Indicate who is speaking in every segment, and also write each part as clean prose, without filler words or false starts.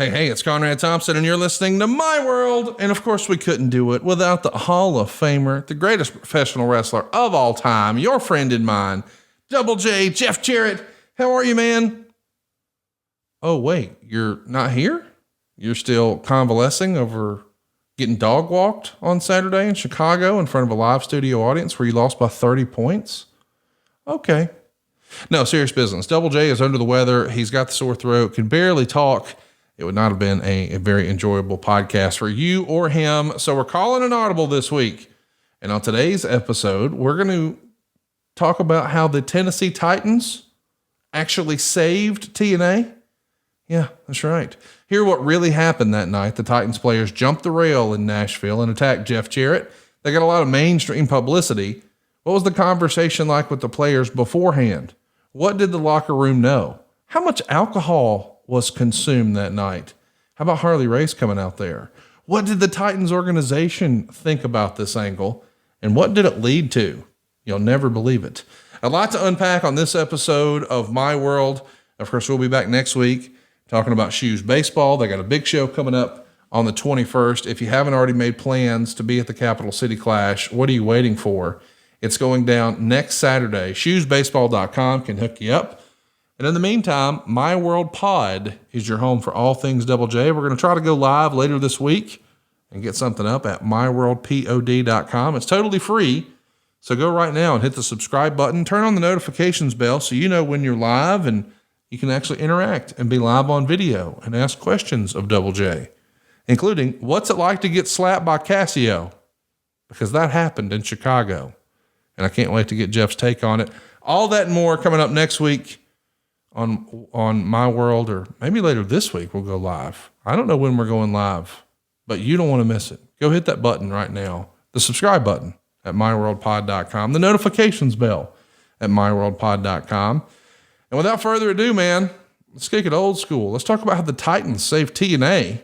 Speaker 1: Hey, it's Conrad Thompson, and you're listening to My World. And of course, we couldn't do it without the Hall of Famer, the greatest professional wrestler of all time, your friend and mine, Double J, Jeff Jarrett. How are you, man? Oh, wait, you're not here? You're still convalescing over getting dog walked on Saturday in Chicago in front of a live studio audience where you lost by 30 points? Okay. No, serious business. Double J is under the weather. He's got the sore throat, can barely talk. It would not have been a very enjoyable podcast for you or him. So we're calling an audible this week. And on today's episode, we're going to talk about how the Tennessee Titans actually saved TNA. Yeah, that's right. Hear what really happened that night. The Titans players jumped the rail in Nashville and attacked Jeff Jarrett. They got a lot of mainstream publicity. What was the conversation like with the players beforehand? What did the locker room know? How much alcohol was consumed that night? How about Harley Race coming out there? What did the Titans organization think about this angle? And what did it lead to? You'll never believe it. A lot to unpack on this episode of My World. Of course, we'll be back next week talking about Shoes Baseball. They got a big show coming up on the 21st. If you haven't already made plans to be at the Capital City Clash, what are you waiting for? It's going down next Saturday. Shoesbaseball.com can hook you up. And in the meantime, My World Pod is your home for all things Double J. We're going to try to go live later this week and get something up at myworldpod.com. It's totally free. So go right now and hit the subscribe button, turn on the notifications bell so you know when you're live and you can actually interact and be live on video and ask questions of Double J, including what's it like to get slapped by Casio? Because that happened in Chicago. And I can't wait to get Jeff's take on it. All that and more coming up next week on My World, or maybe later this week we'll go live. I don't know when we're going live, but you don't want to miss it. Go hit that button right now. The subscribe button at myworldpod.com, the notifications bell at myworldpod.com. And without further ado, man, let's kick it old school. Let's talk about how the Titans saved TNA,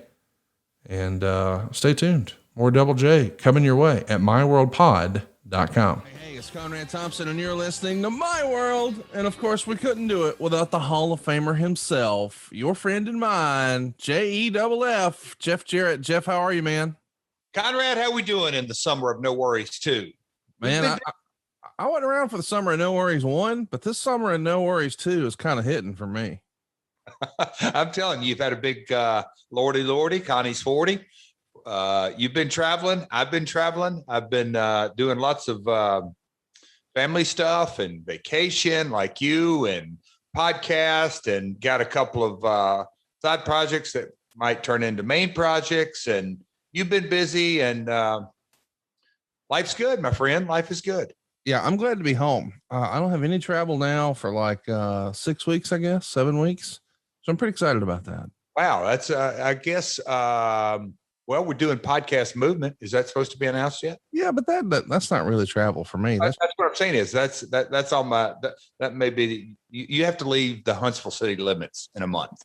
Speaker 1: and stay tuned. More Double J coming your way at myworldpod.com. Hey, it's Conrad Thompson, and you're listening to My World. And of course, we couldn't do it without the Hall of Famer himself, your friend and mine, Jeff, Jeff Jarrett. Jeff, how are you, man?
Speaker 2: Conrad, how we doing in the summer of No Worries 2?
Speaker 1: Man, I went around for the summer of No Worries 1, but this summer of No Worries 2 is kind of hitting for me.
Speaker 2: I'm telling you, you've had a big lordy, Connie's 40. You've been traveling. I've been traveling. I've been doing lots of family stuff and vacation like you, and podcast, and got a couple of side projects that might turn into main projects. And you've been busy, and life's good, my friend. Life is good.
Speaker 1: Yeah, I'm glad to be home. I don't have any travel now for like 6 weeks, I guess, 7 weeks. So I'm pretty excited about that.
Speaker 2: Wow. That's, I guess, well, we're doing podcast movement. Is that supposed to be announced yet?
Speaker 1: Yeah, but that's not really travel for me.
Speaker 2: That's what I'm saying is that's all that may be, you have to leave the Huntsville city limits in a month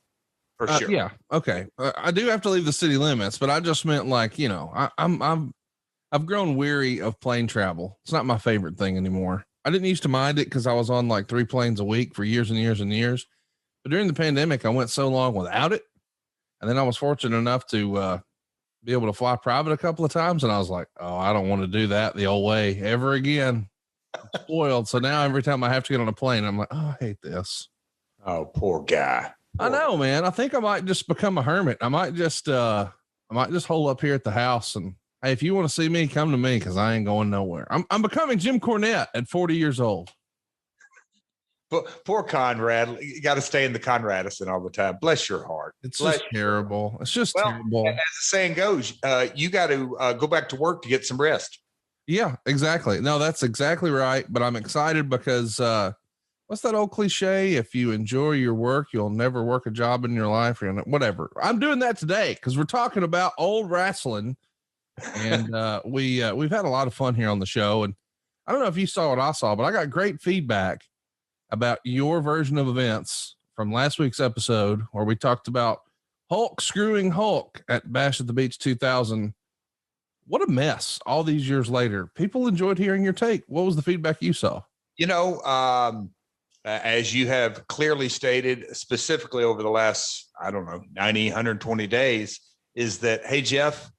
Speaker 2: for sure.
Speaker 1: Yeah. Okay. I do have to leave the city limits, but I just meant like, you know, I've grown weary of plane travel. It's not my favorite thing anymore. I didn't used to mind it because I was on like 3 planes a week for years and years and years. But during the pandemic, I went so long without it. And then I was fortunate enough to be able to fly private a couple of times. And I was like, oh, I don't want to do that the old way ever again. I'm spoiled. So now every time I have to get on a plane, I'm like, oh, I hate this.
Speaker 2: Oh, poor guy.
Speaker 1: I know, man. I think I might just become a hermit. I might just hole up here at the house, and hey, if you want to see me, come to me, because I ain't going nowhere. I'm becoming Jim Cornette at 40 years old.
Speaker 2: But poor Conrad, you got to stay in the Conradison all the time. Bless your heart.
Speaker 1: It's just terrible. It's just terrible.
Speaker 2: As the saying goes, you got to go back to work to get some rest.
Speaker 1: Yeah, exactly. No, that's exactly right. But I'm excited because what's that old cliche? If you enjoy your work, you'll never work a job in your life, or whatever. I'm doing that today because we're talking about old wrestling. And we've had a lot of fun here on the show. And I don't know if you saw what I saw, but I got great feedback about your version of events from last week's episode, where we talked about Hulk screwing Hulk at Bash at the Beach 2000. What a mess all these years later. People enjoyed hearing your take. What was the feedback you saw?
Speaker 2: You know, as you have clearly stated, specifically over the last, I don't know, 90, 120 days, is that, hey, Jeff,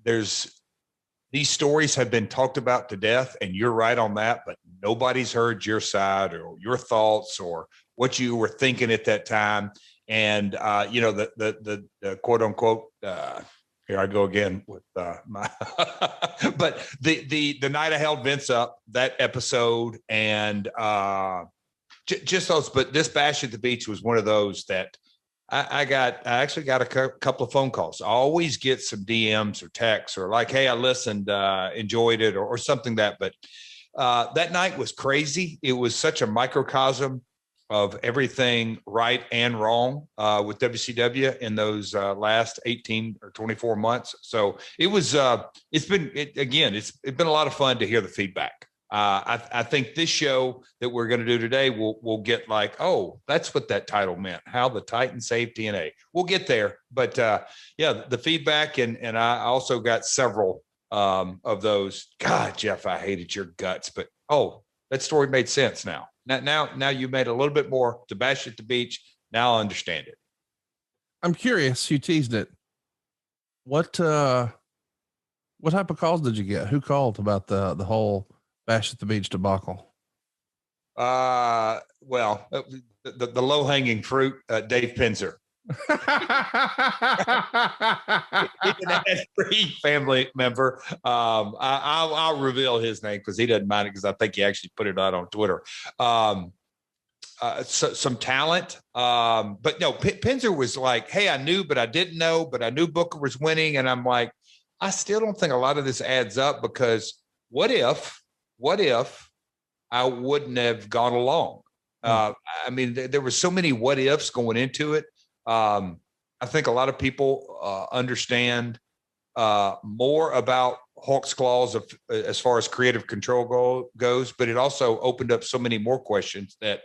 Speaker 2: these stories have been talked about to death, and you're right on that, but nobody's heard your side or your thoughts or what you were thinking at that time. And, the quote unquote, here I go again with my, but the night I held Vince up, that episode, and just those, but this Bash at the Beach was one of those that I actually got a couple of phone calls. I always get some DMs or texts or like, hey, I listened, enjoyed it or something but that night was crazy. It was such a microcosm of everything right and wrong with WCW in those last 18 or 24 months. So it was, it's been a lot of fun to hear the feedback. I think this show that we're going to do today, we'll get like, oh, that's what that title meant. How the Titans saved TNA. We'll get there, but the feedback and I also got several of those. God, Jeff, I hated your guts, but that story made sense now. Now you made a little bit more to Bash at the Beach. Now I understand it.
Speaker 1: I'm curious. You teased it. What type of calls did you get? Who called about the whole Bash at the Beach debacle?
Speaker 2: Well, the low hanging fruit, Dave Penzer. Even as a family member. I'll reveal his name because he doesn't mind it, because I think he actually put it out on Twitter. Some talent. But no, Penzer was like, hey, I knew, but I didn't know, but I knew Booker was winning. And I'm like, I still don't think a lot of this adds up, because what if I wouldn't have gone along? I mean, there were so many what ifs going into it. I think a lot of people understand more about Hawk's clause as far as creative control goes, but it also opened up so many more questions that,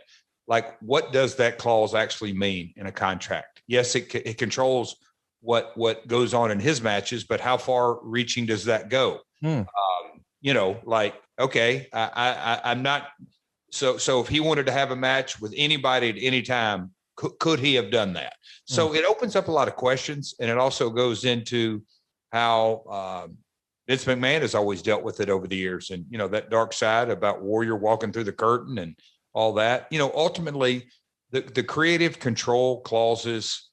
Speaker 2: like, what does that clause actually mean in a contract? Yes, it controls what goes on in his matches, but how far reaching does that go? Like, okay, I'm not. So if he wanted to have a match with anybody at any time, could he have done that? So it opens up a lot of questions, and it also goes into how Vince McMahon has always dealt with it over the years, and that dark side about Warrior walking through the curtain and all that. Ultimately, the creative control clauses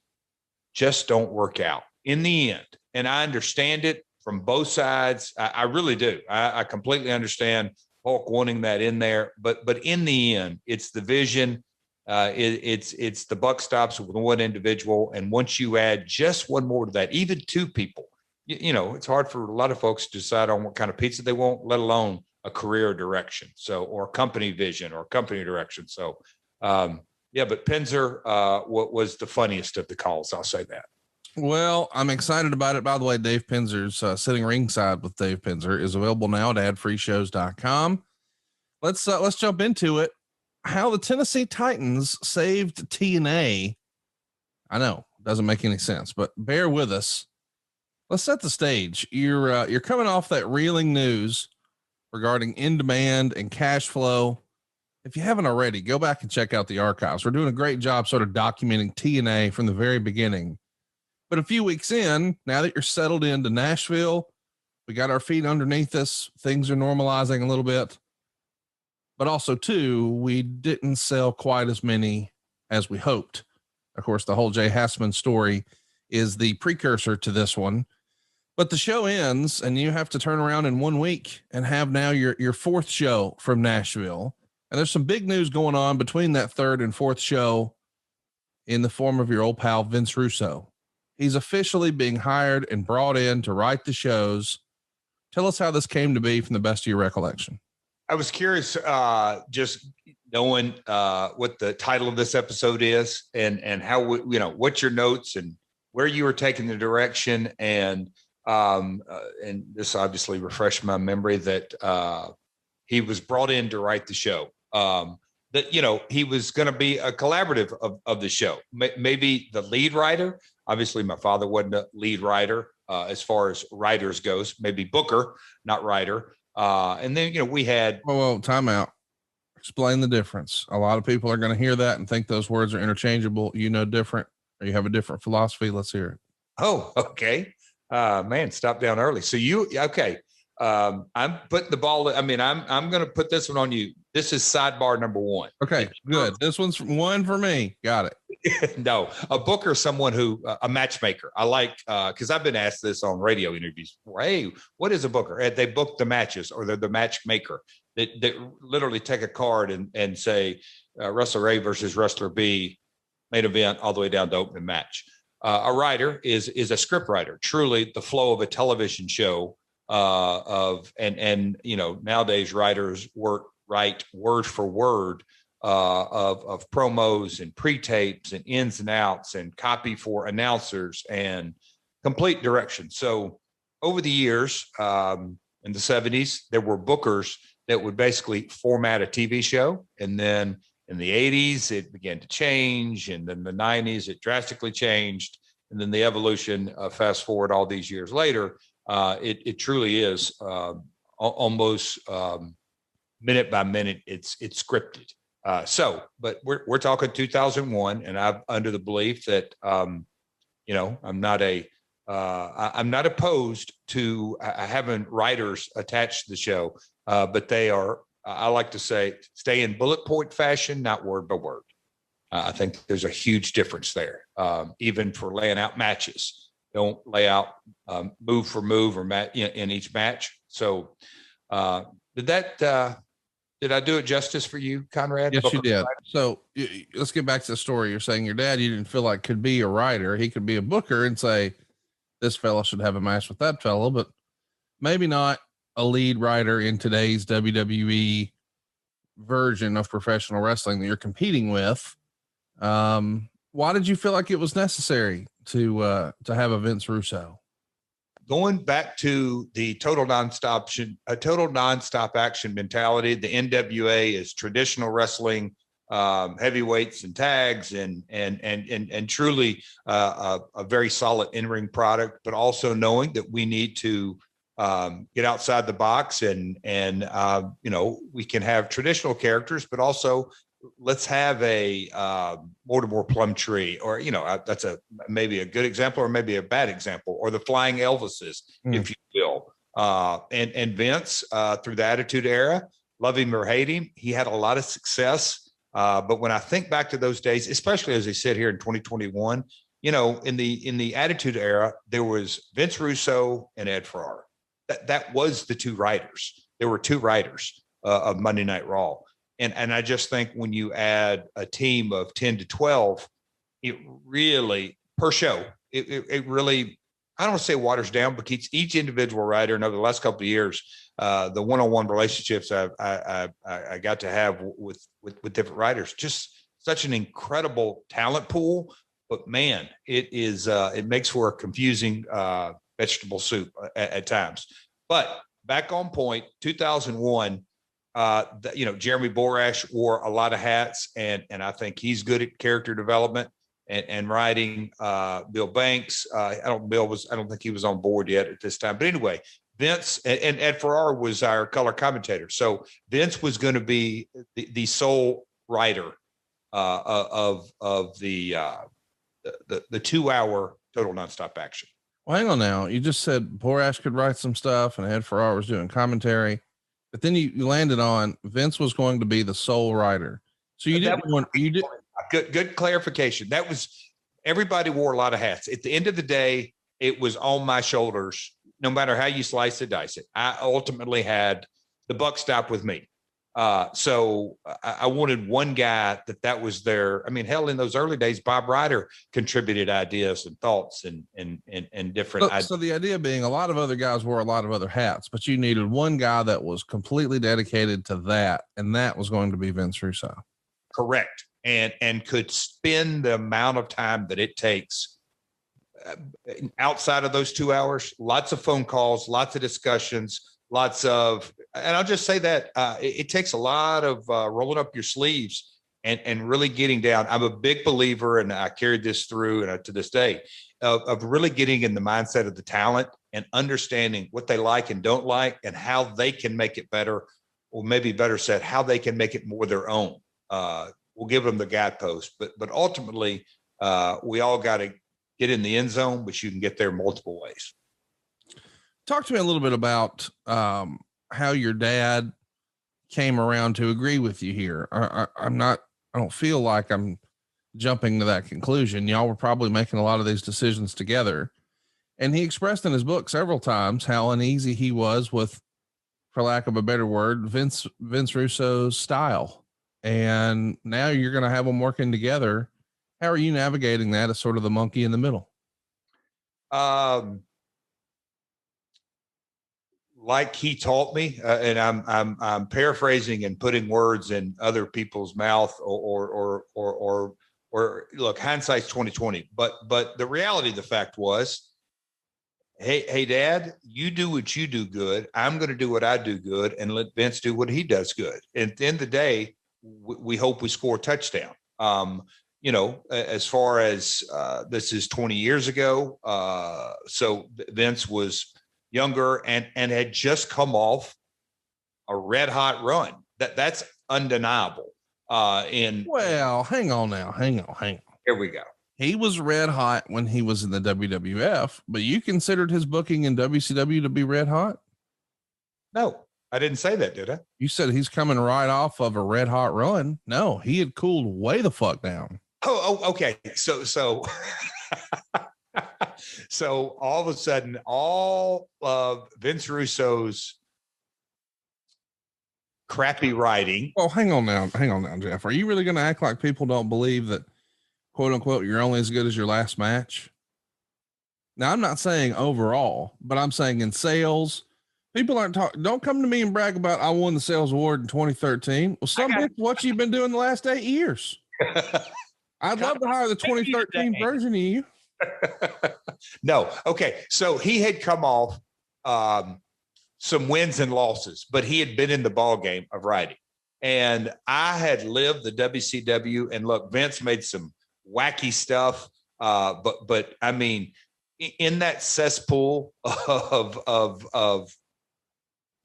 Speaker 2: just don't work out in the end, and I understand it from both sides. I really do. I completely understand Hulk wanting that in there, but in the end, it's the vision. It's the buck stops with one individual, and once you add just one more to that, even two people, it's hard for a lot of folks to decide on what kind of pizza they want, let alone a career direction, or company vision or company direction. So, but Penzer was the funniest of the calls. I'll say that.
Speaker 1: Well, I'm excited about it. By the way, Dave Penzer's Sitting Ringside with Dave Penzer is available now at adfreeshows.com. Let's jump into it. How the Tennessee Titans saved TNA. I know, doesn't make any sense, but bear with us. Let's set the stage. You're coming off that reeling news regarding in demand and cash flow. If you haven't already, go back and check out the archives. We're doing a great job sort of documenting TNA from the very beginning. But a few weeks in, now that you're settled into Nashville, we got our feet underneath us. Things are normalizing a little bit. But also, too, we didn't sell quite as many as we hoped. Of course, the whole Jay Hassman story is the precursor to this one. But the show ends, and you have to turn around in 1 week and have now your fourth show from Nashville. And there's some big news going on between that third and fourth show in the form of your old pal, Vince Russo. He's officially being hired and brought in to write the shows. Tell us how this came to be from the best of your recollection.
Speaker 2: I was curious, just knowing what the title of this episode is, and how, what's your notes and where you were taking the direction. And this obviously refreshed my memory that he was brought in to write the show. That, he was going to be a collaborative of the show, maybe the lead writer. Obviously, my father wasn't a lead writer as far as writers goes, maybe Booker, not writer. And then, we had.
Speaker 1: Whoa, time out. Explain the difference. A lot of people are going to hear that and think those words are interchangeable. You know, different, or you have a different philosophy. Let's hear it.
Speaker 2: Oh, okay. Man, stop down early. So okay. I'm putting the ball. I mean, I'm going to put this one on you. This is sidebar number one.
Speaker 1: Okay, good. This one's one for me. Got it.
Speaker 2: No, a booker, someone who, a matchmaker. I like, cause I've been asked this on radio interviews. Hey, what is a booker? They book the matches, or they're the matchmaker that literally take a card and say, wrestler A versus wrestler B, main event all the way down to opening match. A writer is a script writer, truly the flow of a television show, and nowadays writers write word for word of promos and pre-tapes and ins and outs and copy for announcers and complete direction. So over the years, in the 70s, there were bookers that would basically format a TV show. And then in the 80s, it began to change. And then the 90s, it drastically changed. And then the evolution, fast forward all these years later, it truly is almost minute by minute, it's scripted. But we're talking 2001, and I'm under the belief that I'm not opposed to having writers attached to the show, but they are, I like to say, stay in bullet point fashion, not word by word. I think there's a huge difference there, even for laying out matches. Don't lay out move for move or in each match. So did I do it justice for you, Conrad?
Speaker 1: Yes, you did. So let's get back to the story. You're saying your dad, you didn't feel like could be a writer. He could be a booker and say, this fella should have a match with that fella, but maybe not a lead writer in today's WWE version of professional wrestling that you're competing with. Why did you feel like it was necessary to have a Vince Russo?
Speaker 2: Going back to the total nonstop action mentality, the NWA is traditional wrestling, heavyweights and tags, and truly a very solid in-ring product, but also knowing that we need to get outside the box and we can have traditional characters, but also let's have a Mortimer Plumtree, or that's maybe a good example or maybe a bad example, or the Flying Elvises, if you will. And Vince, through the Attitude Era, love him or hate him, he had a lot of success. But when I think back to those days, especially as they sit here in 2021, in the Attitude Era, there was Vince Russo and Ed Ferrara. That was the two writers. There were two writers of Monday Night Raw. And I just think when you add a team of 10 to 12, it really, per show, it really, I don't want to say waters down, but each individual writer. And over the last couple of years, the one-on-one relationships I got to have with different writers, just such an incredible talent pool. But man, it makes for a confusing vegetable soup at times. But back on point, 2001. Jeremy Borash wore a lot of hats, and I think he's good at character development and writing. Bill Banks, I don't think he was on board yet at this time. But anyway, Vince and Ed Ferrara was our color commentator. So Vince was going to be the sole writer of the 2-hour total nonstop action.
Speaker 1: Well, hang on now. You just said Borash could write some stuff and Ed Ferrara was doing commentary. But then you landed on Vince was going to be the sole writer. So you did
Speaker 2: good clarification. That was, everybody wore a lot of hats. At the end of the day, it was on my shoulders. No matter how you slice it, dice it, I ultimately had the buck stop with me. So I wanted one guy that was there. I mean, hell, in those early days, Bob Ryder contributed ideas and thoughts and different.
Speaker 1: So the idea being a lot of other guys wore a lot of other hats, but you needed one guy that was completely dedicated to that. And that was going to be Vince Russo.
Speaker 2: Correct. And could spend the amount of time that it takes outside of those 2 hours, lots of phone calls, lots of discussions, and I'll just say that it takes a lot of rolling up your sleeves and really getting down. I'm a big believer, and I carried this through and to this day, of really getting in the mindset of the talent and understanding what they like and don't like and how they can make it better or maybe better said, how they can make it more their own. We'll give them the guidepost, but ultimately, we all got to get in the end zone, but you can get there multiple ways.
Speaker 1: Talk to me a little bit about how your dad came around to agree with you here. I don't feel like I'm jumping to that conclusion. Y'all were probably making a lot of these decisions together. And he expressed in his book several times how uneasy he was with, for lack of a better word, Vince Russo's style. And now you're going to have them working together. How are you navigating that as sort of the monkey in the middle?
Speaker 2: Like he taught me, and I'm paraphrasing and putting words in other people's mouth, or look, hindsight's 2020. But the reality of the fact was, hey, Dad, you do what you do good. I'm going to do what I do good, and let Vince do what he does good. And at the end of the day, we hope we score a touchdown. As far as this is 20 years ago, so Vince was younger and had just come off a red hot run. That's undeniable.
Speaker 1: Well, hang on.
Speaker 2: Here we go.
Speaker 1: He was red hot when he was in the WWF, but you considered his booking in WCW to be red hot?
Speaker 2: No, I didn't say that, did I?
Speaker 1: You said he's coming right off of a red hot run. No, he had cooled way the fuck down.
Speaker 2: Oh, okay. So so all of a sudden, all of Vince Russo's crappy writing.
Speaker 1: Well, hang on now, Jeff. Are you really going to act like people don't believe that, quote unquote, you're only as good as your last match? Now, I'm not saying overall, but I'm saying in sales, people aren't talking. Don't come to me and brag about, I won the sales award in 2013. Well, what you've been doing the last 8 years. I'd love to hire the 2013 version of you.
Speaker 2: No. Okay. So he had come off some wins and losses, but he had been in the ball game of writing. And I had lived the WCW, and look, Vince made some wacky stuff. But I mean, in that cesspool of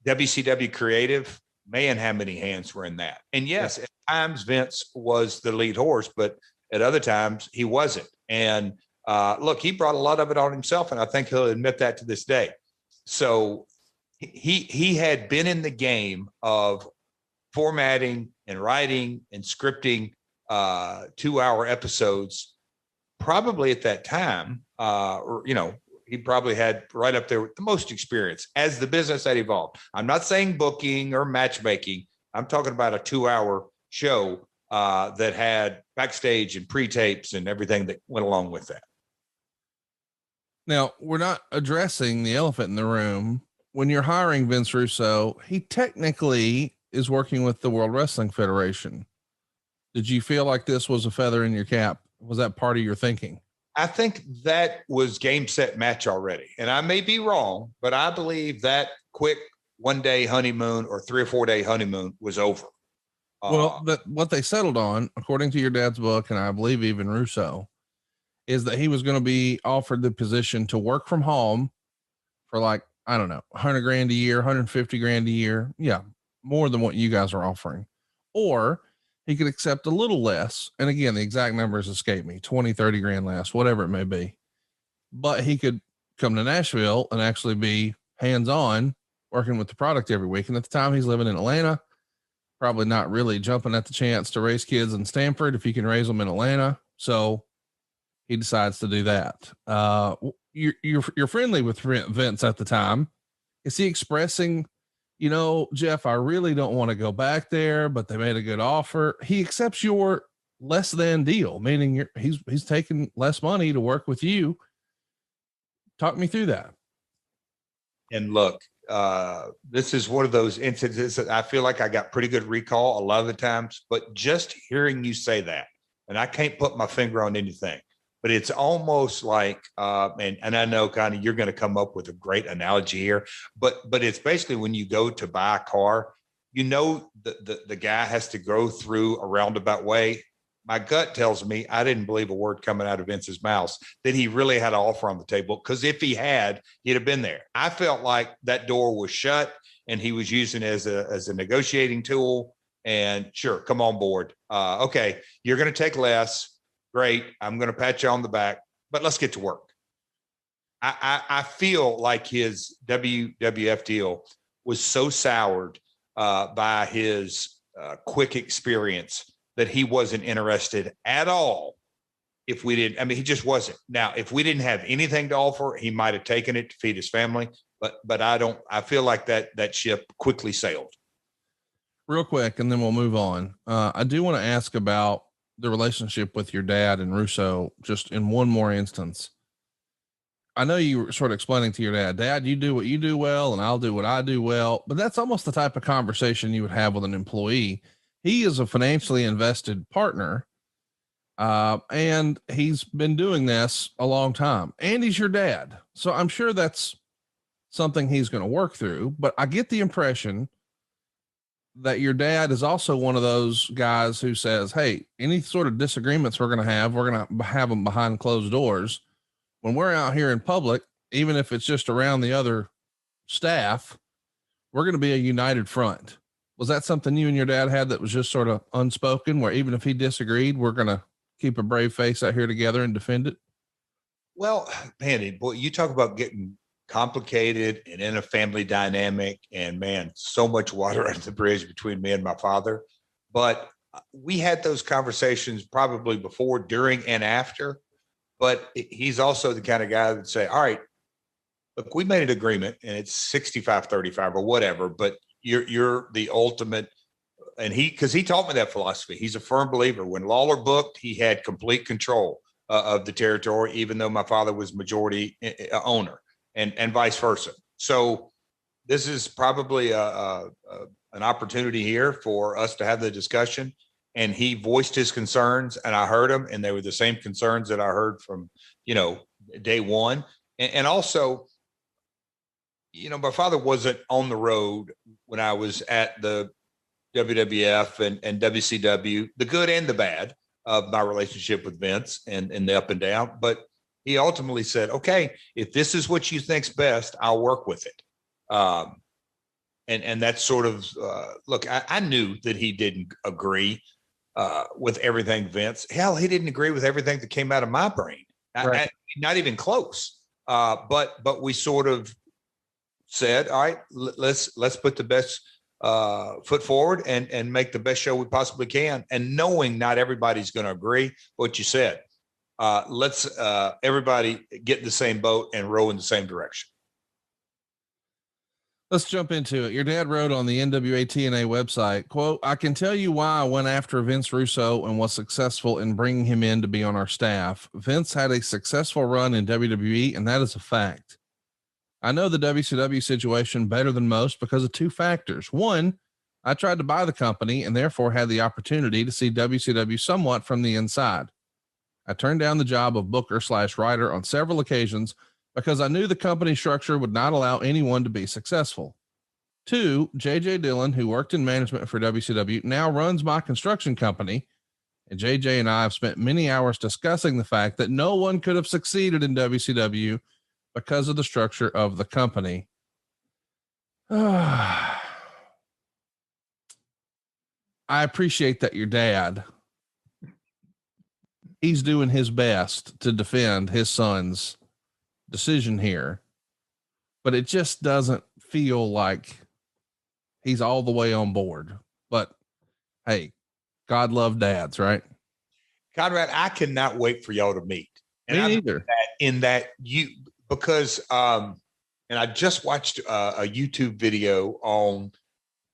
Speaker 2: WCW creative, man, how many hands were in that? And yes, at times Vince was the lead horse, but at other times he wasn't. And look, he brought a lot of it on himself, and I think he'll admit that to this day. So he had been in the game of formatting and writing and scripting 2-hour episodes, probably at that time, he probably had right up there with the most experience as the business had evolved. I'm not saying booking or matchmaking. I'm talking about a 2-hour show that had backstage and pre-tapes and everything that went along with that.
Speaker 1: Now, we're not addressing the elephant in the room. When you're hiring Vince Russo, he technically is working with the World Wrestling Federation. Did you feel like this was a feather in your cap? Was that part of your thinking?
Speaker 2: I think that was game, set, match already. And I may be wrong, but I believe that quick 1-day honeymoon or 3 or 4 day honeymoon was over.
Speaker 1: Well, what they settled on, according to your dad's book, and I believe even Russo, is that he was going to be offered the position to work from home for, like, I don't know, 100 grand a year, 150 grand a year. Yeah. More than what you guys are offering. Or he could accept a little less. And again, the exact numbers escape me, 20, 30 grand less, whatever it may be. But he could come to Nashville and actually be hands-on working with the product every week. And at the time he's living in Atlanta, probably not really jumping at the chance to raise kids in Stanford if he can raise them in Atlanta. So he decides to do that. You're friendly with Vince at the time. Is he expressing, Jeff, I really don't want to go back there, but they made a good offer? He accepts your less than deal, meaning he's taking less money to work with you. Talk me through that.
Speaker 2: And look, this is one of those instances that I feel like I got pretty good recall a lot of the times, but just hearing you say that, and I can't put my finger on anything, but it's almost like, and I know kind of you're going to come up with a great analogy here, but it's basically when you go to buy a car, the guy has to go through a roundabout way. My gut tells me I didn't believe a word coming out of Vince's mouth that he really had an offer on the table, because if he had, he'd have been there. I felt like that door was shut. and he was using it as a negotiating tool. And sure, come on board. Okay, you're going to take less. Great. I'm going to pat you on the back, but let's get to work. I feel like his WWF deal was so soured by his quick experience that he wasn't interested at all. If we didn't, I mean, he just wasn't. Now, if we didn't have anything to offer, he might have taken it to feed his family. But I feel like that ship quickly sailed.
Speaker 1: Real quick, and then we'll move on. I do want to ask about the relationship with your dad and Russo, just in one more instance. I know you were sort of explaining to your dad, you do what you do well, and I'll do what I do well, but that's almost the type of conversation you would have with an employee. He is a financially invested partner, and he's been doing this a long time, and he's your dad. So I'm sure that's something he's going to work through, but I get the impression that your dad is also one of those guys who says, hey, any sort of disagreements we're going to have them behind closed doors. When we're out here in public, even if it's just around the other staff, we're going to be a united front. Was that something you and your dad had that was just sort of unspoken, where even if he disagreed, we're going to keep a brave face out here together and defend it?
Speaker 2: Well, man, boy, you talk about getting complicated and in a family dynamic, and man, so much water under the bridge between me and my father. But we had those conversations probably before, during, and after. But he's also the kind of guy that would say, all right, look, we made an agreement and it's 65-35 or whatever, but you're the ultimate. And because he taught me that philosophy. He's a firm believer. When Lawler booked, he had complete control of the territory, even though my father was majority owner, and vice versa. So this is probably an opportunity here for us to have the discussion. And he voiced his concerns, and I heard them, and they were the same concerns that I heard from, day one. And also, my father wasn't on the road when I was at the WWF and WCW, the good and the bad of my relationship with Vince and the up and down. But he ultimately said, okay, if this is what you think's best, I'll work with it. And that's sort of, look, I knew that he didn't agree with everything Vince. Hell, he didn't agree with everything that came out of my brain.
Speaker 1: Right.
Speaker 2: Not even close. But we sort of said, all right, let's put the best foot forward and make the best show we possibly can. And knowing not everybody's going to agree what you said, let's everybody get in the same boat and row in the same direction.
Speaker 1: Let's jump into it. Your dad wrote on the NWA TNA website, quote, I can tell you why I went after Vince Russo and was successful in bringing him in to be on our staff. Vince had a successful run in WWE, and that is a fact. I know the WCW situation better than most because of two factors. One, I tried to buy the company and therefore had the opportunity to see WCW somewhat from the inside. I turned down the job of booker/writer on several occasions because I knew the company structure would not allow anyone to be successful. Two, JJ Dillon, who worked in management for WCW, now runs my construction company, and JJ and I have spent many hours discussing the fact that no one could have succeeded in WCW because of the structure of the company. I appreciate that your dad, he's doing his best to defend his son's decision here, but it just doesn't feel like he's all the way on board. But hey, God love dads, right?
Speaker 2: Conrad, I cannot wait for y'all to meet. And
Speaker 1: Me neither.
Speaker 2: Because and I just watched a YouTube video on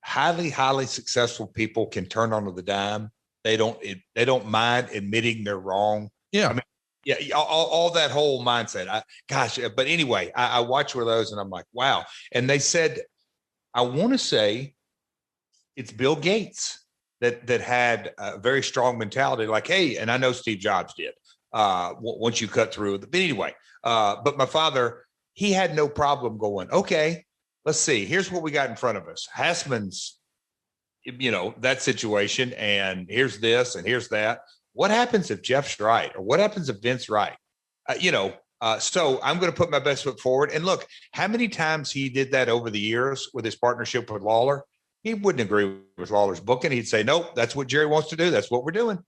Speaker 2: highly successful people can turn onto the dime. They don't mind admitting they're wrong.
Speaker 1: Yeah.
Speaker 2: I mean, yeah, all that whole mindset. But anyway, I watch one of those and I'm like, wow. And they said, I want to say it's Bill Gates that had a very strong mentality, like, hey, and I know Steve Jobs did once you cut through. But anyway, but my father, he had no problem going, okay, let's see, here's what we got in front of us. Hassman's, that situation, and here's this and here's that. What happens if Jeff's right? Or what happens if Vince's right? So I'm going to put my best foot forward. And look, how many times he did that over the years with his partnership with Lawler. He wouldn't agree with Lawler's booking. He'd say, nope, that's what Jerry wants to do. That's what we're doing.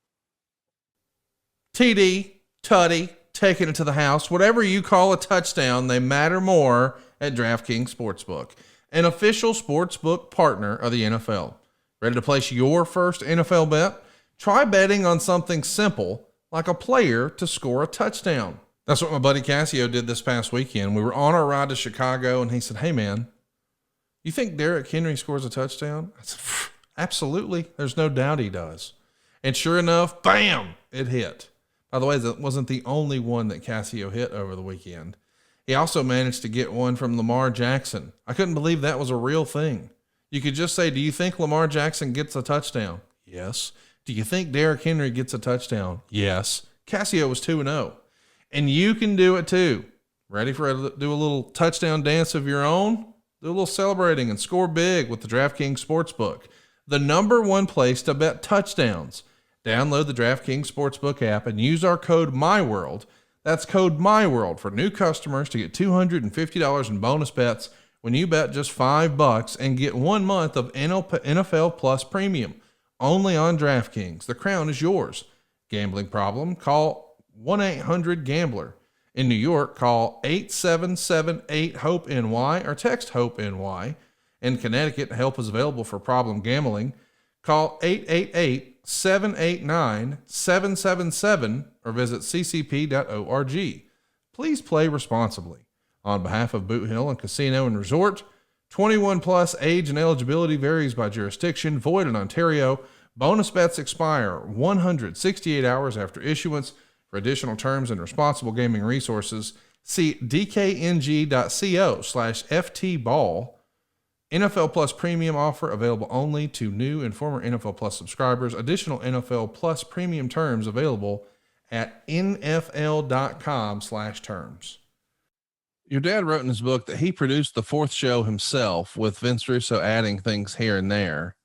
Speaker 1: TD, tutty, taking it to the house, whatever you call a touchdown, they matter more at DraftKings Sportsbook, an official sportsbook partner of the NFL. Ready to place your first NFL bet? Try betting on something simple like a player to score a touchdown. That's what my buddy Cassio did this past weekend. We were on our ride to Chicago and he said, hey man, you think Derrick Henry scores a touchdown? I said, absolutely. There's no doubt he does. And sure enough, bam, it hit. By the way, that wasn't the only one that Cassio hit over the weekend. He also managed to get one from Lamar Jackson. I couldn't believe that was a real thing. You could just say, do you think Lamar Jackson gets a touchdown? Yes. Do you think Derrick Henry gets a touchdown? Yes. Cassio was 2-0. And you can do it too. Ready for do a little touchdown dance of your own? Do a little celebrating and score big with the DraftKings Sportsbook, the #1 place to bet touchdowns. Download the DraftKings Sportsbook app and use our code MyWorld. That's code MyWorld for new customers to get $250 in bonus bets when you bet just $5 and get 1 month of NFL Plus Premium. Only on DraftKings. The crown is yours. Gambling problem? Call 1-800-GAMBLER. In New York, call 877-8-HOPE-NY or text HOPE-NY. In Connecticut, help is available for problem gambling. Call 888-789-777 or visit ccp.org. Please play responsibly. On behalf of Boot Hill and Casino and Resort, 21 plus, age and eligibility varies by jurisdiction, void in Ontario. Bonus bets expire 168 hours after issuance. For additional terms and responsible gaming resources, see dkng.co/ftball. NFL Plus Premium offer available only to new and former NFL Plus subscribers. Additional NFL Plus Premium terms available at nfl.com/terms. Your dad wrote in his book that he produced the 4th show himself, with Vince Russo adding things here and there.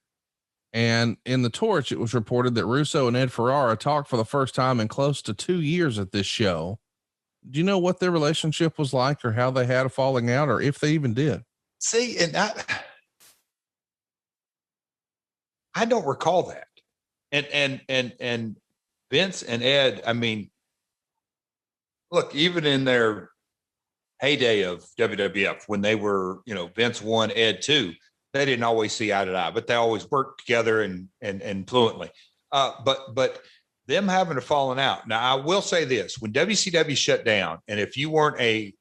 Speaker 1: And in the Torch, it was reported that Russo and Ed Ferrara talked for the first time in close to 2 years at this show. Do you know what their relationship was like, or how they had a falling out, or if they even did?
Speaker 2: See, and I don't recall that. And Vince and Ed, I mean, look, even in their heyday of WWF, when they were, Vince 1, Ed 2, they didn't always see eye to eye, but they always worked together and fluently. But them having a falling out. Now, I will say this: when WCW shut down, and if you weren't a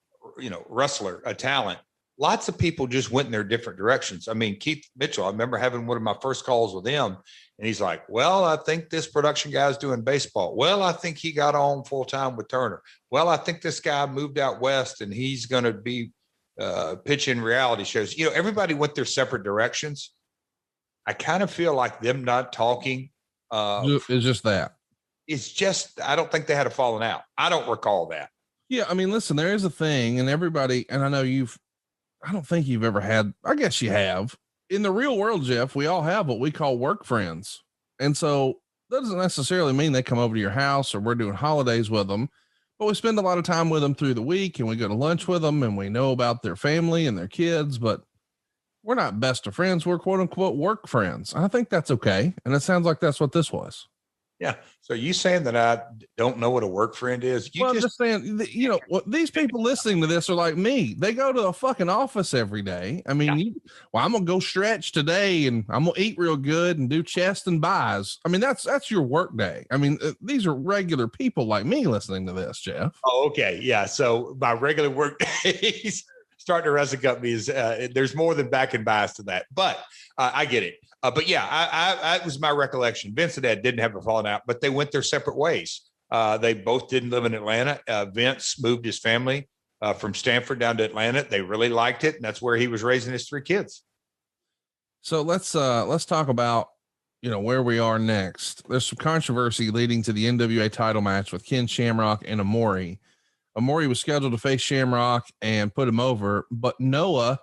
Speaker 2: wrestler, a talent, lots of people just went in their different directions. I mean, Keith Mitchell, I remember having one of my first calls with him, and he's like, well, I think this production guy's doing baseball. Well, I think he got on full time with Turner. Well, I think this guy moved out west and he's going to be pitching reality shows. Everybody went their separate directions. I kind of feel like them not talking
Speaker 1: It's just that.
Speaker 2: It's just, I don't think they had a falling out. I don't recall that.
Speaker 1: Yeah. I mean, listen, there is a thing, and everybody, and I know I don't think you've ever had, I guess you have. In the real world, Jeff, we all have what we call work friends. And so that doesn't necessarily mean they come over to your house or we're doing holidays with them, but we spend a lot of time with them through the week, and we go to lunch with them, and we know about their family and their kids, but we're not best of friends. We're quote unquote work friends. I think that's okay. And it sounds like that's what this was.
Speaker 2: Yeah. So you saying that I don't know what a work friend is?
Speaker 1: I'm just saying, these people listening to this are like me. They go to a fucking office every day. I mean, I'm going to go stretch today, and I'm going to eat real good and do chest and buys. I mean, that's your work day. I mean, these are regular people like me listening to this, Jeff.
Speaker 2: Oh, okay. Yeah. So my regular work days starting a wrestling company is, there's more than back and buys to that, but I get it. But yeah, I was my recollection. Vince and Ed didn't have a falling out, but they went their separate ways. They both didn't live in Atlanta. Vince moved his family from Stanford down to Atlanta. They really liked it, and that's where he was raising his 3 kids.
Speaker 1: So let's talk about, where we are next. There's some controversy leading to the NWA title match with Ken Shamrock and Amori. Amori was scheduled to face Shamrock and put him over, but Noah,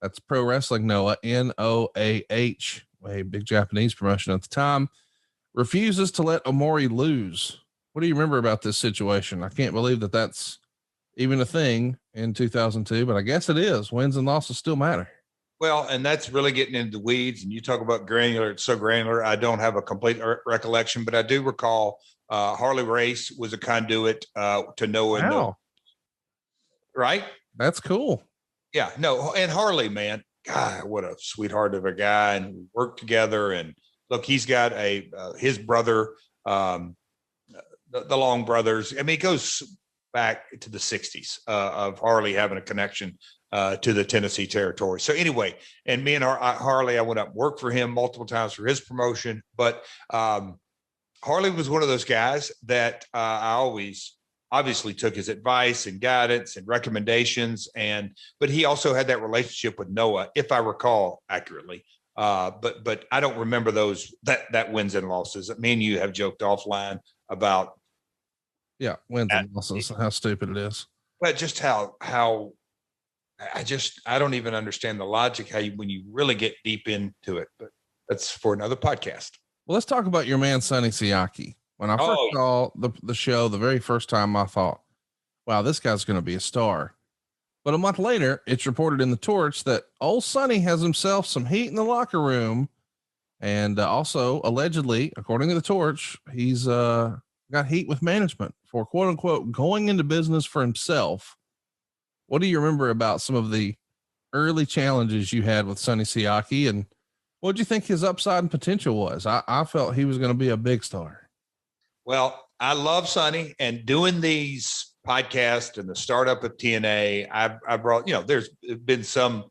Speaker 1: that's Pro Wrestling Noah, NOAH, a big Japanese promotion at the time, refuses to let Amori lose. What do you remember about this situation? I can't believe that's even a thing in 2002, but I guess it is. Wins and losses still matter.
Speaker 2: Well, and that's really getting into the weeds. And you talk about granular, it's so granular. I don't have a complete recollection, but I do recall Harley Race was a conduit to Noah.
Speaker 1: Wow.
Speaker 2: Noah. Right?
Speaker 1: That's cool.
Speaker 2: Yeah, no. And Harley, man, God, what a sweetheart of a guy. And we worked together. And look, he's got his brother, the Long brothers. I mean, it goes back to the 60s of Harley having a connection to the Tennessee territory. So anyway, and me and Harley, I went up and worked for him multiple times for his promotion. But Harley was one of those guys that I always obviously took his advice and guidance and recommendations. But he also had that relationship with Noah, if I recall accurately. But I don't remember that wins and losses. Me and you have joked offline about
Speaker 1: wins and losses, how stupid it is.
Speaker 2: But just how I don't even understand the logic, when you really get deep into it, but that's for another podcast.
Speaker 1: Well, let's talk about your man, Sonny Siaki. When I first saw the show, the very first time I thought, wow, this guy's going to be a star. But a month later, it's reported in the Torch that old Sonny has himself some heat in the locker room. And also allegedly, according to the Torch, he's got heat with management for quote unquote going into business for himself. What do you remember about some of the early challenges you had with Sonny Siaki, and what do you think his upside and potential was? I felt he was going to be a big star.
Speaker 2: Well, I love Sonny, and doing these podcasts and the startup of TNA, I brought, there's been some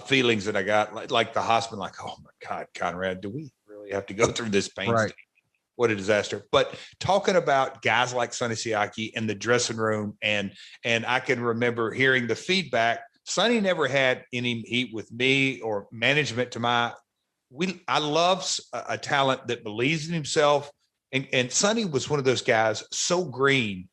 Speaker 2: feelings that I got like the hospital, like, oh my God, Conrad, do we really have to go through this pain?
Speaker 1: Right.
Speaker 2: What a disaster. But talking about guys like Sonny Siaki in the dressing room, and I can remember hearing the feedback. Sonny never had any heat with me or management I love a talent that believes in himself. And Sonny was one of those guys so green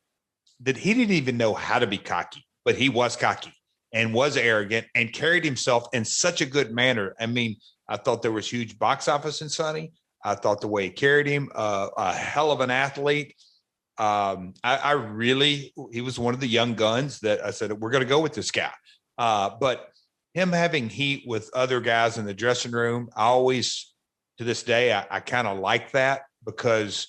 Speaker 2: that he didn't even know how to be cocky, but he was cocky and was arrogant and carried himself in such a good manner. I mean, I thought there was huge box office in Sonny. I thought the way he carried him, a hell of an athlete. He was one of the young guns that I said, we're going to go with this guy. But him having heat with other guys in the dressing room, I always, to this day, I kind of like that, because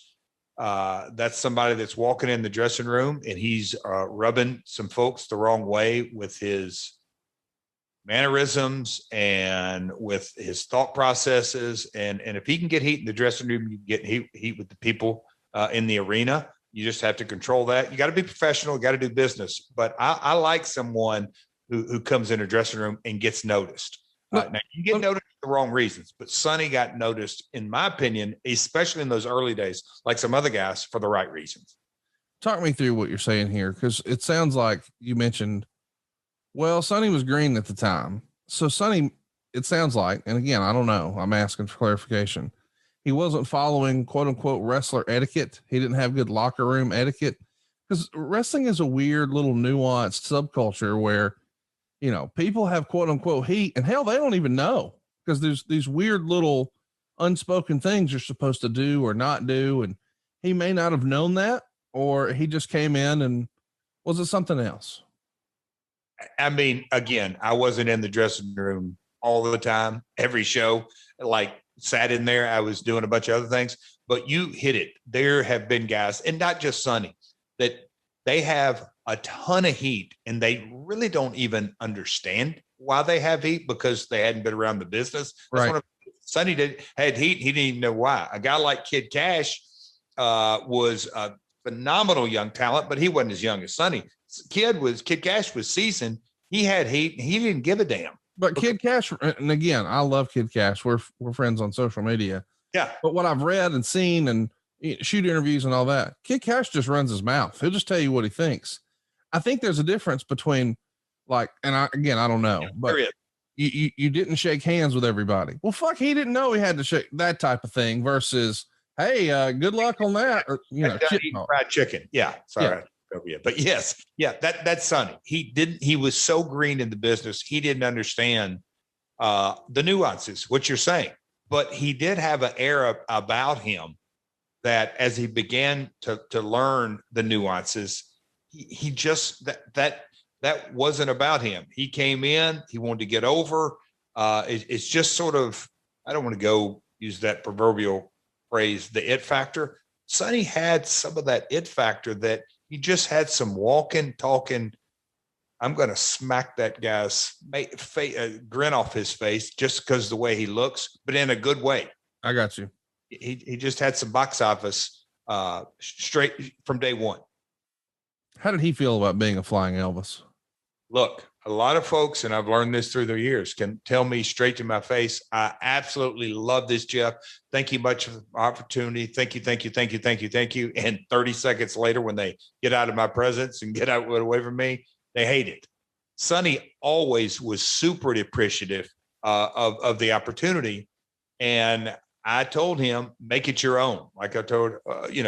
Speaker 2: that's somebody that's walking in the dressing room and he's rubbing some folks the wrong way with his mannerisms and with his thought processes. And if he can get heat in the dressing room, you get heat with the people in the arena. You just have to control that. You got to be professional, got to do business. But I like someone who comes in a dressing room and gets noticed. Now you get noticed for the wrong reasons, but Sonny got noticed, in my opinion, especially in those early days, like some other guys, for the right reasons.
Speaker 1: Talk me through what you're saying here, because it sounds like you mentioned, well, Sonny was green at the time. So Sonny, it sounds like, and again, I don't know, I'm asking for clarification, he wasn't following quote unquote wrestler etiquette. He didn't have good locker room etiquette, because wrestling is a weird little nuanced subculture where, people have quote unquote heat, and hell, they don't even know, because there's these weird little unspoken things you're supposed to do or not do. And he may not have known that, or he just came in, and was it something else?
Speaker 2: I mean, again, I wasn't in the dressing room all the time, every show, like sat in there. I was doing a bunch of other things, but you hit it. There have been guys, and not just Sonny, that they have a ton of heat and they really don't even understand why they have heat, because they hadn't been around the business. That's
Speaker 1: right.
Speaker 2: Sonny had heat. He didn't even know why. A guy like Kid Cash was a phenomenal young talent, but he wasn't as young as Sonny. Kid Cash was seasoned. He had heat and he didn't give a damn.
Speaker 1: But Kid Cash, and again, I love Kid Cash. We're friends on social media.
Speaker 2: Yeah.
Speaker 1: But what I've read and seen and shoot interviews and all that, Kid Cash just runs his mouth. He'll just tell you what he thinks. I think there's a difference between I don't know, but you didn't shake hands with everybody. Well, fuck, he didn't know he had to shake, that type of thing, versus, hey, good luck on that. Or,
Speaker 2: fried chicken. Yeah. Sorry. Yeah. But yes. Yeah. That's Sonny. He was so green in the business. He didn't understand the nuances, what you're saying, but he did have an air about him that as he began to learn the nuances, he just that wasn't about him. He came in, he wanted to get over. It's just sort of, I don't want to go use that proverbial phrase, the it factor. Sonny had some of that it factor, that he just had some walking, talking, I'm going to smack that guy's grin off his face just because the way he looks, but in a good way.
Speaker 1: I got you.
Speaker 2: He just had some box office straight from day one.
Speaker 1: How did he feel about being a flying Elvis?
Speaker 2: Look, a lot of folks, and I've learned this through the years, can tell me straight to my face, I absolutely love this, Jeff. Thank you much for the opportunity. Thank you, thank you, thank you, thank you, thank you. And 30 seconds later, when they get out of my presence and get out away from me, they hate it. Sonny always was super appreciative of the opportunity. And I told him, make it your own. Like I told,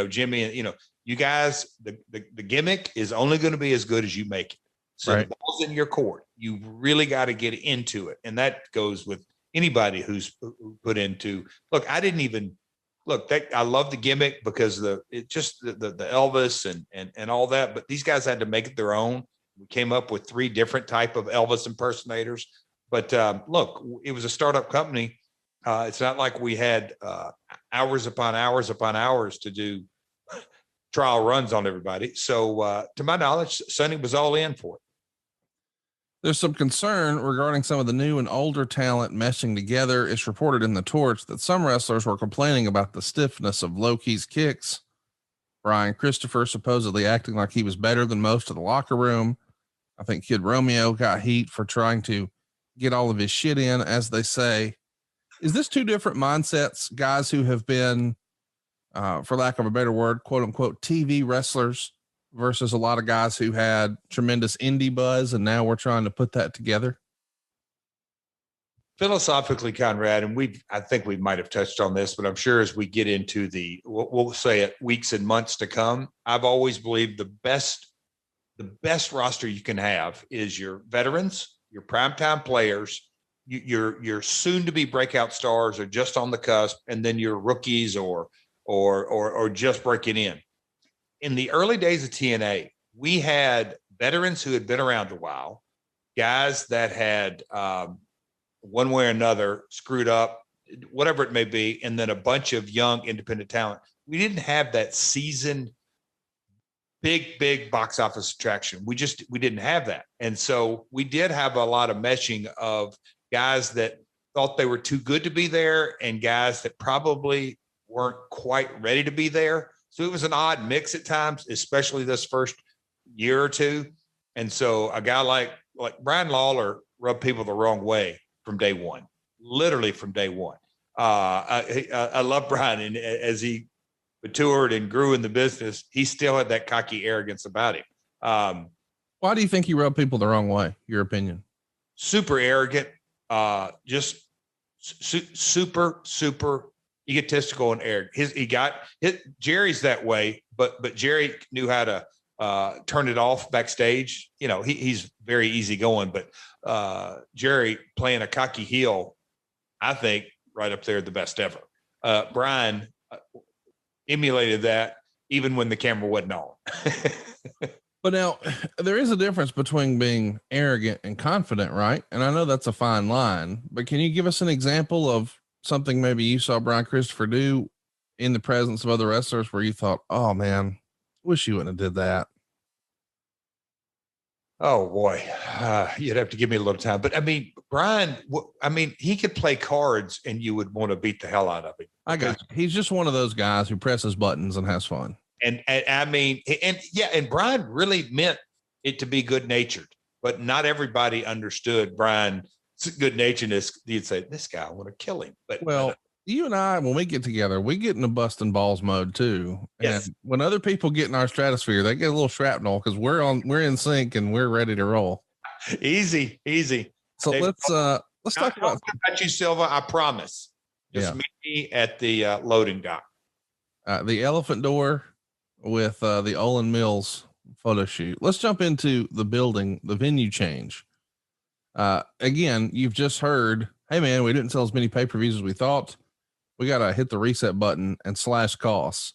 Speaker 2: Jimmy, and, you guys, the gimmick is only going to be as good as you make it. So right. The ball's in your court. You really got to get into it. And that goes with anybody who's put into, look, I didn't even look that I love the gimmick because the Elvis and all that, but these guys had to make it their own. We came up with 3 different type of Elvis impersonators, but look, it was a startup company. It's not like we had hours upon hours upon hours to do trial runs on everybody. So to my knowledge, Sonny was all in for it.
Speaker 1: There's some concern regarding some of the new and older talent meshing together. It's reported in the Torch that some wrestlers were complaining about the stiffness of Loki's kicks. Brian Christopher supposedly acting like he was better than most of the locker room. I think Kid Romeo got heat for trying to get all of his shit in, as they say. Is this 2 different mindsets, guys who have been, for lack of a better word, quote unquote, TV wrestlers, versus a lot of guys who had tremendous indie buzz, and now we're trying to put that together?
Speaker 2: Philosophically, Conrad, and I think we might have touched on this, but I'm sure as we get into we'll say it, weeks and months to come, I've always believed the best roster you can have is your veterans, your primetime players, your soon to be breakout stars or just on the cusp, and then your rookies or just breaking in. In the early days of TNA, we had veterans who had been around a while, guys that had one way or another screwed up, whatever it may be, and then a bunch of young independent talent. We didn't have that seasoned big box office attraction. We didn't have that. And so we did have a lot of meshing of guys that thought they were too good to be there and guys that probably weren't quite ready to be there. So it was an odd mix at times, especially this first year or two. And so a guy like Brian Lawler rubbed people the wrong way from day one, literally from day one. I love Brian, and as he matured and grew in the business, he still had that cocky arrogance about him.
Speaker 1: Why do you think he rubbed people the wrong way? Your opinion?
Speaker 2: Super arrogant, just super egotistical and arrogant. Jerry's that way, but Jerry knew how to turn it off backstage. He's very easygoing, but Jerry playing a cocky heel, I think right up there, the best ever. Brian emulated that even when the camera wasn't on.
Speaker 1: But now there is a difference between being arrogant and confident, right? And I know that's a fine line, but can you give us an example of something maybe you saw Brian Christopher do in the presence of other wrestlers where you thought, oh man, wish you wouldn't have did that?
Speaker 2: Oh boy. You'd have to give me a little time, but I mean, Brian, he could play cards and you would want to beat the hell out of him.
Speaker 1: I got you. He's just one of those guys who presses buttons and has fun.
Speaker 2: And Brian really meant it to be good natured, but not everybody understood Brian's good naturedness. You'd say, this guy, I want to kill him. But
Speaker 1: you and I, when we get together, we get in a busting balls mode too.
Speaker 2: Yes.
Speaker 1: And when other people get in our stratosphere, they get a little shrapnel because we're in sync and we're ready to roll.
Speaker 2: Easy.
Speaker 1: So let's talk about
Speaker 2: you, Silva. I promise. Just meet me at the loading dock.
Speaker 1: The elephant door with the Olin Mills photo shoot. Let's jump into the building, the venue change. Again, you've just heard, hey man, we didn't sell as many pay-per-views as we thought. We got to hit the reset button and slash costs.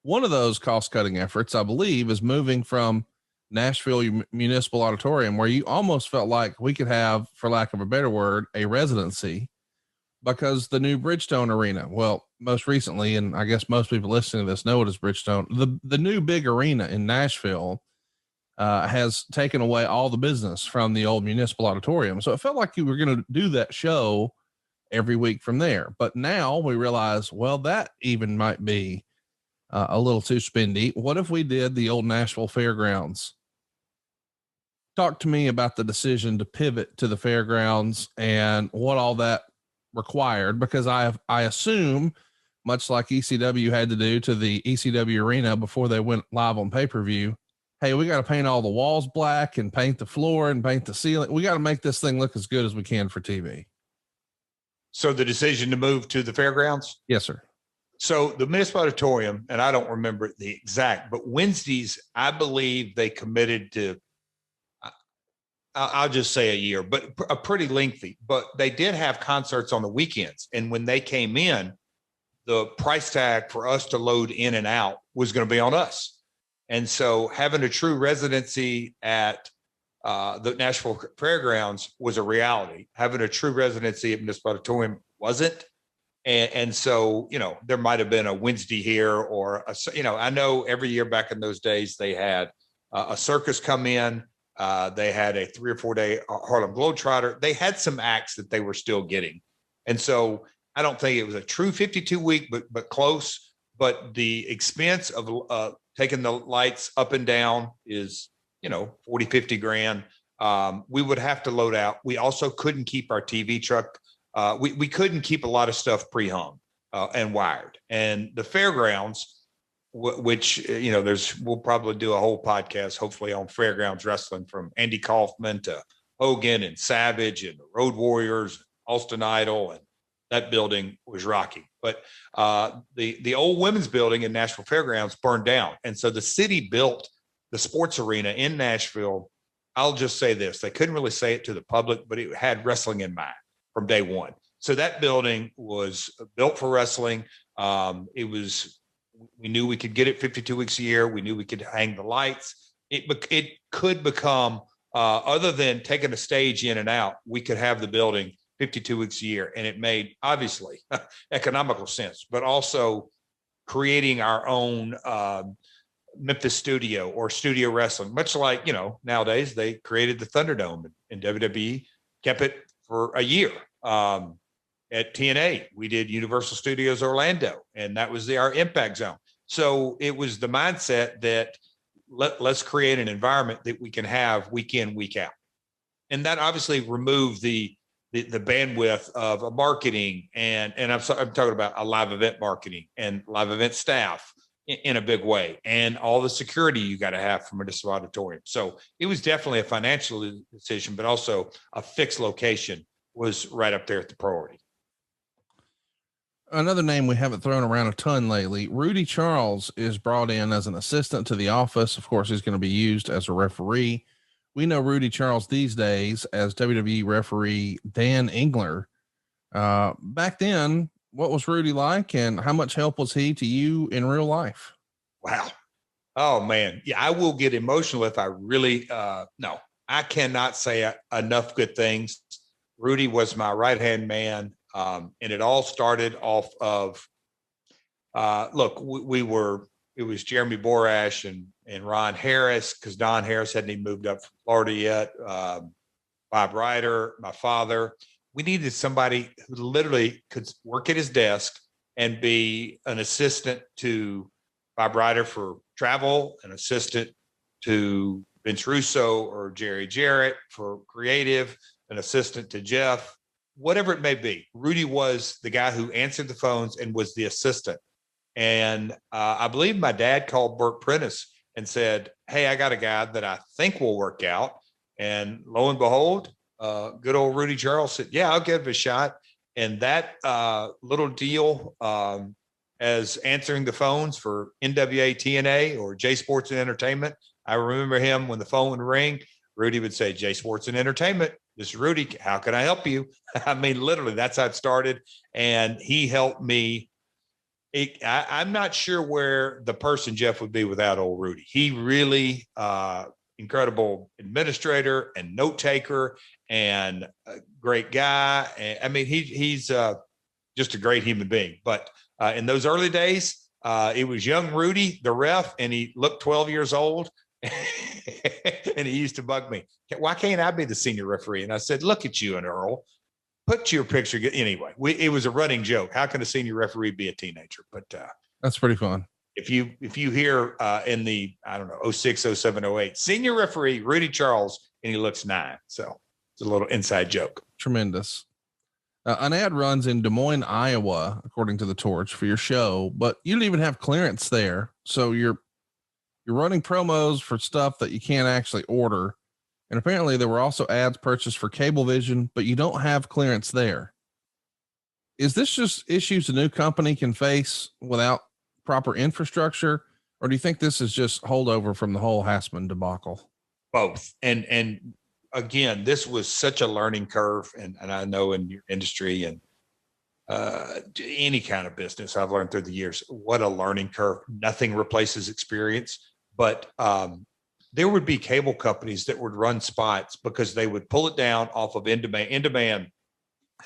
Speaker 1: One of those cost cutting efforts, I believe, is moving from Nashville Municipal Auditorium, where you almost felt like we could have, for lack of a better word, a residency, because the new Bridgestone Arena, well, most recently, and I guess most people listening to this know it as Bridgestone, the new big arena in Nashville has taken away all the business from the old Municipal Auditorium. So it felt like you were going to do that show every week from there. But now we realize, well, that even might be a little too spendy. What if we did the old Nashville Fairgrounds? Talk to me about the decision to pivot to the fairgrounds and what all that required, because I assume, much like ECW had to do to the ECW arena before they went live on pay-per-view, hey, we got to paint all the walls black and paint the floor and paint the ceiling. We got to make this thing look as good as we can for TV.
Speaker 2: So the decision to move to the fairgrounds?
Speaker 1: Yes, sir.
Speaker 2: So the Municipal Auditorium, and I don't remember the exact, but Wednesdays, I believe they committed to, I'll just say a year, but a pretty lengthy, but they did have concerts on the weekends. And when they came in, the price tag for us to load in and out was going to be on us. And so having a true residency at the Nashville Fairgrounds was a reality. Having a true residency at Municipal Auditorium wasn't. And so, you know, there might have been a Wednesday here or, I know every year back in those days, they had a circus come in. They had a 3 or 4 day Harlem Globetrotter. They had some acts that they were still getting. And so I don't think it was a true 52 week, but close. But the expense of taking the lights up and down is, 40, 50 grand. We would have to load out. We also couldn't keep our TV truck. We couldn't keep a lot of stuff pre-hung and wired. And the fairgrounds, which, we'll probably do a whole podcast, hopefully, on fairgrounds wrestling, from Andy Kaufman to Hogan and Savage and the Road Warriors, Austin Idol, and that building was rocking. But the old women's building in Nashville Fairgrounds burned down. And so the city built the sports arena in Nashville. I'll just say this. They couldn't really say it to the public, but it had wrestling in mind from day one. So that building was built for wrestling. We knew we could get it 52 weeks a year. We knew we could hang the lights. It could become, other than taking a stage in and out, we could have the building 52 weeks a year. And it made, obviously, economical sense, but also creating our own Memphis studio or studio wrestling, much like, nowadays they created the Thunderdome, and WWE kept it for a year. At TNA, we did Universal Studios Orlando, and that was our impact zone. So it was the mindset that let's create an environment that we can have week in, week out. And that obviously removed the bandwidth of a marketing and I'm talking about a live event marketing and live event staff in a big way, and all the security you got to have from a municipal auditorium. So it was definitely a financial decision, but also a fixed location was right up there at the priority.
Speaker 1: Another name we haven't thrown around a ton lately, Rudy Charles, is brought in as an assistant to the office. Of course, he's going to be used as a referee. We know Rudy Charles these days as WWE referee Dan Engler. Back then, what was Rudy like, and how much help was he to you in real life?
Speaker 2: Wow. Oh man. Yeah. I will get emotional if I really, no, I cannot say enough good things. Rudy was my right-hand man. And it all started off of, look, it was Jeremy Borash and Ron Harris, because Don Harris hadn't even moved up from Florida yet. Bob Ryder, my father. We needed somebody who literally could work at his desk and be an assistant to Bob Ryder for travel, an assistant to Vince Russo or Jerry Jarrett for creative, an assistant to Jeff, whatever it may be. Rudy was the guy who answered the phones and was the assistant. And I believe my dad called Burt Prentice and said, hey, I got a guy that I think will work out. And lo and behold, good old Rudy Charles said, yeah, I'll give it a shot. And that little deal as answering the phones for NWA, TNA, or J Sports and Entertainment. I remember him when the phone would ring, Rudy would say, J Sports and Entertainment, this is Rudy. How can I help you? I mean, literally, that's how it started. And he helped me. I'm not sure where the person Jeff would be without old Rudy. He really incredible administrator and note taker and a great guy. And I mean, he's just a great human being. But in those early days, it was young Rudy, the ref, and he looked 12 years old. And he used to bug me. Why can't I be the senior referee? And I said, look at you and Earl. Put your picture. Anyway, it was a running joke. How can a senior referee be a teenager? But
Speaker 1: that's pretty fun.
Speaker 2: If you hear in the, I don't know, 06, 07, 08, senior referee, Rudy Charles, and he looks 9. So it's a little inside joke.
Speaker 1: Tremendous. An ad runs in Des Moines, Iowa, according to the Torch, for your show, but you don't even have clearance there. So you're running promos for stuff that you can't actually order. And apparently there were also ads purchased for Cablevision, but you don't have clearance there. Is this just issues a new company can face without proper infrastructure? Or do you think this is just holdover from the whole Hassman debacle?
Speaker 2: Both. And again, this was such a learning curve. And I know in your industry and any kind of business I've learned through the years, what a learning curve. Nothing replaces experience, but there would be cable companies that would run spots because they would pull it down off of in demand. In demand,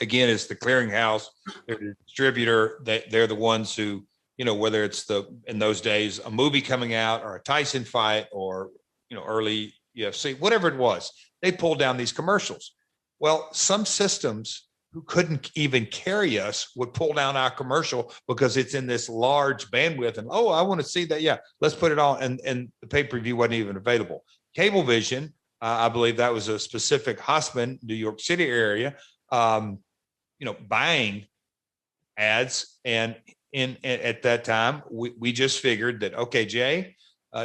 Speaker 2: again, is the clearinghouse, they're the distributor. They're the ones who, whether it's in those days, a movie coming out or a Tyson fight or, early UFC, whatever it was, they pulled down these commercials. Well, some systems who couldn't even carry us would pull down our commercial because it's in this large bandwidth. And, I want to see that. Yeah, let's put it on. And the pay-per-view wasn't even available. Cablevision, I believe that was a specific Hassman, New York City area, buying ads. And at that time, we just figured that, okay, Jay,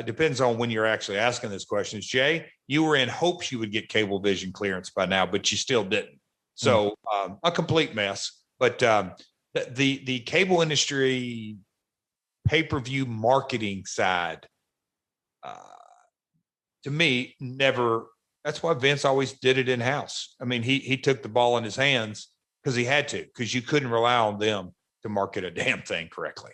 Speaker 2: depends on when you're actually asking this question. Jay, you were in hopes you would get Cablevision clearance by now, but you still didn't. So a complete mess. But the cable industry pay-per-view marketing side, to me, never. That's why Vince always did it in-house. I mean, he took the ball in his hands because he had to, because you couldn't rely on them to market a damn thing correctly.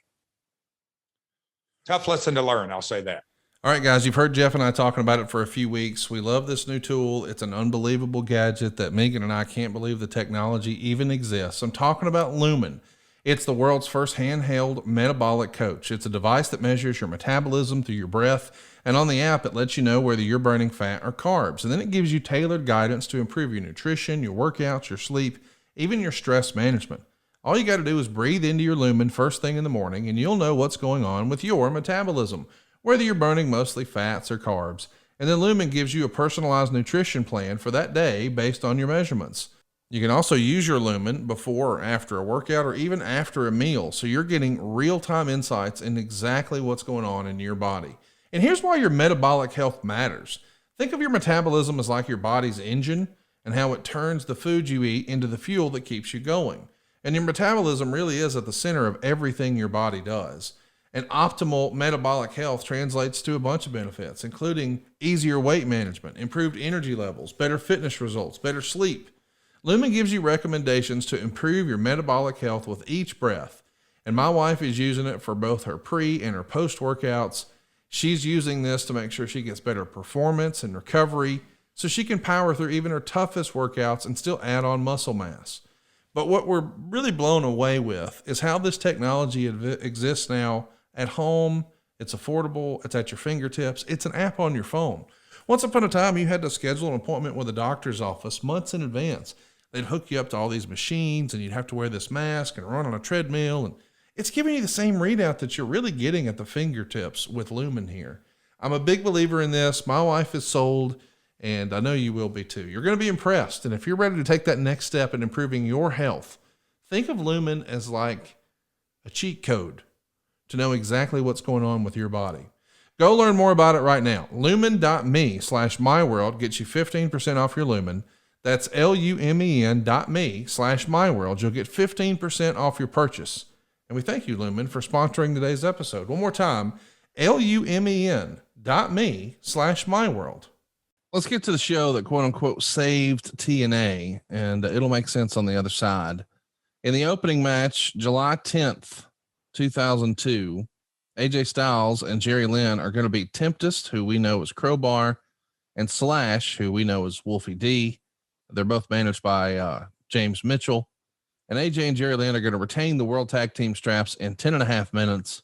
Speaker 2: Tough lesson to learn, I'll say that.
Speaker 1: All right, guys, you've heard Jeff and I talking about it for a few weeks. We love this new tool. It's an unbelievable gadget that Megan and I can't believe the technology even exists. I'm talking about Lumen. It's the world's first handheld metabolic coach. It's a device that measures your metabolism through your breath, and on the app, it lets you know whether you're burning fat or carbs. And then it gives you tailored guidance to improve your nutrition, your workouts, your sleep, even your stress management. All you got to do is breathe into your Lumen first thing in the morning, and you'll know what's going on with your metabolism, whether you're burning mostly fats or carbs. And then Lumen gives you a personalized nutrition plan for that day based on your measurements. You can also use your Lumen before or after a workout or even after a meal, so you're getting real-time insights into exactly what's going on in your body. And here's why your metabolic health matters. Think of your metabolism as like your body's engine and how it turns the food you eat into the fuel that keeps you going. And your metabolism really is at the center of everything your body does. And optimal metabolic health translates to a bunch of benefits, including easier weight management, improved energy levels, better fitness results, better sleep. Lumen gives you recommendations to improve your metabolic health with each breath. And my wife is using it for both her pre and her post workouts. She's using this to make sure she gets better performance and recovery so she can power through even her toughest workouts and still add on muscle mass. But what we're really blown away with is how this technology exists now at home. It's affordable. It's at your fingertips. It's an app on your phone. Once upon a time, you had to schedule an appointment with a doctor's office months in advance. They'd hook you up to all these machines and you'd have to wear this mask and run on a treadmill. And it's giving you the same readout that you're really getting at the fingertips with Lumen here. I'm a big believer in this. My wife is sold, and I know you will be too. You're going to be impressed. And if you're ready to take that next step in improving your health, think of Lumen as like a cheat code to know exactly what's going on with your body. Go learn more about it right now. Lumen.me/myworld gets you 15% off your Lumen. That's LUMEN.me/myworld. You'll get 15% off your purchase. And we thank you, Lumen, for sponsoring today's episode. One more time, LUMEN.me/myworld. Let's get to the show that quote unquote saved TNA, and it'll make sense on the other side. In the opening match, July 10th, 2002, AJ Styles and Jerry Lynn are going to beat Tempest, who we know as Crowbar, and Slash, who we know as Wolfie D. They're both managed by James Mitchell. And AJ and Jerry Lynn are going to retain the World Tag Team straps in 10.5 minutes.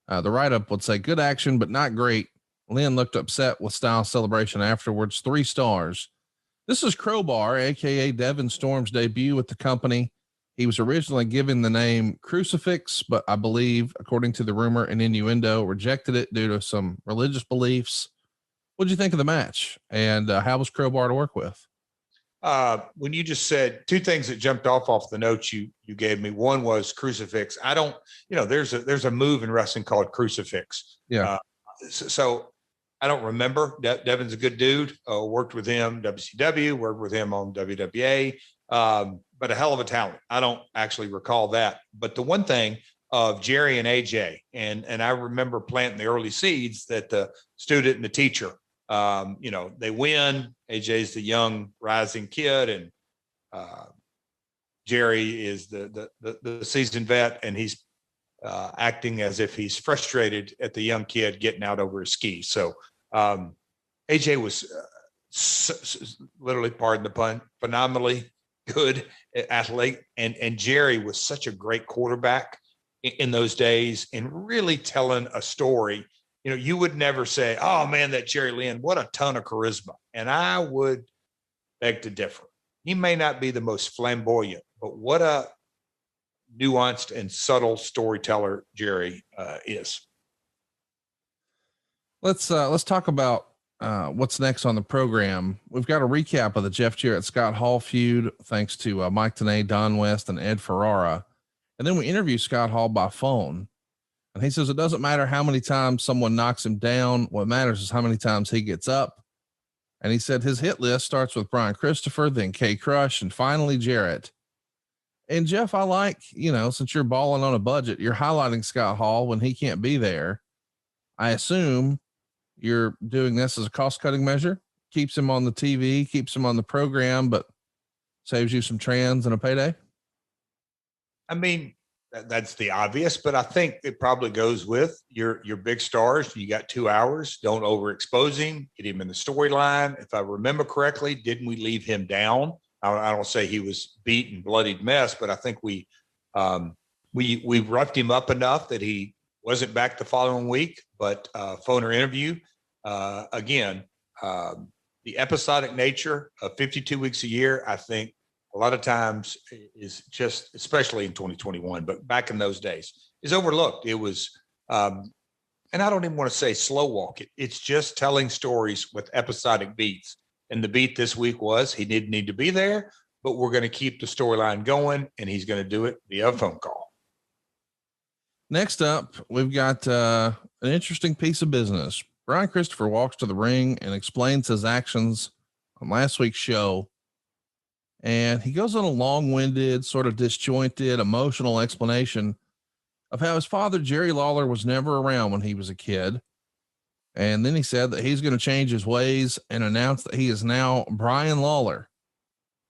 Speaker 1: The write-up would say good action, but not great. Lynn looked upset with Style Celebration afterwards. 3 stars. This is Crowbar, aka Devin Storm's debut with the company. He was originally given the name Crucifix, but I believe, according to the rumor and innuendo, rejected it due to some religious beliefs. What did you think of the match? And how was Crowbar to work with?
Speaker 2: When you just said 2 things that jumped off the notes you gave me. One was crucifix. I don't, there's a move in wrestling called crucifix.
Speaker 1: Yeah.
Speaker 2: So I don't remember. Devin's a good dude. Worked with him, WCW, worked with him on WWA, but a hell of a talent. I don't actually recall that. But the one thing of Jerry and AJ, and I remember planting the early seeds that the student and the teacher, they win. AJ's the young rising kid, and Jerry is the seasoned vet, and he's acting as if he's frustrated at the young kid getting out over his skis. So AJ was literally, pardon the pun, phenomenally good athlete, and Jerry was such a great quarterback in those days, and really telling a story. You would never say, oh man, that Jerry Lynn, what a ton of charisma. And I would beg to differ. He may not be the most flamboyant, but what a nuanced and subtle storyteller Jerry is.
Speaker 1: Let's talk about what's next on the program. We've got a recap of the Jeff Jarrett Scott Hall feud, thanks to Mike Tenay, Don West, and Ed Ferrara. And then we interview Scott Hall by phone. And he says it doesn't matter how many times someone knocks him down. What matters is how many times he gets up. And he said his hit list starts with Brian Christopher, then K Crush, and finally Jarrett. And Jeff, I like, since you're balling on a budget, you're highlighting Scott Hall when he can't be there. I assume you're doing this as a cost cutting measure, keeps him on the TV, keeps him on the program, but saves you some trans and a payday.
Speaker 2: I mean, that's the obvious, but I think it probably goes with your big stars. You got 2 hours. Don't overexpose him. Get him in the storyline. If I remember correctly, didn't we leave him down? I don't say he was beat and bloodied mess, but I think we roughed him up enough that he wasn't back the following week. But phone or interview again, the episodic nature of 52 weeks a year, I think, a lot of times is just, especially in 2021, but back in those days, is overlooked. It was, and I don't even want to say slow walk it. It's just telling stories with episodic beats. And the beat this week was he didn't need to be there, but we're going to keep the storyline going, and he's going to do it via a phone call.
Speaker 1: Next up, we've got an interesting piece of business. Brian Christopher walks to the ring and explains his actions on last week's show. And he goes on a long-winded, sort of disjointed, emotional explanation of how his father, Jerry Lawler, was never around when he was a kid. And then he said that he's going to change his ways and announce that he is now Brian Lawler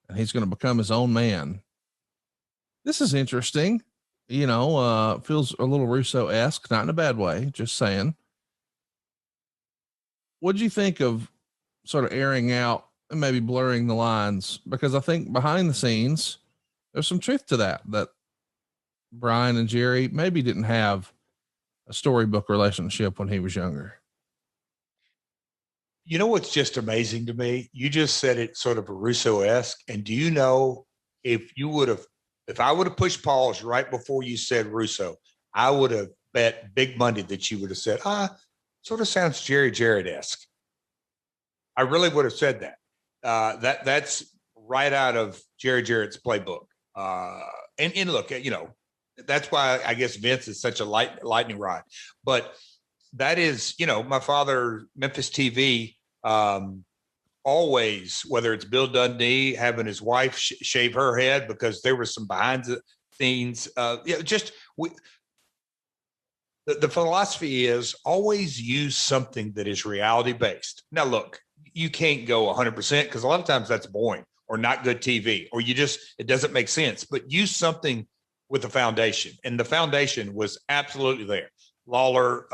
Speaker 1: and he's going to become his own man. This is interesting. Feels a little Russo-esque, not in a bad way, just saying. What do you think of sort of airing out and maybe blurring the lines? Because I think behind the scenes, there's some truth to that Brian and Jerry maybe didn't have a storybook relationship when he was younger.
Speaker 2: What's just amazing to me? You just said it sort of a Russo-esque. And do you know, if I would have pushed pause right before you said Russo, I would have bet big money that you would have said, sort of sounds Jerry Jarrett-esque. I really would have said that. That's right out of Jerry Jarrett's playbook. And look, that's why I guess Vince is such a lightning rod. But that is, my father, Memphis TV, always, whether it's Bill Dundee having his wife shave her head because there was some behind the scenes, the philosophy is always use something that is reality based. Now, look, you can't go 100% because a lot of times that's boring or not good TV, or it doesn't make sense, but use something with a foundation. And the foundation was absolutely there. Lawler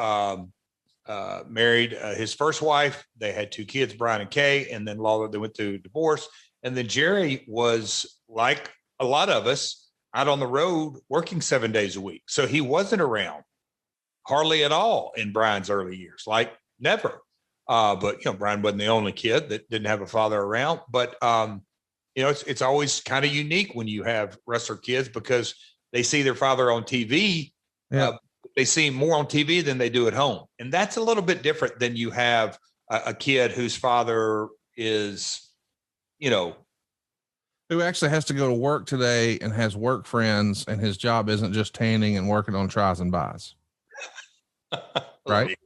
Speaker 2: married his first wife. They had 2 kids, Brian and Kay, and then Lawler, they went through divorce. And then Jerry was, like a lot of us, out on the road working 7 days a week. So he wasn't around hardly at all in Brian's early years, like never. But, Brian wasn't the only kid that didn't have a father around. But, it's always kind of unique when you have wrestler kids because they see their father on TV.
Speaker 1: Yeah.
Speaker 2: They see him more on TV than they do at home. And that's a little bit different than you have a kid whose father is,
Speaker 1: who actually has to go to work today and has work friends, and his job isn't just tanning and working on tries and buys. Right.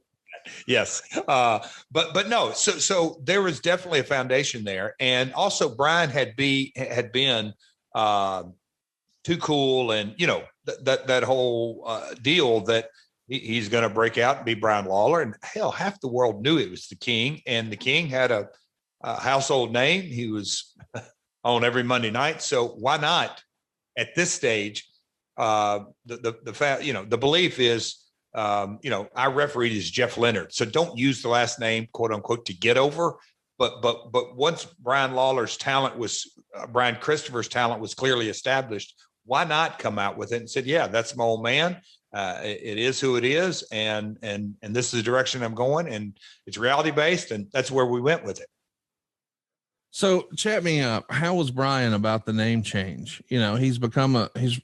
Speaker 2: Yes. But no, so there was definitely a foundation there. And also Brian had been too cool. And, that whole deal that he's going to break out and be Brian Lawler. And hell, half the world knew it was the King, and the King had a household name. He was on every Monday night. So why not at this stage? The belief is, our referee is Jeff Leonard. So don't use the last name, quote unquote, to get over. But once Brian Christopher's talent was clearly established, why not come out with it and said, yeah, that's my old man. It is who it is. And this is the direction I'm going, and it's reality based. And that's where we went with it.
Speaker 1: So chat me up. How was Brian about the name change? He's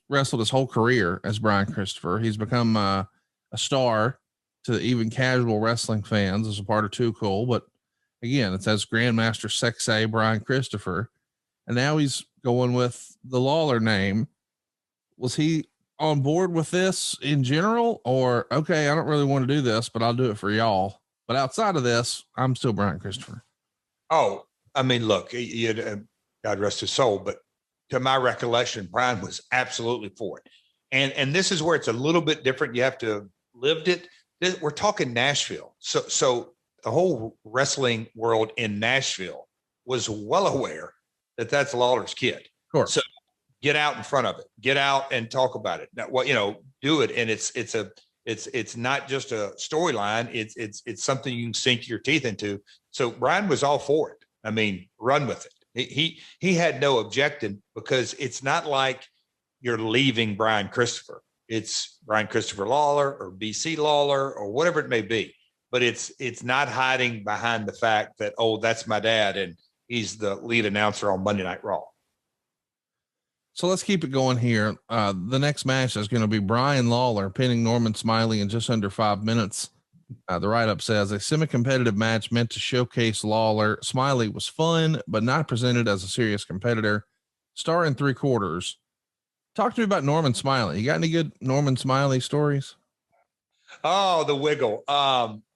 Speaker 1: wrestled his whole career as Brian Christopher. He's become a star to even casual wrestling fans as a part of Too Cool. But again, it says Grandmaster Sexay Brian Christopher. And now he's going with the Lawler name. Was he on board with this in general, or, okay, I don't really want to do this, but I'll do it for y'all. But outside of this, I'm still Brian Christopher.
Speaker 2: Oh, I mean, look, God rest his soul, but to my recollection, Brian was absolutely for it. And this is where it's a little bit different. You have to have lived it. We're talking Nashville. So the whole wrestling world in Nashville was well aware that that's Lawler's kid.
Speaker 1: Of course.
Speaker 2: So get out in front of it, get out and talk about it. Now, do it. And it's not just a storyline. It's something you can sink your teeth into. So Brian was all for it. I mean, run with it. He had no objection, because it's not like you're leaving Brian Christopher. It's Brian Christopher Lawler or BC Lawler or whatever it may be. But it's not hiding behind the fact that, oh, that's my dad and he's the lead announcer on Monday Night Raw.
Speaker 1: So let's keep it going here. The next match is going to be Brian Lawler pinning Norman Smiley in just under 5 minutes. The write-up says a semi-competitive match meant to showcase Lawler. Smiley was fun, but not presented as a serious competitor. Star in 3/4. Talk to me about Norman Smiley. You got any good Norman Smiley stories?
Speaker 2: Oh, the wiggle.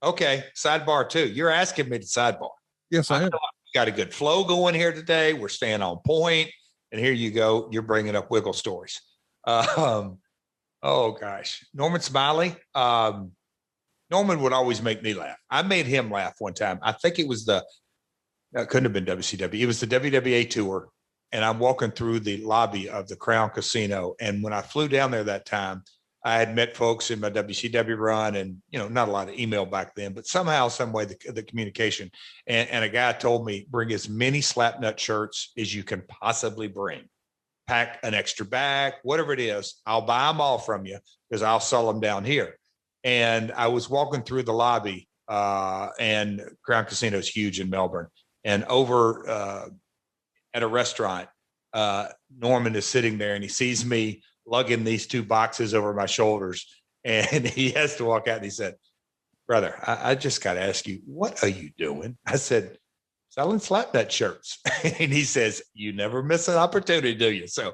Speaker 2: Okay. Sidebar too. You're asking me to sidebar.
Speaker 1: Yes, I am.
Speaker 2: We got a good flow going here today. We're staying on point. And here you go. You're bringing up wiggle stories. Oh gosh. Norman Smiley. Norman would always make me laugh. I made him laugh one time. I think it was it couldn't have been WCW. It was the WWA tour. And I'm walking through the lobby of the Crown Casino. And when I flew down there that time, I had met folks in my WCW run, and, not a lot of email back then, but somehow, some way, the communication. And a guy told me, bring as many Slapnut shirts as you can possibly bring. Pack an extra bag, whatever it is. I'll buy them all from you, because I'll sell them down here. And I was walking through the lobby, and Crown Casino is huge in Melbourne. And over at a restaurant, Norman is sitting there, and he sees me lugging these 2 boxes over my shoulders, and he has to walk out, and he said, brother, I just got to ask you, what are you doing? I said, selling Slapnut shirts. And he says, you never miss an opportunity, do you? So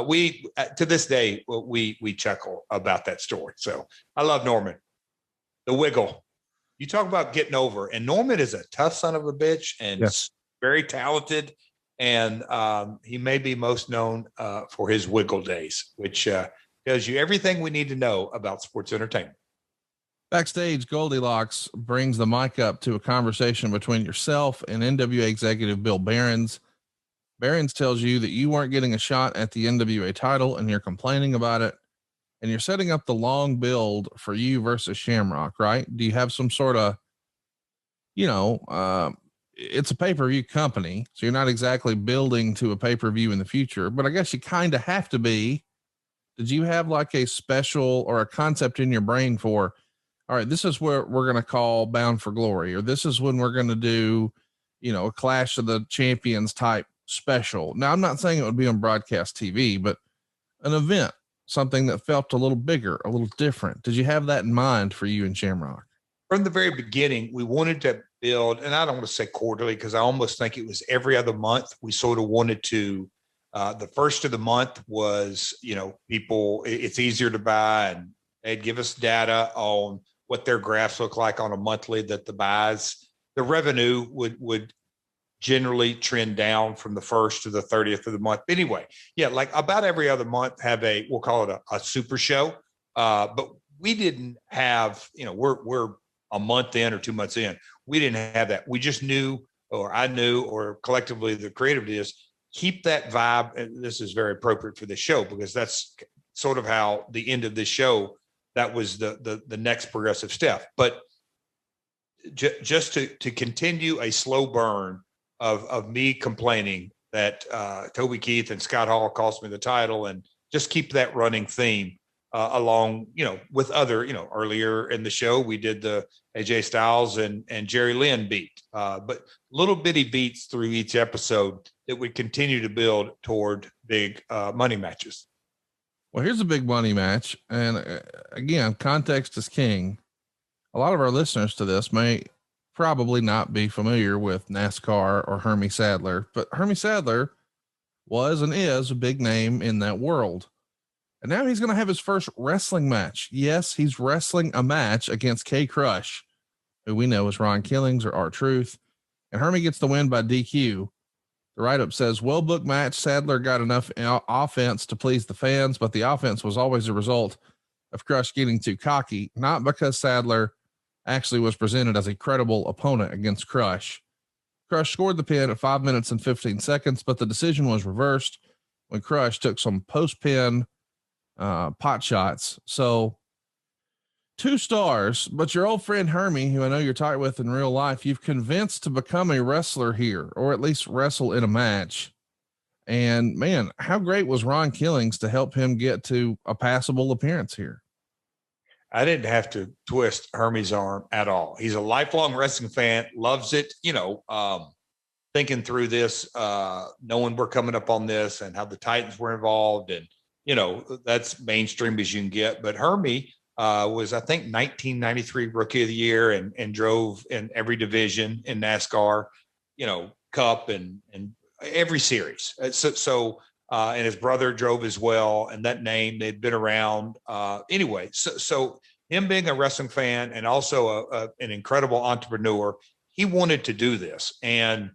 Speaker 2: we, to this day, we chuckle about that story. So I love Norman. The wiggle. You talk about getting over, and Norman is a tough son of a bitch, and yes, very talented. And he may be most known for his wiggle days, which tells you everything we need to know about sports entertainment.
Speaker 1: Backstage, Goldilocks brings the mic up to a conversation between yourself and NWA executive Bill Behrens. Behrens tells you that you weren't getting a shot at the NWA title, and you're complaining about it. and you're setting up the long build for you versus Shamrock, right? Do you have some sort of, it's a pay-per-view company, so you're not exactly building to a pay-per-view in the future, but I guess you kind of have to be. Did you have like a special or a concept in your brain for, all right, this is where we're going to call Bound for Glory, or this is when we're going to do, a Clash of the Champions type special? Now, I'm not saying it would be on broadcast TV, but an event, something that felt a little bigger, a little different. Did you have that in mind for you and Shamrock?
Speaker 2: From the very beginning, we wanted to build, and I don't want to say quarterly because I almost think it was every other month. We sort of wanted to, the first of the month was, people, it's easier to buy, and they'd give us data on what their graphs look like on a monthly, that the buys, the revenue would generally trend down from the 1st to the 30th of the month. But anyway, yeah, like about every other month have we'll call it a super show. But we didn't have, we're a month in or 2 months in. We didn't have that. We just knew, or I knew, or collectively the creative is keep that vibe. And this is very appropriate for this show because that's sort of how the end of this show, that was the next progressive step. But just to continue a slow burn of me complaining that Toby Keith and Scott Hall cost me the title, and just keep that running theme along, with other, earlier in the show, we did the AJ Styles and Jerry Lynn beat, but little bitty beats through each episode that would continue to build toward big money matches.
Speaker 1: Well, here's a big money match. And again, context is king. A lot of our listeners to this may probably not be familiar with NASCAR or Hermie Sadler, but Hermie Sadler was and is a big name in that world. And now he's going to have his first wrestling match. Yes, he's wrestling a match against K Crush, who we know is Ron Killings or R-Truth. And Hermie gets the win by DQ. The write-up says, well-booked match. Sadler got enough offense to please the fans, but the offense was always a result of Crush getting too cocky, not because Sadler actually was presented as a credible opponent against Crush. Crush scored the pin at 5 minutes and 15 seconds, but the decision was reversed when Crush took some post-pin pot shots. So 2 stars, but your old friend Hermie, who I know you're tight with in real life, you've convinced to become a wrestler here, or at least wrestle in a match. And man, how great was Ron Killings to help him get to a passable appearance here?
Speaker 2: I didn't have to twist Hermie's arm at all. He's a lifelong wrestling fan, loves it, thinking through this, knowing we're coming up on this and how the Titans were involved. And, that's mainstream as you can get. But Hermie was, I think, 1993 Rookie of the Year and drove in every division in NASCAR, Cup and every series. And his brother drove as well. And that name, they'd been around anyway. So him being a wrestling fan and also an incredible entrepreneur, he wanted to do this. And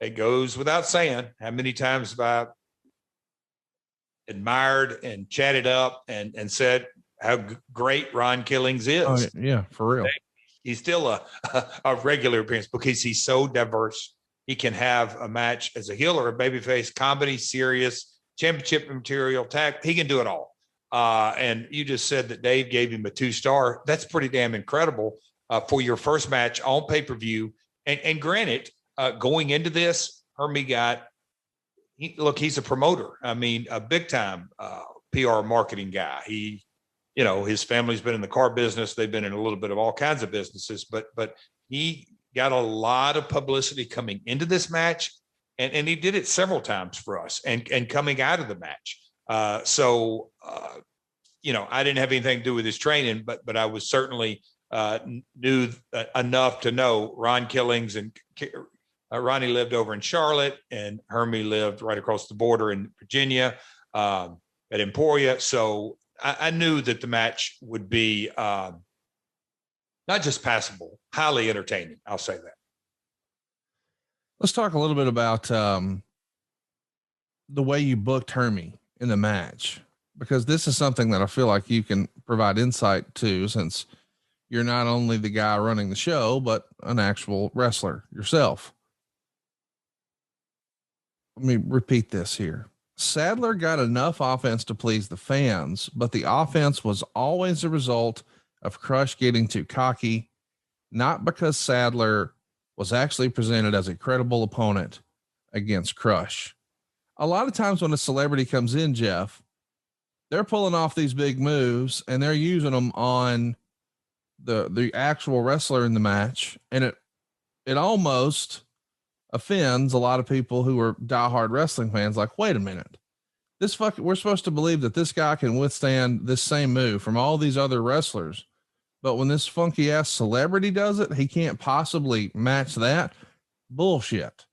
Speaker 2: it goes without saying how many times have I admired and chatted up and said how great Ron Killings is.
Speaker 1: Oh, yeah, for real.
Speaker 2: He's still a regular appearance because he's so diverse. He can have a match as a heel or a babyface, comedy, serious, championship material, tag. He can do it all. And you just said that Dave gave him a 2-star. That's pretty damn incredible for your first match on pay-per-view. And granted, going into this, Hermie he's a promoter. I mean, a big time PR marketing guy. His family's been in the car business. They've been in a little bit of all kinds of businesses, but he got a lot of publicity coming into this match, and he did it several times for us and coming out of the match. I didn't have anything to do with his training, but I was certainly knew enough to know Ron Killings, and Ronnie lived over in Charlotte, and Hermie lived right across the border in Virginia at Emporia. So I knew that the match would be not just passable, highly entertaining. I'll say that.
Speaker 1: Let's talk a little bit about the way you booked Hermie in the match, because this is something that I feel like you can provide insight to, since you're not only the guy running the show, but an actual wrestler yourself. Let me repeat this here. Sadler got enough offense to please the fans, but the offense was always a result of Crush getting too cocky, not because Sadler was actually presented as a credible opponent against Crush. A lot of times when a celebrity comes in, Jeff, they're pulling off these big moves and they're using them on the actual wrestler in the match, and it almost offends a lot of people who are diehard wrestling fans. Like, wait a minute, we're supposed to believe that this guy can withstand this same move from all these other wrestlers, but when this funky ass celebrity does it, he can't possibly match that. Bullshit.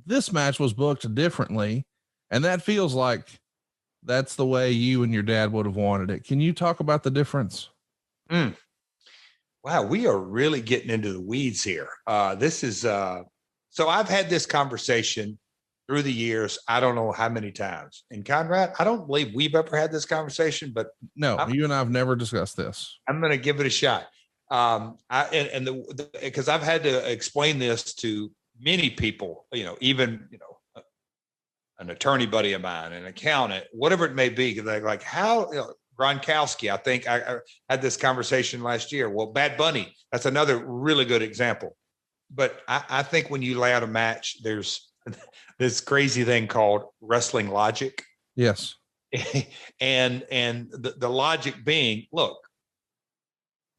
Speaker 1: This match was booked differently, and that feels like that's the way you and your dad would have wanted it. Can you talk about the difference?
Speaker 2: Wow, we are really getting into the weeds here. This is so I've had this conversation through the years. I don't know how many times. And Conrad, I don't believe we've ever had this conversation, but
Speaker 1: no, you and I have never discussed this.
Speaker 2: I'm going to give it a shot. Because I've had to explain this to many people, even an attorney buddy of mine, an accountant, whatever it may be. They're like, how? Gronkowski, I think I had this conversation last year. Well, Bad Bunny, that's another really good example. But I think when you lay out a match, there's this crazy thing called wrestling logic.
Speaker 1: Yes.
Speaker 2: and the logic being, look,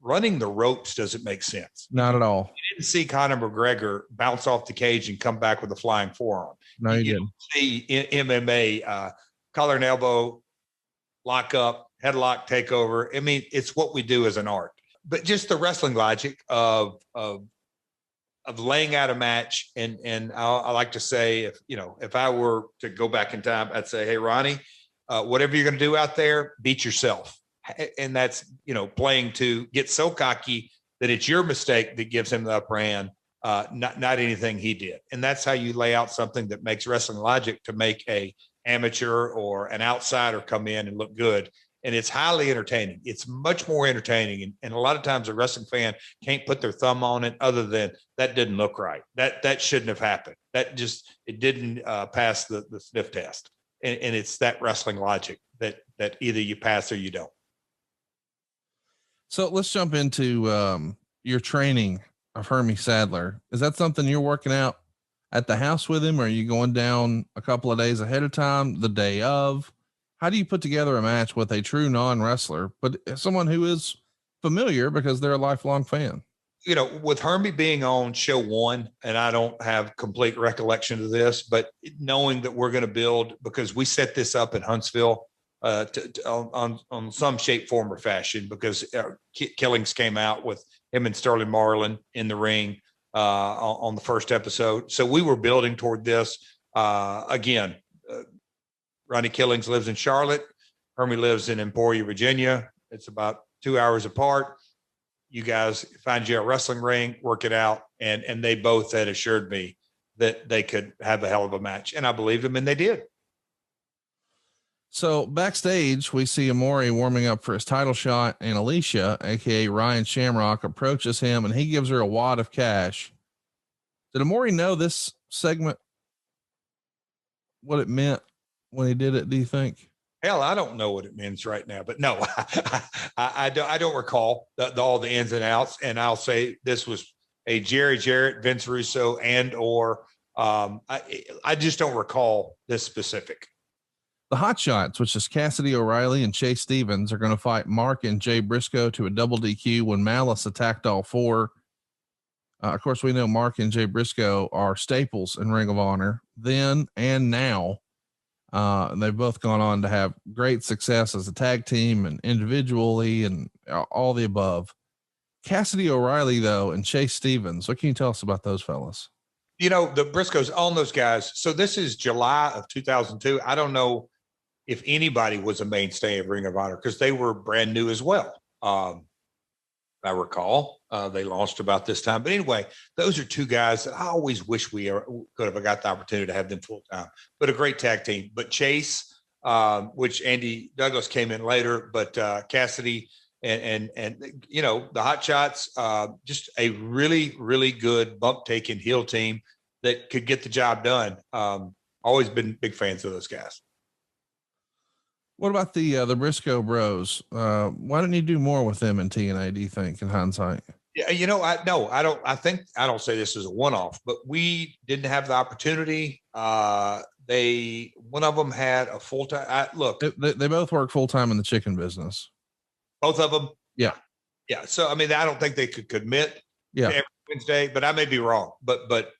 Speaker 2: running the ropes doesn't make sense.
Speaker 1: Not at all.
Speaker 2: You didn't see Conor McGregor bounce off the cage and come back with a flying forearm.
Speaker 1: No, you didn't.
Speaker 2: See in MMA, collar and elbow, lock up, headlock, takeover. I mean, it's what we do as an art. But just the wrestling logic of laying out a match, and I like to say, if I were to go back in time, I'd say, hey, Ronnie, whatever you're going to do out there, beat yourself. And that's, playing to get so cocky that it's your mistake that gives him the upper hand, not anything he did. And that's how you lay out something that makes wrestling logic to make a amateur or an outsider come in and look good. And it's highly entertaining. It's much more entertaining. And a lot of times a wrestling fan can't put their thumb on it other than that didn't look right. That shouldn't have happened. It didn't pass the sniff test. And it's that wrestling logic that either you pass or you don't.
Speaker 1: So let's jump into your training of Hermie Sadler. Is that something you're working out at the house with him? Or are you going down a couple of days ahead of time, the day of? How do you put together a match with a true non-wrestler, but someone who is familiar because they're a lifelong fan?
Speaker 2: With Hermie being on show one, and I don't have complete recollection of this, but knowing that we're going to build, because we set this up in Huntsville on some shape, form, or fashion, because Killings came out with him and Sterling Marlin in the ring on the first episode. So we were building toward this. Again, Ronnie Killings lives in Charlotte. Hermie lives in Emporia, Virginia. It's about 2 hours apart. You guys find you a wrestling ring, work it out. And they both had assured me that they could have a hell of a match. And I believed them, and they did.
Speaker 1: So backstage, we see Amore warming up for his title shot, and Alicia, aka Ryan Shamrock, approaches him and he gives her a wad of cash. Did Amore know this segment, what it meant when he did it, do you think?
Speaker 2: Hell, I don't know what it means right now, but no, I don't recall all the ins and outs. And I'll say this was a Jerry Jarrett, Vince Russo, and or I just don't recall this specific.
Speaker 1: The Hot Shots, which is Cassidy O'Reilly and Chase Stevens, are going to fight Mark and Jay Briscoe to a double DQ when Malice attacked all four. Of course, we know Mark and Jay Briscoe are staples in Ring of Honor then and now. They've both gone on to have great success as a tag team and individually and all the above. Cassidy O'Reilly, though, and Chase Stevens, what can you tell us about those fellas?
Speaker 2: The Briscoes own those guys. So this is July of 2002. I don't know if anybody was a mainstay of Ring of Honor because they were brand new as well. I recall they launched about this time. But anyway, those are two guys that I always wish we could have got the opportunity to have them full time. But a great tag team. But Chase, which Andy Douglas came in later, but Cassidy and the Hot Shots, just a really, really good bump taking heel team that could get the job done. Always been big fans of those guys.
Speaker 1: What about the Briscoe Bros? Why didn't you do more with them in TNA? Do you think, in hindsight?
Speaker 2: Yeah, I don't. I think I don't say this as a one-off, but we didn't have the opportunity. One of them had a full-time. Look,
Speaker 1: They both work full time in the chicken business.
Speaker 2: both of them.
Speaker 1: Yeah.
Speaker 2: Yeah. So I mean, I don't think they could commit to every Wednesday, but I may be wrong. But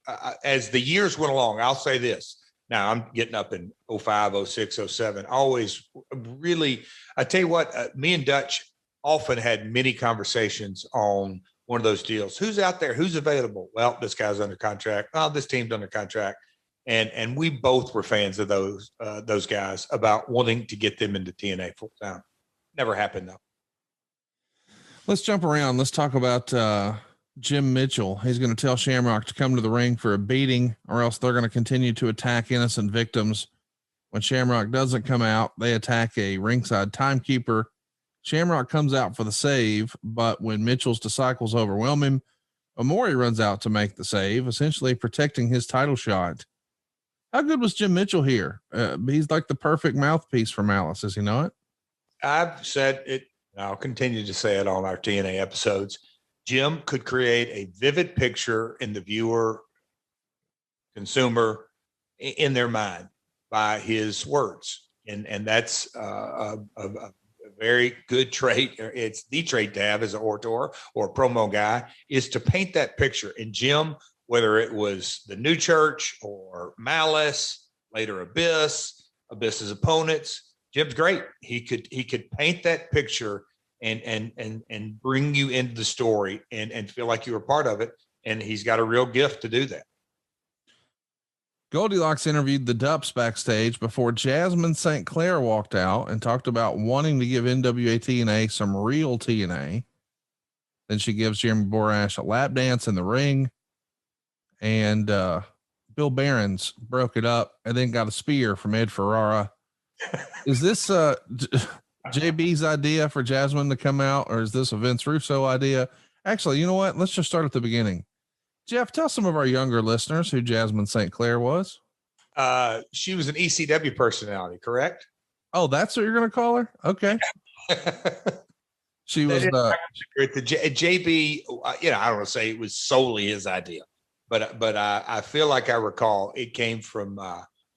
Speaker 2: as the years went along, I'll say this. Now I'm getting up in 05, 06, 07. Always really, I tell you what, me and Dutch often had many conversations on one of those deals. Who's out there? Who's available? Well, this guy's under contract. Oh, this team's under contract. And we both were fans of those guys about wanting to get them into TNA full time. Never happened though.
Speaker 1: Let's jump around. Let's talk about Jim Mitchell. He's going to tell Shamrock to come to the ring for a beating, or else they're going to continue to attack innocent victims. When Shamrock doesn't come out, they attack a ringside timekeeper. Shamrock comes out for the save, but when Mitchell's disciples overwhelm him, Omori runs out to make the save, essentially protecting his title shot. How good was Jim Mitchell here? He's like the perfect mouthpiece for Malice, is he not?
Speaker 2: I've said it, and I'll continue to say it on our TNA episodes. Jim could create a vivid picture in the viewer, consumer, in their mind by his words. And that's a very good trait. It's the trait to have as an orator or a promo guy, is to paint that picture. And Jim, whether it was the New Church or Malice, later Abyss's opponents, Jim's great. He could paint that picture and bring you into the story and feel like you were part of it. And he's got a real gift to do that.
Speaker 1: Goldilocks interviewed the Dups backstage before Jasmine St. Clair walked out and talked about wanting to give NWA TNA some real TNA. Then she gives Jeremy Borash a lap dance in the ring, and Bill Behrens broke it up and then got a spear from Ed Ferrara. Is this JB's idea for Jasmine to come out, or is this a Vince Russo idea? Actually, you know what? Let's just start at the beginning. Jeff, tell some of our younger listeners who Jasmine St. Clair was.
Speaker 2: She was an ECW personality, correct?
Speaker 1: Oh, that's what you're going to call her? Okay. She was the
Speaker 2: JB. I don't want to say it was solely his idea, but I feel like I recall it came from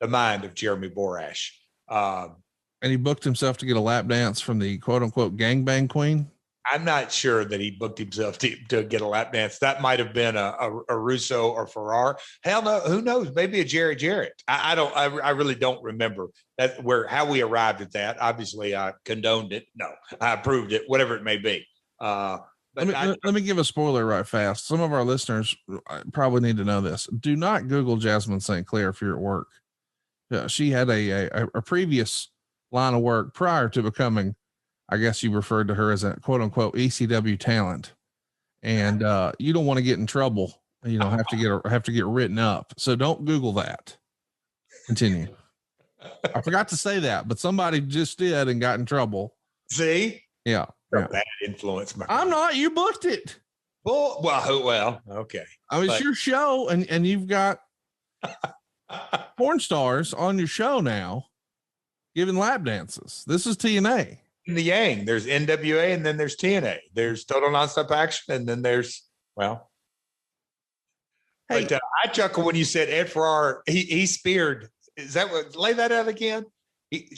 Speaker 2: the mind of Jeremy Borash.
Speaker 1: And he booked himself to get a lap dance from the quote unquote gangbang queen. I'm
Speaker 2: not sure that he booked himself to get a lap dance. That might have been a Russo or Ferrara. Hell no, who knows? Maybe a Jerry Jarrett. I really don't remember how we arrived at that. Obviously, I condoned it. No, I approved it, whatever it may be. But
Speaker 1: let me give a spoiler right fast. Some of our listeners probably need to know this. Do not Google Jasmine St. Clair if you're at work. She had a previous line of work prior to becoming, I guess you referred to her as a quote unquote ECW talent, and you don't want to get in trouble. You know, have to get written up. So don't Google that. Continue. I forgot to say that, but somebody just did and got in trouble.
Speaker 2: See?
Speaker 1: Yeah.
Speaker 2: Bad influence.
Speaker 1: I'm not. You booked it.
Speaker 2: Well, okay.
Speaker 1: I mean, it's your show, and you've got porn stars on your show now giving lap dances. This is TNA.
Speaker 2: In the yang, there's NWA, and then there's TNA. There's Total Nonstop Action, and then there's Hey, but I chuckle when you said Ed Ferrara. He speared. Is that what? Lay that out again.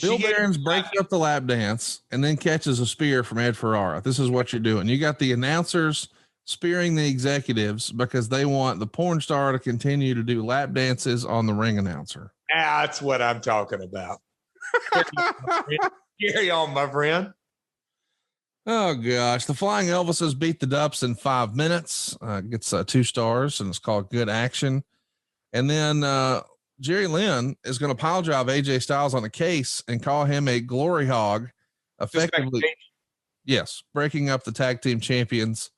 Speaker 1: Bill Behrens breaks up the lap dance and then catches a spear from Ed Ferrara. This is what you're doing. You got the announcers spearing the executives because they want the porn star to continue to do lap dances on the ring announcer.
Speaker 2: That's what I'm talking about. Carry on, my friend.
Speaker 1: Oh gosh. The Flying Elvises beat the Dups in 5 minutes, gets 2 stars, and it's called good action. And then, Jerry Lynn is going to pile drive AJ Styles on a case and call him a glory hog, effectively. Yes. Breaking up the tag team champions.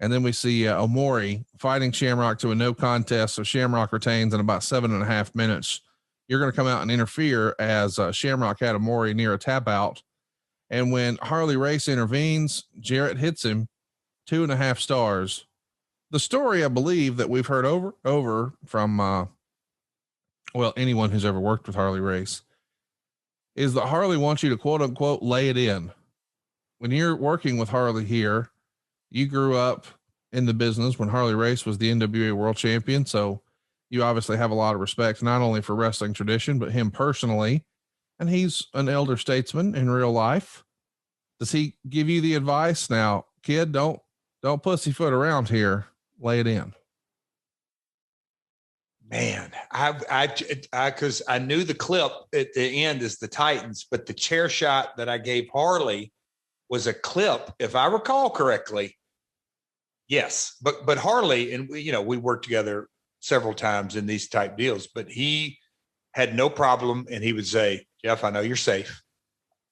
Speaker 1: And then we see Omori fighting Shamrock to a no contest. So Shamrock retains in about 7.5 minutes. You're going to come out and interfere as Shamrock had Omori near a tap out. And when Harley Race intervenes, Jarrett hits him 2.5 stars. The story, I believe, that we've heard over from, anyone who's ever worked with Harley Race is that Harley wants you to quote unquote lay it in. When you're working with Harley here, you grew up in the business when Harley Race was the NWA world champion. So you obviously have a lot of respect, not only for wrestling tradition, but him personally. And he's an elder statesman in real life. Does he give you the advice now, kid? Don't pussyfoot around here. Lay it in.
Speaker 2: Man, because I knew the clip at the end is the Titans, but the chair shot that I gave Harley was a clip, if I recall correctly. Yes, but Harley, and we worked together several times in these type deals, but he had no problem, and he would say, "Jeff, I know you're safe,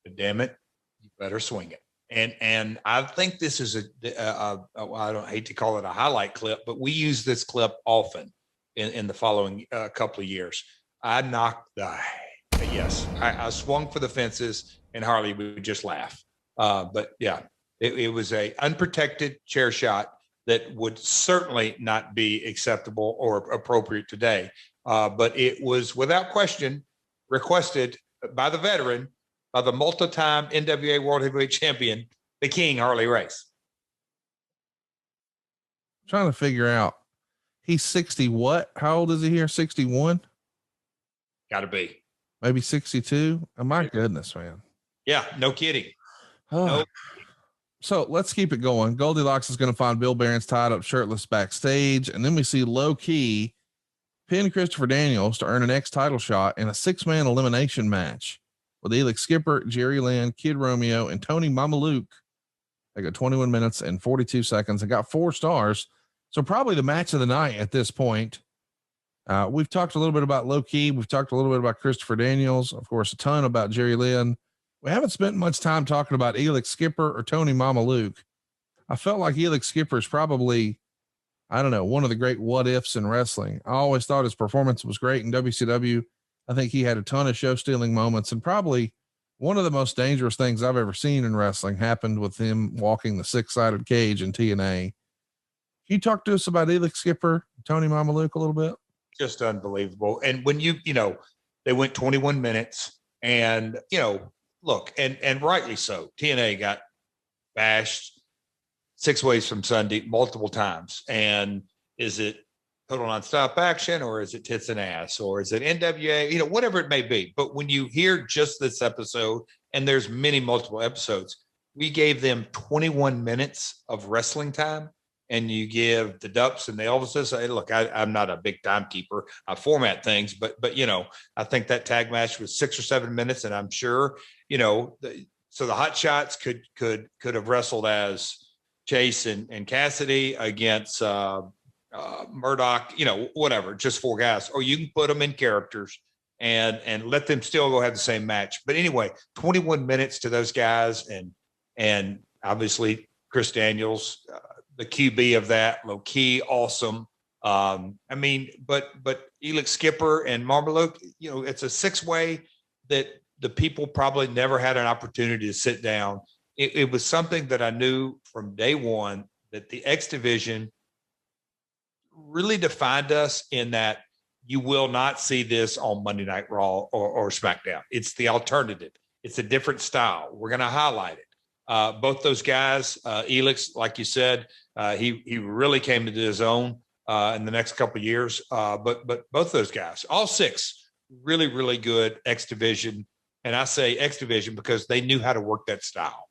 Speaker 2: but damn it, you better swing it." And I think this is I don't hate to call it a highlight clip, but we use this clip often in the following couple of years. I knocked I swung for the fences, and Harley would just laugh. But yeah, it was a unprotected chair shot that would certainly not be acceptable or appropriate today. But it was without question requested by the veteran, by the multi-time NWA World Heavyweight Champion, the King, Harley Race.
Speaker 1: I'm trying to figure out. He's 60. What? How old is he here? 61?
Speaker 2: Gotta be.
Speaker 1: Maybe 62. Oh, my goodness, man.
Speaker 2: Yeah, no kidding.
Speaker 1: Oh.
Speaker 2: No.
Speaker 1: So let's keep it going. Goldilocks is going to find Bill Behrens tied up shirtless backstage. And then we see Low Key pin Christopher Daniels to earn an X title shot in a 6-man elimination match with Elix Skipper, Jerry Lynn, Kid Romeo, and Tony Mamaluke. They got 21 minutes and 42 seconds and got 4 stars. So probably the match of the night at this point. We've talked a little bit about Low Key. We've talked a little bit about Christopher Daniels, of course, a ton about Jerry Lynn. We haven't spent much time talking about Elix Skipper or Tony Mamaluke. I felt like Elix Skipper is probably, I don't know, one of the great what ifs in wrestling. I always thought his performance was great in WCW. I think he had a ton of show stealing moments, and probably one of the most dangerous things I've ever seen in wrestling happened with him walking the 6-sided cage in TNA. Can you talk to us about Elix Skipper, Tony Mamaluke a little bit?
Speaker 2: Just unbelievable. And when they went 21 minutes and, look, and rightly so, TNA got bashed 6 ways from Sunday multiple times. And is it total nonstop action, or is it tits and ass, or is it NWA, whatever it may be. But when you hear just this episode, and there's multiple episodes, we gave them 21 minutes of wrestling time. And you give the Dups and the Elvises. Hey, look, I'm not a big timekeeper. I format things, but I think that tag match was 6 or 7 minutes, and I'm sure so the Hot Shots could have wrestled as Chase and Cassidy against Murdoch, whatever, just 4 guys, or you can put them in characters and let them still go have the same match. But anyway, 21 minutes to those guys, and obviously Chris Daniels. The QB of that, Low Key, awesome. But Elix Skipper and Mamaluke, it's a 6-way that the people probably never had an opportunity to sit down. It was something that I knew from day one, that the X division really defined us in that you will not see this on Monday Night Raw or SmackDown. It's the alternative. It's a different style. We're going to highlight it. Both those guys, Elix, like you said, he really came into his own in the next couple of years. But both those guys, all 6, really, really good X division. And I say X division because they knew how to work that style.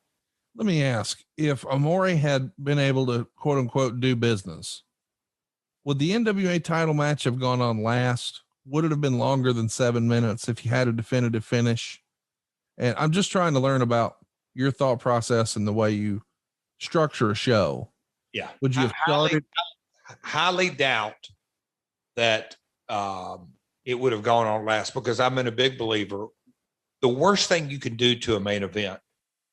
Speaker 1: Let me ask, if Amore had been able to quote unquote do business, would the NWA title match have gone on last? Would it have been longer than 7 minutes if you had a definitive finish? And I'm just trying to learn about your thought process and the way you structure a show.
Speaker 2: Yeah.
Speaker 1: Would you have started?
Speaker 2: Highly doubt that it would have gone on last, because I'm a big believer. The worst thing you can do to a main event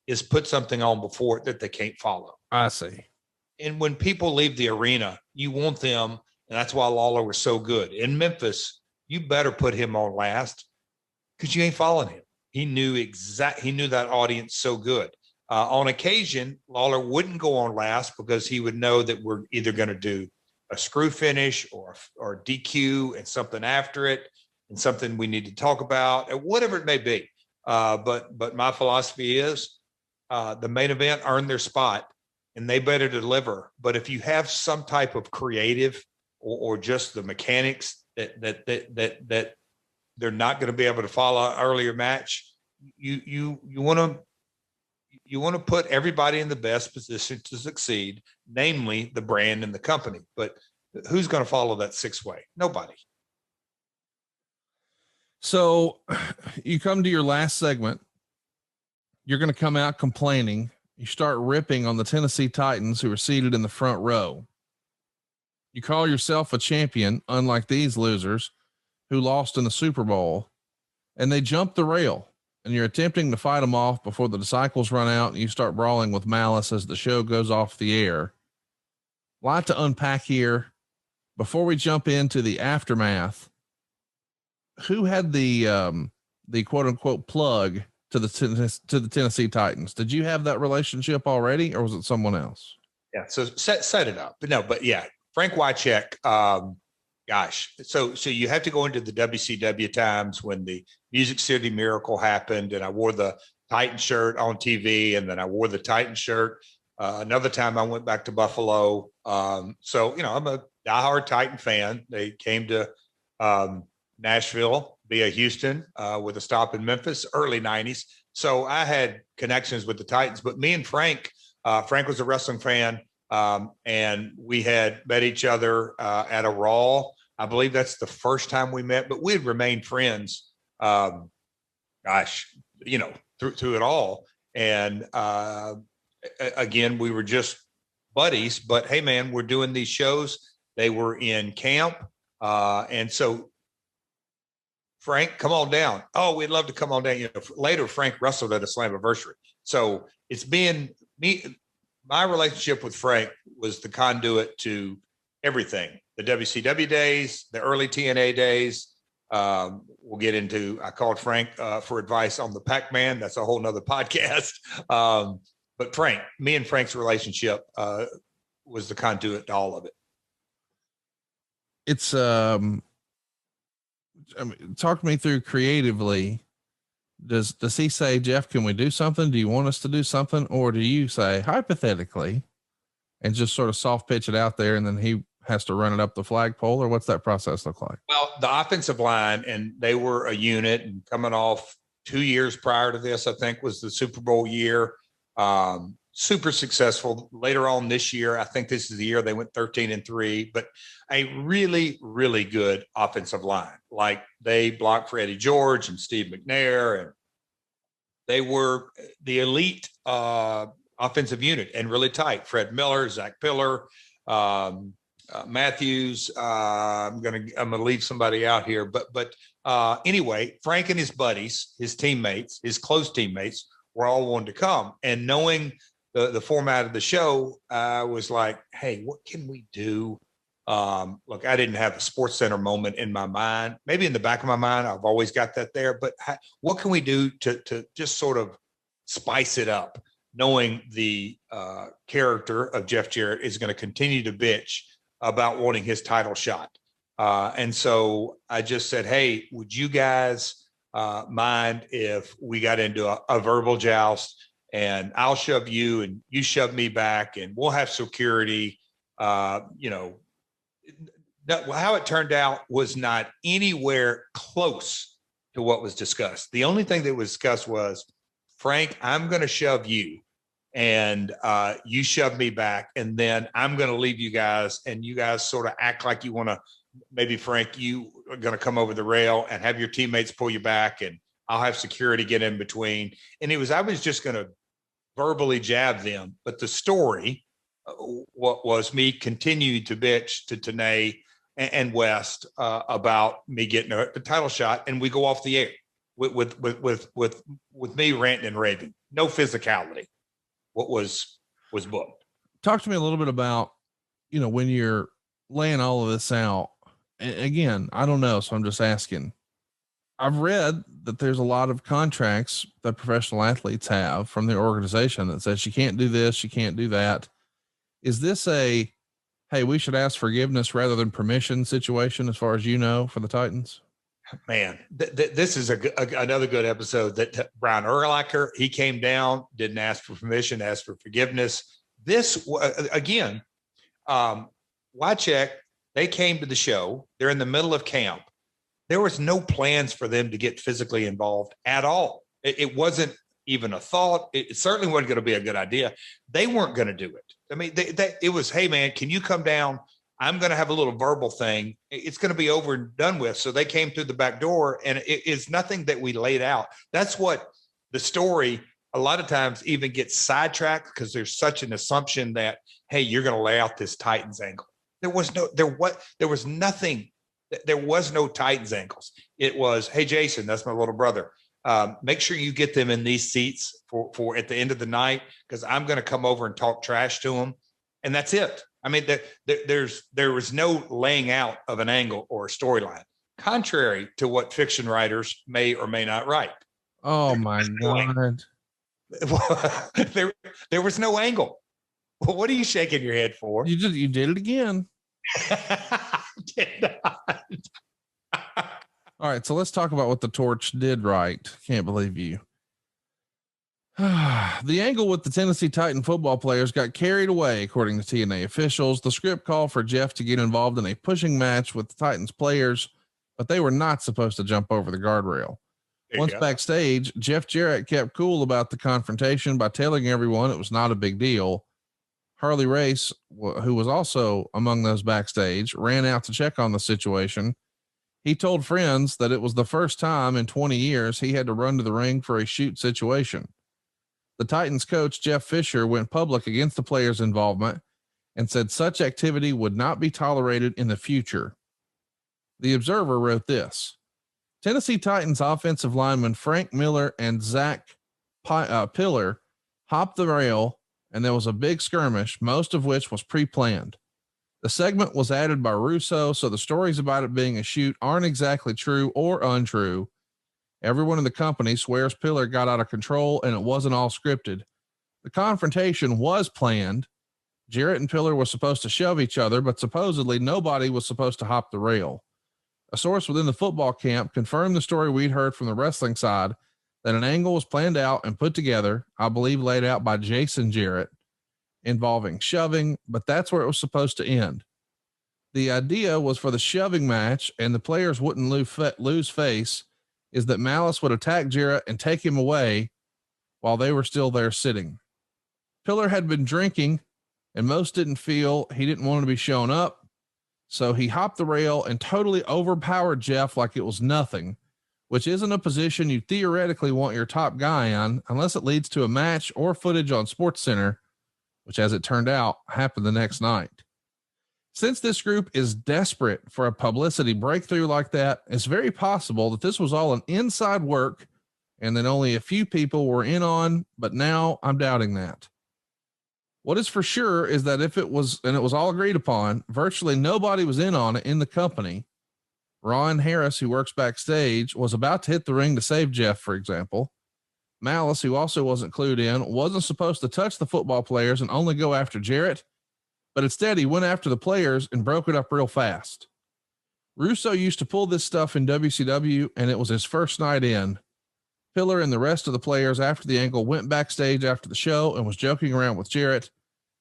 Speaker 2: is put something on before it that they can't follow.
Speaker 1: I see.
Speaker 2: And when people leave the arena, you want them, and that's why Lawler was so good. In Memphis, you better put him on last because you ain't following him. He knew that audience so good. On occasion, Lawler wouldn't go on last because he would know that we're either going to do a screw finish or DQ and something after it and something we need to talk about, or whatever it may be. But my philosophy is the main event earned their spot and they better deliver. But if you have some type of creative or just the mechanics that they're not going to be able to follow an earlier match, you want to put everybody in the best position to succeed, namely the brand and the company. But who's going to follow that 6-way? Nobody.
Speaker 1: So you come to your last segment. You're going to come out complaining. You start ripping on the Tennessee Titans who are seated in the front row. You call yourself a champion, unlike these losers who lost in the Super Bowl, and they jump the rail, and you're attempting to fight them off before the cycles run out and you start brawling with malice as the show goes off the air. A lot to unpack here. Before we jump into the aftermath, who had the quote unquote plug to the Tennessee Titans? Did you have that relationship already, or was it someone else?
Speaker 2: Yeah. So set it up, but yeah, Frank Wycheck, gosh. So you have to go into the WCW times when the Music City Miracle happened, and I wore the Titan shirt on TV, and then I wore the Titan shirt. Another time I went back to Buffalo. So, I'm a diehard Titan fan. They came to Nashville via Houston with a stop in Memphis, early 90s. So I had connections with the Titans, but me and Frank was a wrestling fan. And we had met each other at a Raw. I believe that's the first time we met, but we had remained friends, through it all. And again, we were just buddies, but hey man, we're doing these shows. They were in camp. And so Frank, come on down. Oh, we'd love to come on down. Later, Frank wrestled at a Slammiversary. So it's been me. My relationship with Frank was the conduit to everything. The WCW days, the early TNA days. We'll get into, I called Frank for advice on the Pac-Man. That's a whole nother podcast. But Frank, me and Frank's relationship was the conduit to all of it.
Speaker 1: It's, talk me through creatively. Does he say, Jeff, can we do something? Do you want us to do something? Or do you say hypothetically and just sort of soft pitch it out there, and then he has to run it up the flagpole? Or what's that process look like?
Speaker 2: Well, the offensive line, and they were a unit, and coming off 2 years prior to this, I think was the Super Bowl year. Super successful later on this year. I think this is the year they went 13-3, but a really, really good offensive line. Like they blocked for Eddie George and Steve McNair, and they were the elite offensive unit and really tight. Fred Miller, Zach Pillar, Matthews. I'm gonna leave somebody out here, but anyway, Frank and his buddies, his teammates, his close teammates, were all wanting to come, and knowing the format of the show, I was like, hey, what can we do? Look, I didn't have a Sports Center moment in my mind. Maybe in the back of my mind, I've always got that there, but what can we do to just sort of spice it up, knowing the character of Jeff Jarrett is going to continue to bitch about wanting his title shot. And so I just said, hey, would you guys mind if we got into a verbal joust, and I'll shove you and you shove me back, and we'll have security. How it turned out was not anywhere close to what was discussed. The only thing that was discussed was, Frank, I'm going to shove you, and you shove me back, and then I'm going to leave you guys, and you guys sort of act like you want to. Maybe Frank, you are going to come over the rail and have your teammates pull you back, and I'll have security get in between. And I was just going to verbally jab them. But the story, what was me continuing to bitch to Tanae and West about me getting a title shot, and we go off the air with me ranting and raving. No physicality. What was booked.
Speaker 1: Talk to me a little bit about, when you're laying all of this out. And again, I don't know, so I'm just asking. I've read that there's a lot of contracts that professional athletes have from their organization that says you can't do this, you can't do that. Is this a, hey, we should ask forgiveness rather than permission situation, as far as for the Titans?
Speaker 2: Man, this is another good episode that Brian Urlacher, he came down, didn't ask for permission, asked for forgiveness. This, again, Wycheck, they came to the show. They're in the middle of camp. There was no plans for them to get physically involved at all. It wasn't even a thought. It certainly wasn't going to be a good idea. They weren't going to do it. I mean, it was, hey, man, can you come down? I'm going to have a little verbal thing. It's going to be over and done with. So they came through the back door, and it is nothing that we laid out. That's what the story a lot of times even gets sidetracked, because there's such an assumption that, hey, you're going to lay out this Titans angle. There was nothing. There was no Titans angles. It was, hey, Jason, that's my little brother. Make sure you get them in these seats for at the end of the night, because I'm going to come over and talk trash to them. And that's it. I mean, there was no laying out of an angle or a storyline, contrary to what fiction writers may or may not write.
Speaker 1: Oh my God.
Speaker 2: There was no angle. Well, what are you shaking your head for?
Speaker 1: You did it again.
Speaker 2: Did not.
Speaker 1: All right, so let's talk about what the Torch did right. Can't believe you. The angle with the Tennessee Titan football players got carried away, according to TNA officials. The script called for Jeff to get involved in a pushing match with the Titans players, but they were not supposed to jump over the guardrail. Once backstage, Jeff Jarrett kept cool about the confrontation by telling everyone it was not a big deal. Harley Race, who was also among those backstage, ran out to check on the situation. He told friends that it was the first time in 20 years he had to run to the ring for a shoot situation. The Titans coach, Jeff Fisher, went public against the players' involvement and said such activity would not be tolerated in the future. The Observer wrote this: Tennessee Titans offensive linemen Frank Miller and Zach Pillar hopped the rail, and there was a big skirmish, most of which was pre-planned. The segment was added by Russo, so the stories about it being a shoot aren't exactly true or untrue. Everyone in the company swears Pillar got out of control and it wasn't all scripted. The confrontation was planned. Jarrett and Pillar were supposed to shove each other, but supposedly nobody was supposed to hop the rail. A source within the football camp confirmed the story we'd heard from the wrestling side, that an angle was planned out and put together, I believe laid out by Jason Jarrett, involving shoving, but that's where it was supposed to end. The idea was for the shoving match, and the players wouldn't lose face, is that Malice would attack Jarrett and take him away while they were still there sitting. Pillar had been drinking, and most didn't feel he didn't want to be shown up, so he hopped the rail and totally overpowered Jeff like it was nothing, which isn't a position you theoretically want your top guy in unless it leads to a match or footage on SportsCenter, which, as it turned out, happened the next night. Since this group is desperate for a publicity breakthrough like that, it's very possible that this was all an inside work and that only a few people were in on, but now I'm doubting that. What is for sure is that if it was, and it was all agreed upon, virtually nobody was in on it in the company. Ron Harris, who works backstage, was about to hit the ring to save Jeff, for example. Malice, who also wasn't clued in, wasn't supposed to touch the football players and only go after Jarrett, but instead he went after the players and broke it up real fast. Russo used to pull this stuff in WCW, and it was his first night in. Pillar and the rest of the players after the angle went backstage after the show and was joking around with Jarrett.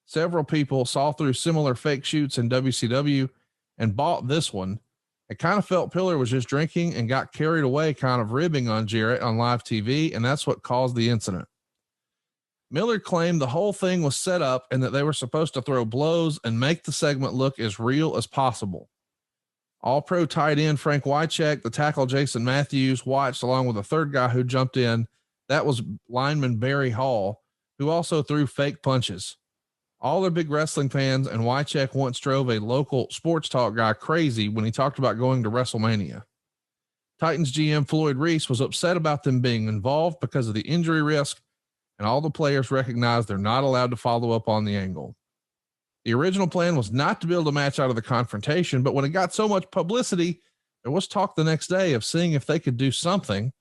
Speaker 1: Several people saw through similar fake shoots in WCW and bought this one. It kind of felt Pillar was just drinking and got carried away, kind of ribbing on Jarrett on live TV, and that's what caused the incident. Miller claimed the whole thing was set up and that they were supposed to throw blows and make the segment look as real as possible. All-pro tight end Frank Wycheck, the tackle Jason Matthews, watched along with a third guy who jumped in. That was lineman Barry Hall, who also threw fake punches. All are big wrestling fans, and Wycheck once drove a local sports talk guy crazy when he talked about going to WrestleMania. Titans GM Floyd Reese was upset about them being involved because of the injury risk, and all the players recognize they're not allowed to follow up on the angle. The original plan was not to build a match out of the confrontation, but when it got so much publicity, there was talk the next day of seeing if they could do something,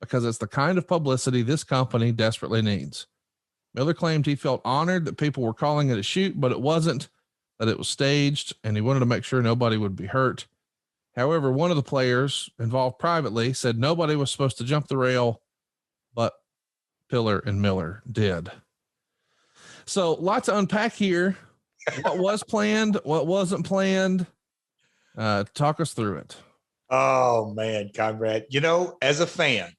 Speaker 1: because it's the kind of publicity this company desperately needs. Miller claimed he felt honored that people were calling it a shoot, but it wasn't, that it was staged, and he wanted to make sure nobody would be hurt. However, one of the players involved privately said nobody was supposed to jump the rail, but Pillar and Miller did. So lots to unpack here. What was planned? What wasn't planned? Talk us through it.
Speaker 2: Oh man, Conrad, you know, as a fan,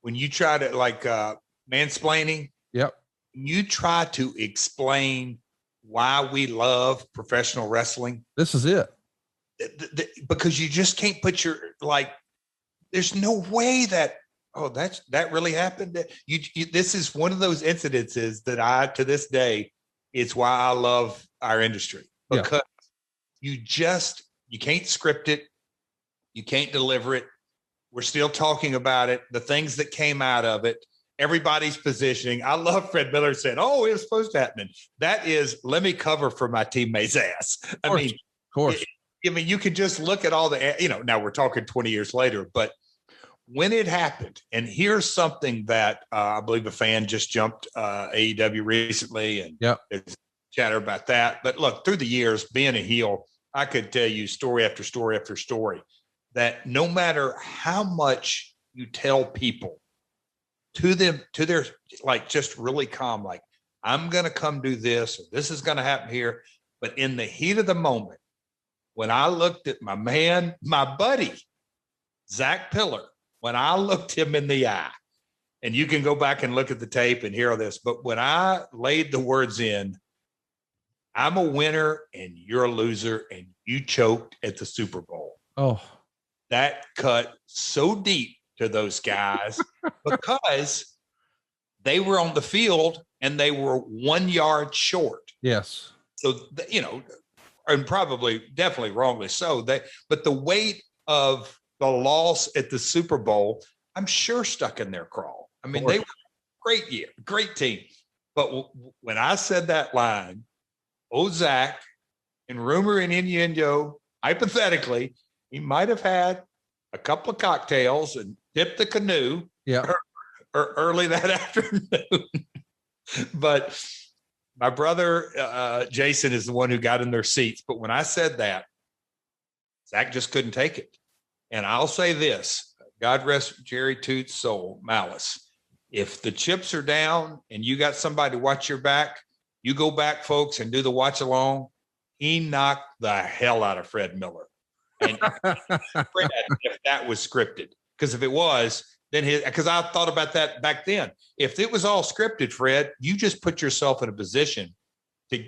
Speaker 2: when you try to mansplaining,
Speaker 1: Yep.
Speaker 2: you try to explain why we love professional wrestling.
Speaker 1: This is it.
Speaker 2: Because you just can't put there's no way that, that really happened. This is one of those incidences that to this day, it's why I love our industry, because you can't script it. You can't deliver it. We're still talking about it. The things that came out of it, everybody's positioning. I love Fred Miller saying, "Oh, it was supposed to happen." That is, let me cover for my teammate's ass.
Speaker 1: Of course.
Speaker 2: You can just look at all the, now we're talking 20 years later, but when it happened, and here's something that I believe a fan just jumped AEW recently, and there's chatter about that. But look, through the years, being a heel, I could tell you story after story after story that no matter how much you tell people to their just really calm, like, I'm going to come do this, or this is going to happen here. But in the heat of the moment, when I looked at my buddy, Zach Pillar, when I looked him in the eye, and you can go back and look at the tape and hear this, but when I laid the words in, I'm a winner and you're a loser, and you choked at the Super Bowl.
Speaker 1: Oh,
Speaker 2: that cut so deep to those guys because they were on the field and they were 1 yard short.
Speaker 1: Yes.
Speaker 2: So, and definitely wrongly so, but the weight of the loss at the Super Bowl, I'm sure stuck in their craw. I mean, they were a great year, great team. But when I said that line, Zach, and rumor and innuendo, hypothetically, he might have had a couple of cocktails and dipped the canoe early that afternoon. But my brother, Jason, is the one who got in their seats. But when I said that, Zach just couldn't take it. And I'll say this, God rest Jerry Toots' soul, Malice. If the chips are down and you got somebody to watch your back, you go back, folks, and do the watch along. He knocked the hell out of Fred Miller. And Fred, if that was scripted, because if it was, then because I thought about that back then. If it was all scripted, Fred, you just put yourself in a position to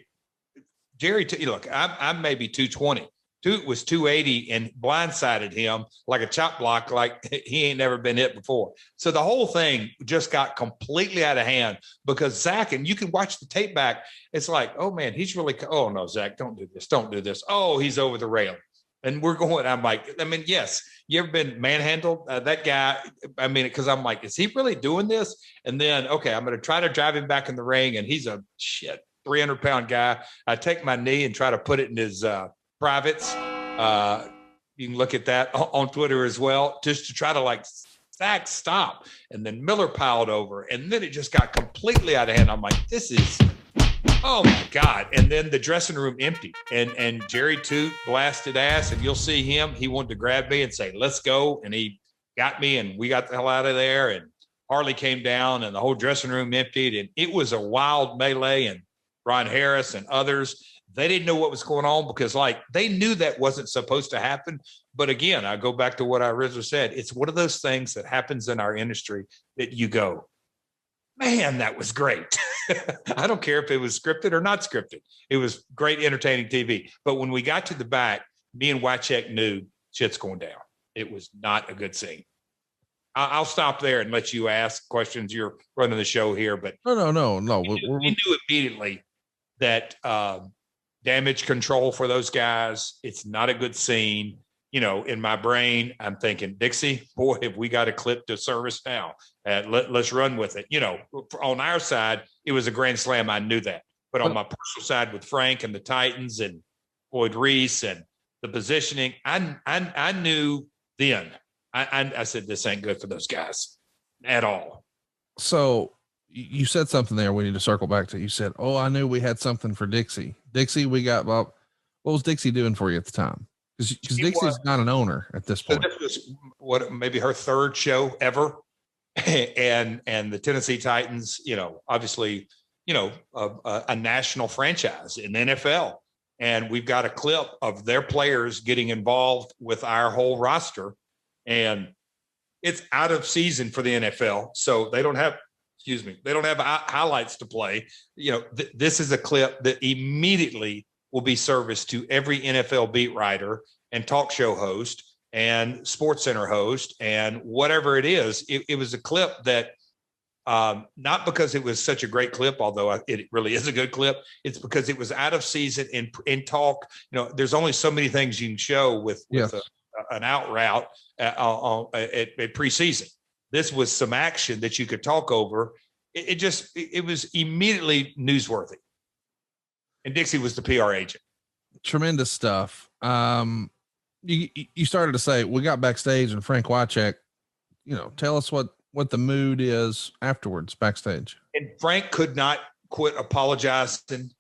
Speaker 2: Jerry. Look, I'm maybe 220. Toot was 280 and blindsided him like a chop block, like he ain't never been hit before. So the whole thing just got completely out of hand because Zach, and you can watch the tape back, it's like, oh man, he's really, oh no, Zach, don't do this. Don't do this. Oh, he's over the rail. And we're going, I'm like, I mean, yes, you ever been manhandled? That guy, I mean, because I'm like, is he really doing this? And then, okay, I'm going to try to drive him back in the ring. And he's a 300-pound guy. I take my knee and try to put it in his privates. You can look at that on Twitter as well, just to try to Zach, stop. And then Miller piled over. And then it just got completely out of hand. I'm like, this is, oh my God. And then the dressing room emptied and Jerry Toot blasted ass, and you'll see him. He wanted to grab me and say, let's go. And he got me and we got the hell out of there. And Harley came down and the whole dressing room emptied. And it was a wild melee. And Ron Harris and others, they didn't know what was going on because they knew that wasn't supposed to happen. But again, I go back to what I originally said. It's one of those things that happens in our industry that you go, man, that was great. I don't care if it was scripted or not scripted. It was great, entertaining TV. But when we got to the back, me and Wycheck knew shit's going down. It was not a good scene. I'll stop there and let you ask questions. You're running the show here, but
Speaker 1: no.
Speaker 2: We knew immediately that damage control for those guys. It's not a good scene. In my brain, I'm thinking, Dixie, boy, have we got a clip to service now. Let's run with it. On our side, it was a grand slam. I knew that. But on my personal side with Frank and the Titans and Floyd Reese and the positioning, I knew then. I said, this ain't good for those guys at all.
Speaker 1: So you said something there we need to circle back to. You said, I knew we had something for Dixie. Dixie, we got, well, what was Dixie doing for you at the time? Because Dixie's not an owner at this point.
Speaker 2: So this was maybe her third show ever. And the Tennessee Titans, obviously, a national franchise in the NFL. And we've got a clip of their players getting involved with our whole roster. And it's out of season for the NFL. So they don't have highlights to play. This is a clip that immediately will be serviced to every NFL beat writer and talk show host and Sports Center host and whatever it is. It was a clip that, not because it was such a great clip, although it really is a good clip. It's because it was out of season in talk. There's only so many things you can show with an out route at preseason. This was some action that you could talk over. It was immediately newsworthy. And Dixie was the PR agent.
Speaker 1: Tremendous stuff. You started to say, we got backstage and Frank Wycheck, tell us what the mood is afterwards backstage.
Speaker 2: And Frank could not quit apologizing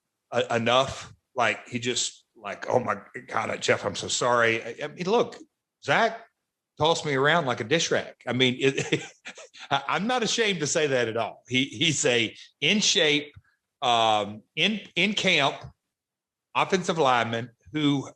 Speaker 2: enough. Like he just oh my God, Jeff, I'm so sorry. I mean, look, Zach tossed me around like a dish rack. I mean, I'm not ashamed to say that at all. He's in shape, in camp, offensive lineman who,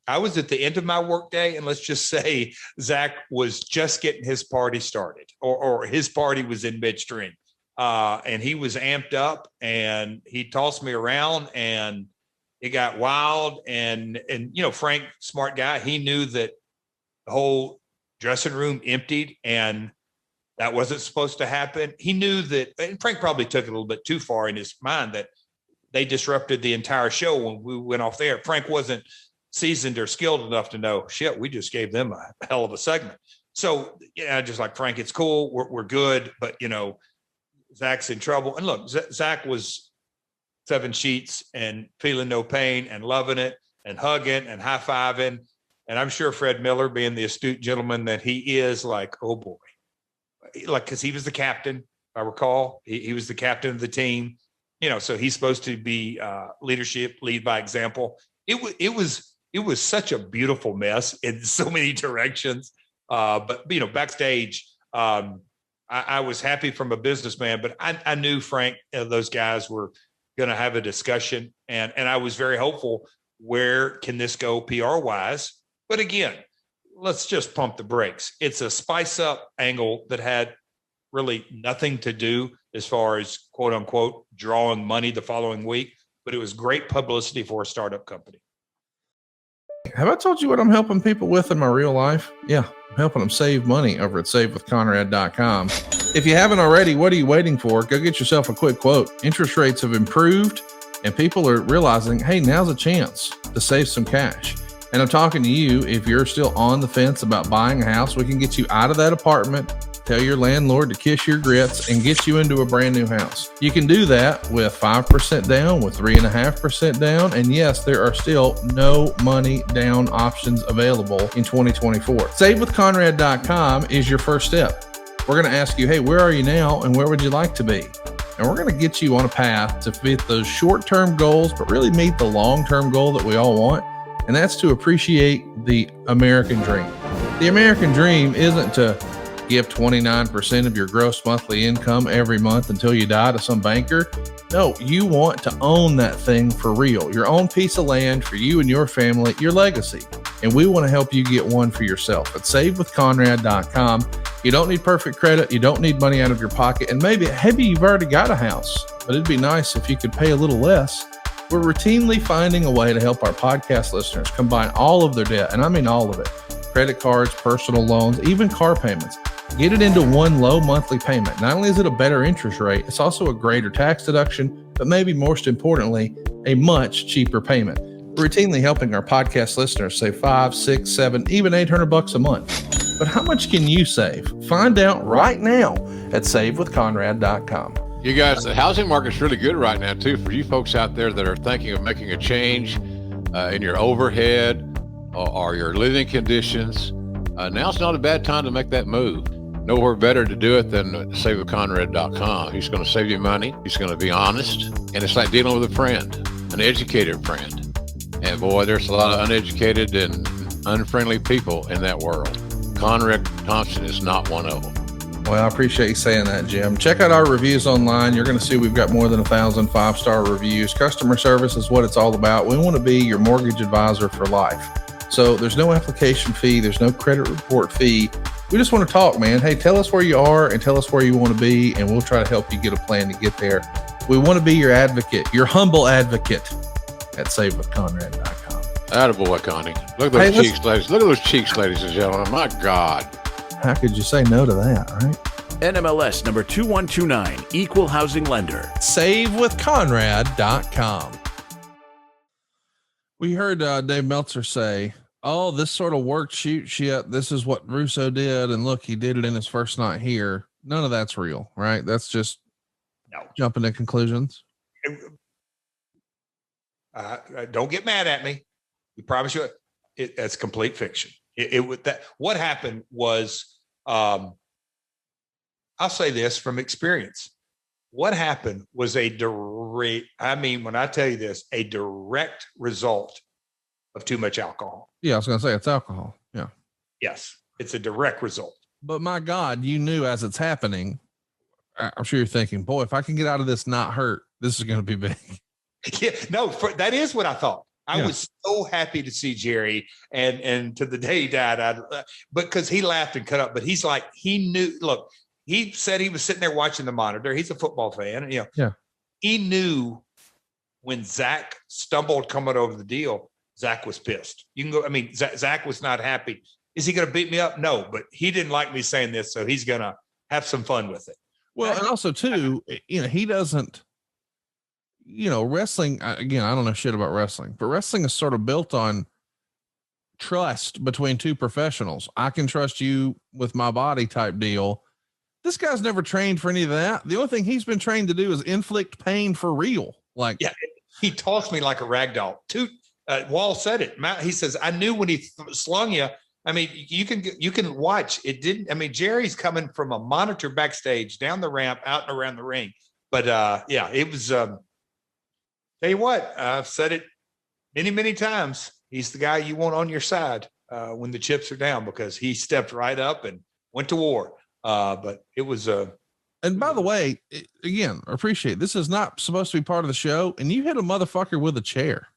Speaker 2: I was at the end of my workday, and let's just say Zach was just getting his party started, or his party was in midstream, and he was amped up, and he tossed me around, and it got wild. And Frank, smart guy, he knew that the whole dressing room emptied, and that wasn't supposed to happen. He knew that, and Frank probably took it a little bit too far in his mind, that they disrupted the entire show when we went off there. Frank wasn't seasoned or skilled enough to know, shit, we just gave them a hell of a segment. So, just like, Frank, it's cool. We're good. But, Zach's in trouble. And look, Zach was 7 sheets and feeling no pain and loving it and hugging and high-fiving. And I'm sure Fred Miller, being the astute gentleman that he is, like, oh boy, because he was the captain, if I recall. He was the captain of the team, so he's supposed to be leadership, lead by example. It was such a beautiful mess in so many directions. But backstage, I was happy from a businessman, but I knew Frank and those guys were going to have a discussion, and I was very hopeful. Where can this go PR wise? But again, let's just pump the brakes. It's a spice up angle that had really nothing to do as far as quote unquote drawing money the following week, but it was great publicity for a startup company.
Speaker 1: Have I told you what I'm helping people with in my real life? Yeah, I'm helping them save money over at savewithconrad.com. If you haven't already, what are you waiting for? Go get yourself a quick quote. Interest rates have improved, and people are realizing, hey, now's a chance to save some cash. And I'm talking to you, if you're still on the fence about buying a house, we can get you out of that apartment, tell your landlord to kiss your grits, and get you into a brand new house. You can do that with 5% down, with 3.5% down. And yes, there are still no money down options available in 2024. SaveWithConrad.com is your first step. We're going to ask you, hey, where are you now and where would you like to be? And we're going to get you on a path to fit those short-term goals, but really meet the long-term goal that we all want. And that's to appreciate the American dream. The American dream isn't to give 29% of your gross monthly income every month until you die to some banker. No, you want to own that thing for real. Your own piece of land for you and your family, your legacy. And we want to help you get one for yourself at savewithconrad.com. You don't need perfect credit. You don't need money out of your pocket. And maybe you've already got a house, but it'd be nice if you could pay a little less. We're routinely finding a way to help our podcast listeners combine all of their debt, and I mean all of it. Credit cards, personal loans, even car payments. Get it into one low monthly payment. Not only is it a better interest rate, it's also a greater tax deduction, but maybe most importantly, a much cheaper payment. We're routinely helping our podcast listeners save $500, $600, $700, even $800 a month. But how much can you save? Find out right now at savewithconrad.com.
Speaker 3: You guys, the housing market's really good right now too. For you folks out there that are thinking of making a change in your overhead or your living conditions, now's not a bad time to make that move. Nowhere better to do it than savewithconrad.com. He's going to save you money. He's going to be honest. And it's like dealing with a friend, an educated friend. And boy, there's a lot of uneducated and unfriendly people in that world. Conrad Thompson is not one of them.
Speaker 1: Well, I appreciate you saying that, Jim. Check out our reviews online. You're going to see we've got more than 1,000 5-star reviews. Customer service is what it's all about. We want to be your mortgage advisor for life. So there's no application fee. There's no credit report fee. We just want to talk, man. Hey, tell us where you are and tell us where you want to be, and we'll try to help you get a plan to get there. We want to be your advocate, your humble advocate at savewithconrad.com.
Speaker 3: Attaboy, Connie. Look at those cheeks, ladies. Look at those cheeks, ladies and gentlemen. My God.
Speaker 1: How could you say no to that, right?
Speaker 4: NMLS number 2129, Equal Housing Lender.
Speaker 1: SaveWithConrad.com. We heard Dave Meltzer say, oh, this sort of worked shoot shit. This is what Russo did. And look, he did it in his first night here. None of that's real, right? That's just jumping to conclusions.
Speaker 2: Don't get mad at me. We promise you that's complete fiction. What happened was, I'll say this from experience. What happened was when I tell you this, a direct result of too much alcohol.
Speaker 1: Yeah, I was going to say it's alcohol. Yeah.
Speaker 2: Yes, it's a direct result.
Speaker 1: But my God, you knew as it's happening, I'm sure you're thinking, boy, if I can get out of this not hurt, this is going to be big.
Speaker 2: Yeah, no, that is what I thought. I was so happy to see Jerry, and to the day he died, because he laughed and cut up, but he's like, he knew, look, he said he was sitting there watching the monitor. He's a football fan. He knew when Zach stumbled coming over the deal, Zach was pissed. You can go, Zach was not happy. Is he going to beat me up? No, but he didn't like me saying this. So he's going to have some fun with it.
Speaker 1: Well, and also too, he doesn't, wrestling, again, I don't know shit about wrestling, but wrestling is sort of built on trust between two professionals. I can trust you with my body type deal. This guy's never trained for any of that. The only thing he's been trained to do is inflict pain for real.
Speaker 2: He tossed me like a rag doll. Wall said it. He says, I knew when he slung you. You can watch. It didn't. Jerry's coming from a monitor backstage, down the ramp, out and around the ring. But it was. Tell you what, I've said it many, many times. He's the guy you want on your side when the chips are down, because he stepped right up and went to war. But it was.
Speaker 1: And by the way, again, I appreciate this is not supposed to be part of the show, and you hit a motherfucker with a chair.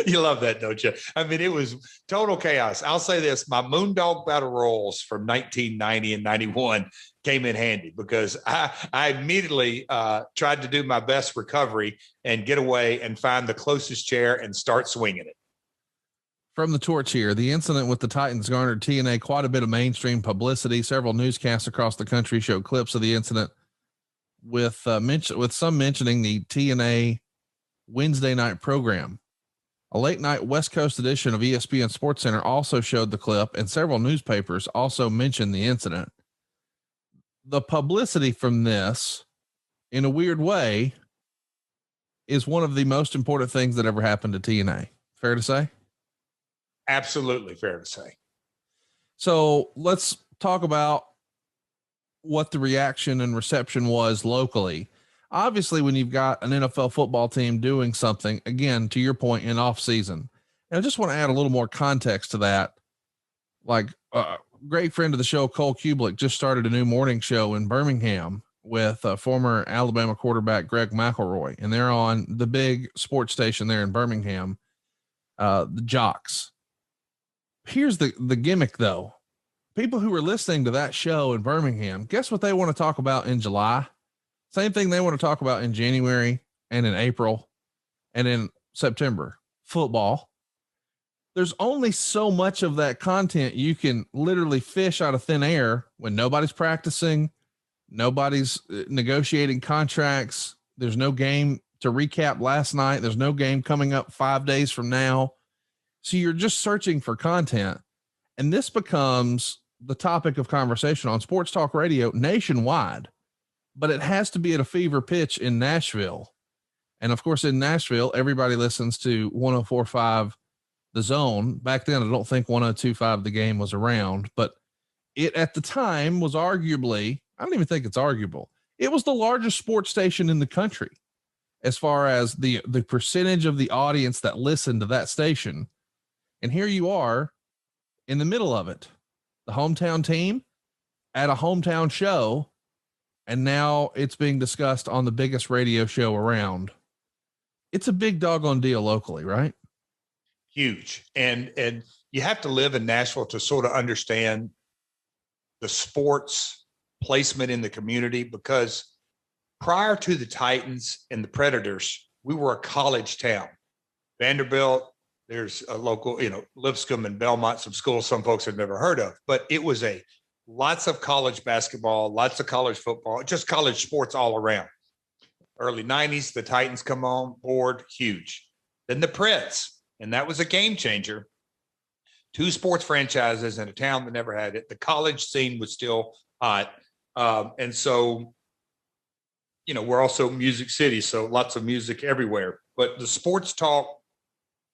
Speaker 2: You love that, don't you? It was total chaos. I'll say this: my Moondog Battle Royals from 1990 and 91 came in handy, because I immediately tried to do my best recovery and get away and find the closest chair and start swinging it.
Speaker 1: From the Torch here, the incident with the Titans garnered TNA quite a bit of mainstream publicity. Several newscasts across the country showed clips of the incident, with some mentioning the TNA Wednesday night program. A late night West Coast edition of ESPN SportsCenter also showed the clip, and several newspapers also mentioned the incident. The publicity from this, in a weird way, is one of the most important things that ever happened to TNA. Fair to say?
Speaker 2: Absolutely fair to say.
Speaker 1: So let's talk about what the reaction and reception was locally. Obviously, when you've got an NFL football team doing something, again, to your point, in off season, and I just want to add a little more context to that. Like great friend of the show, Cole Kubelik, just started a new morning show in Birmingham with former Alabama quarterback Greg McElroy, and they're on the big sports station there in Birmingham, the Jocks. Here's the gimmick, though. People who are listening to that show in Birmingham, guess what they want to talk about in July? Same thing they want to talk about in January and in April and in September: football. There's only so much of that content you can literally fish out of thin air when nobody's practicing, nobody's negotiating contracts. There's no game to recap last night. There's no game coming up 5 days from now. So you're just searching for content. And this becomes the topic of conversation on sports talk radio nationwide, but it has to be at a fever pitch in Nashville. And of course, in Nashville, everybody listens to 104.5 The Zone. Back then, I don't think 102.5 The Game was around, but it at the time was arguably, I don't even think it's arguable, it was the largest sports station in the country. as far as the percentage of the audience that listened to that station. And here you are in the middle of it, the hometown team at a hometown show. And now it's being discussed on the biggest radio show around. It's a big doggone deal locally, right?
Speaker 2: Huge. And you have to live in Nashville to sort of understand the sports placement in the community, because prior to the Titans and the Predators, we were a college town. Vanderbilt, there's a local, Lipscomb and Belmont, some schools some folks have never heard of, but it was lots of college basketball, lots of college football, just college sports all around. Early 90s, the Titans come on board, huge. Then the Preds, and that was a game changer. 2 sports franchises in a town that never had it. The college scene was still hot. And so, we're also Music City, so lots of music everywhere. But the sports talk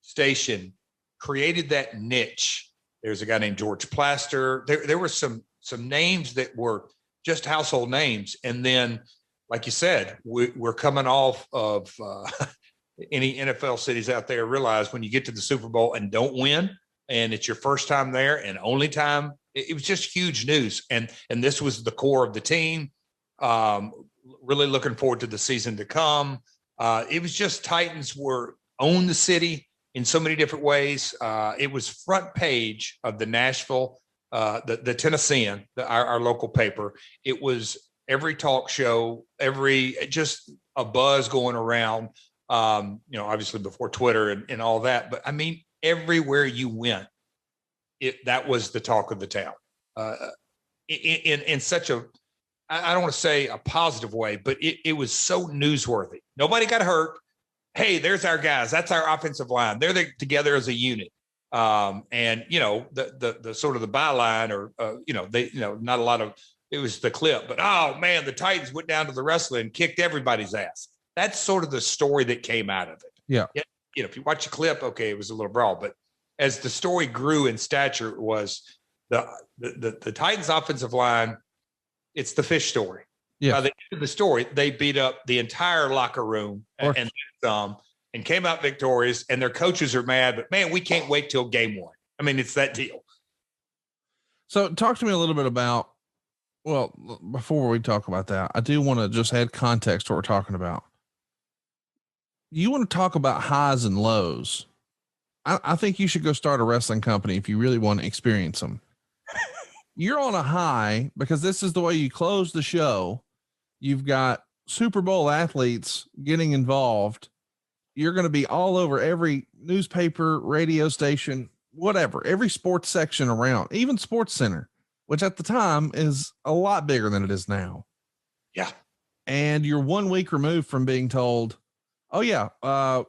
Speaker 2: station created that niche. There's a guy named George Plaster. There were some names that were just household names. And then, like you said, we're coming off of any NFL cities out there realize when you get to the Super Bowl and don't win, and it's your first time there and only time, it was just huge news. And this was the core of the team. Really looking forward to the season to come. It was just Titans own the city in so many different ways. It was front page of the Nashville, the Tennessean, our local paper. It was every talk show, just a buzz going around, obviously before Twitter and all that. But I mean, everywhere you went, that was the talk of the town, in such a, I don't want to say a positive way, but it was so newsworthy. Nobody got hurt. Hey, there's our guys. That's our offensive line. They're together as a unit. And the sort of the byline, or not a lot of, it was the clip, but oh man, the Titans went down to the wrestling and kicked everybody's ass. That's sort of the story that came out of it.
Speaker 1: Yeah.
Speaker 2: If you watch the clip, okay, it was a little brawl, but as the story grew in stature, it was the Titans offensive line. It's the fish story.
Speaker 1: Yeah.
Speaker 2: By the end of the story, they beat up the entire locker room and came out victorious, and their coaches are mad, but man, we can't wait till game 1. I mean, it's that deal.
Speaker 1: So talk to me a little bit about, well, before we talk about that, I do want to just add context to what we're talking about. You want to talk about highs and lows. I think you should go start a wrestling company if you really want to experience them. You're on a high because this is the way you close the show. You've got Super Bowl athletes getting involved. You're going to be all over every newspaper, radio station, whatever, every sports section around, even Sports Center, which at the time is a lot bigger than it is now.
Speaker 2: Yeah.
Speaker 1: And you're 1 week removed from being told, oh yeah,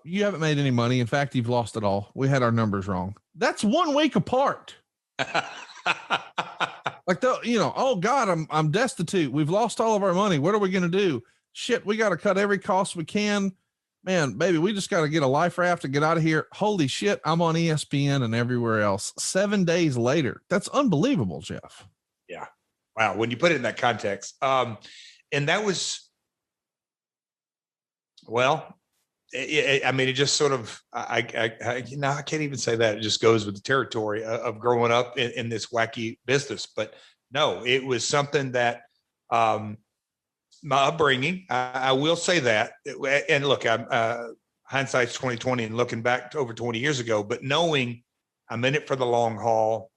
Speaker 1: you haven't made any money. In fact, you've lost it all. We had our numbers wrong. That's 1 week apart. Like, oh God, I'm destitute. We've lost all of our money. What are we going to do? Shit. We got to cut every cost we can, man, baby. We just got to get a life raft and get out of here. Holy shit. I'm on ESPN and everywhere else 7 days later. That's unbelievable, Jeff.
Speaker 2: Yeah. Wow. When you put it in that context, and that was, well, it just sort of, I can't even say that. It just goes with the territory of growing up in this wacky business. But no, it was something that, my upbringing, I will say that. And look, hindsight's 2020 and looking back to over 20 years ago, but knowing I'm in it for the long haul.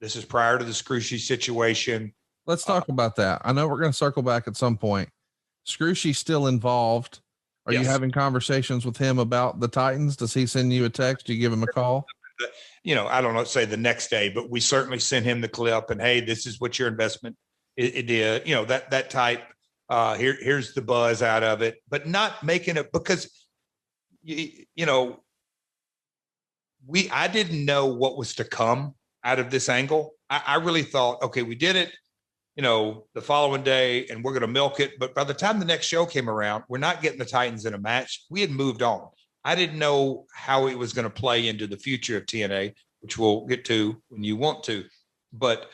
Speaker 2: This is prior to the Scrushy situation.
Speaker 1: Let's talk about that. I know we're going to circle back at some point. Scrushy's still involved. Are you having conversations with him about the Titans? Does he send you a text? Do you give him a call?
Speaker 2: I don't know, say the next day, but we certainly sent him the clip and, hey, this is what your investment it did, that type, here's the buzz out of it, but not making it because, I didn't know what was to come out of this angle. I really thought, okay, we did it, the following day and we're going to milk it. But by the time the next show came around, we're not getting the Titans in a match. We had moved on. I didn't know how it was going to play into the future of TNA, which we'll get to when you want to. But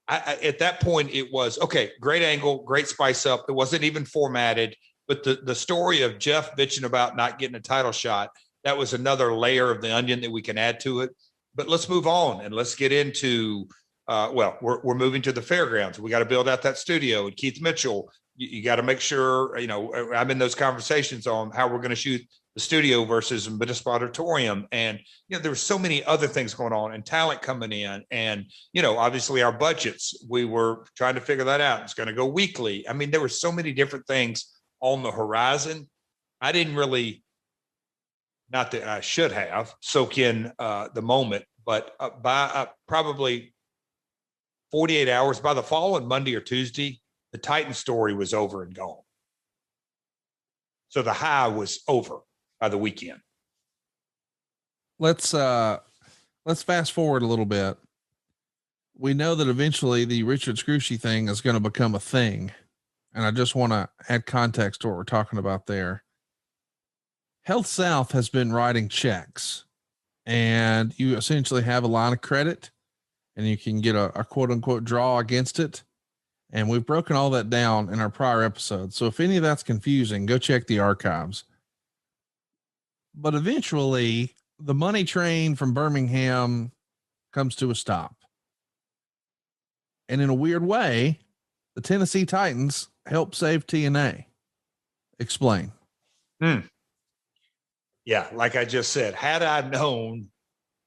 Speaker 2: at that point, it was, okay, great angle, great spice up. It wasn't even formatted. But the story of Jeff bitching about not getting a title shot, that was another layer of the onion that we can add to it. But let's move on and let's get into, we're moving to the fairgrounds. We got to build out that studio. And Keith Mitchell, you got to make sure, I'm in those conversations on how we're going to shoot the studio versus a municipal auditorium. And, there were so many other things going on and talent coming in. And, obviously our budgets, we were trying to figure that out. It's going to go weekly. I mean, there were so many different things on the horizon. I didn't really, not that I should have, soak in the moment, but by probably 48 hours, by the following Monday or Tuesday, the Titan story was over and gone. So the high was over by the weekend.
Speaker 1: Let's fast forward a little bit. We know that eventually the Richard Scrushy thing is going to become a thing. And I just want to add context to what we're talking about there. Health South has been writing checks, and you essentially have a line of credit and you can get a quote unquote draw against it. And we've broken all that down in our prior episodes. So if any of that's confusing, go check the archives. But eventually the money train from Birmingham comes to a stop. And in a weird way, the Tennessee Titans help save TNA. Explain.
Speaker 2: Yeah. Like I just said, had I known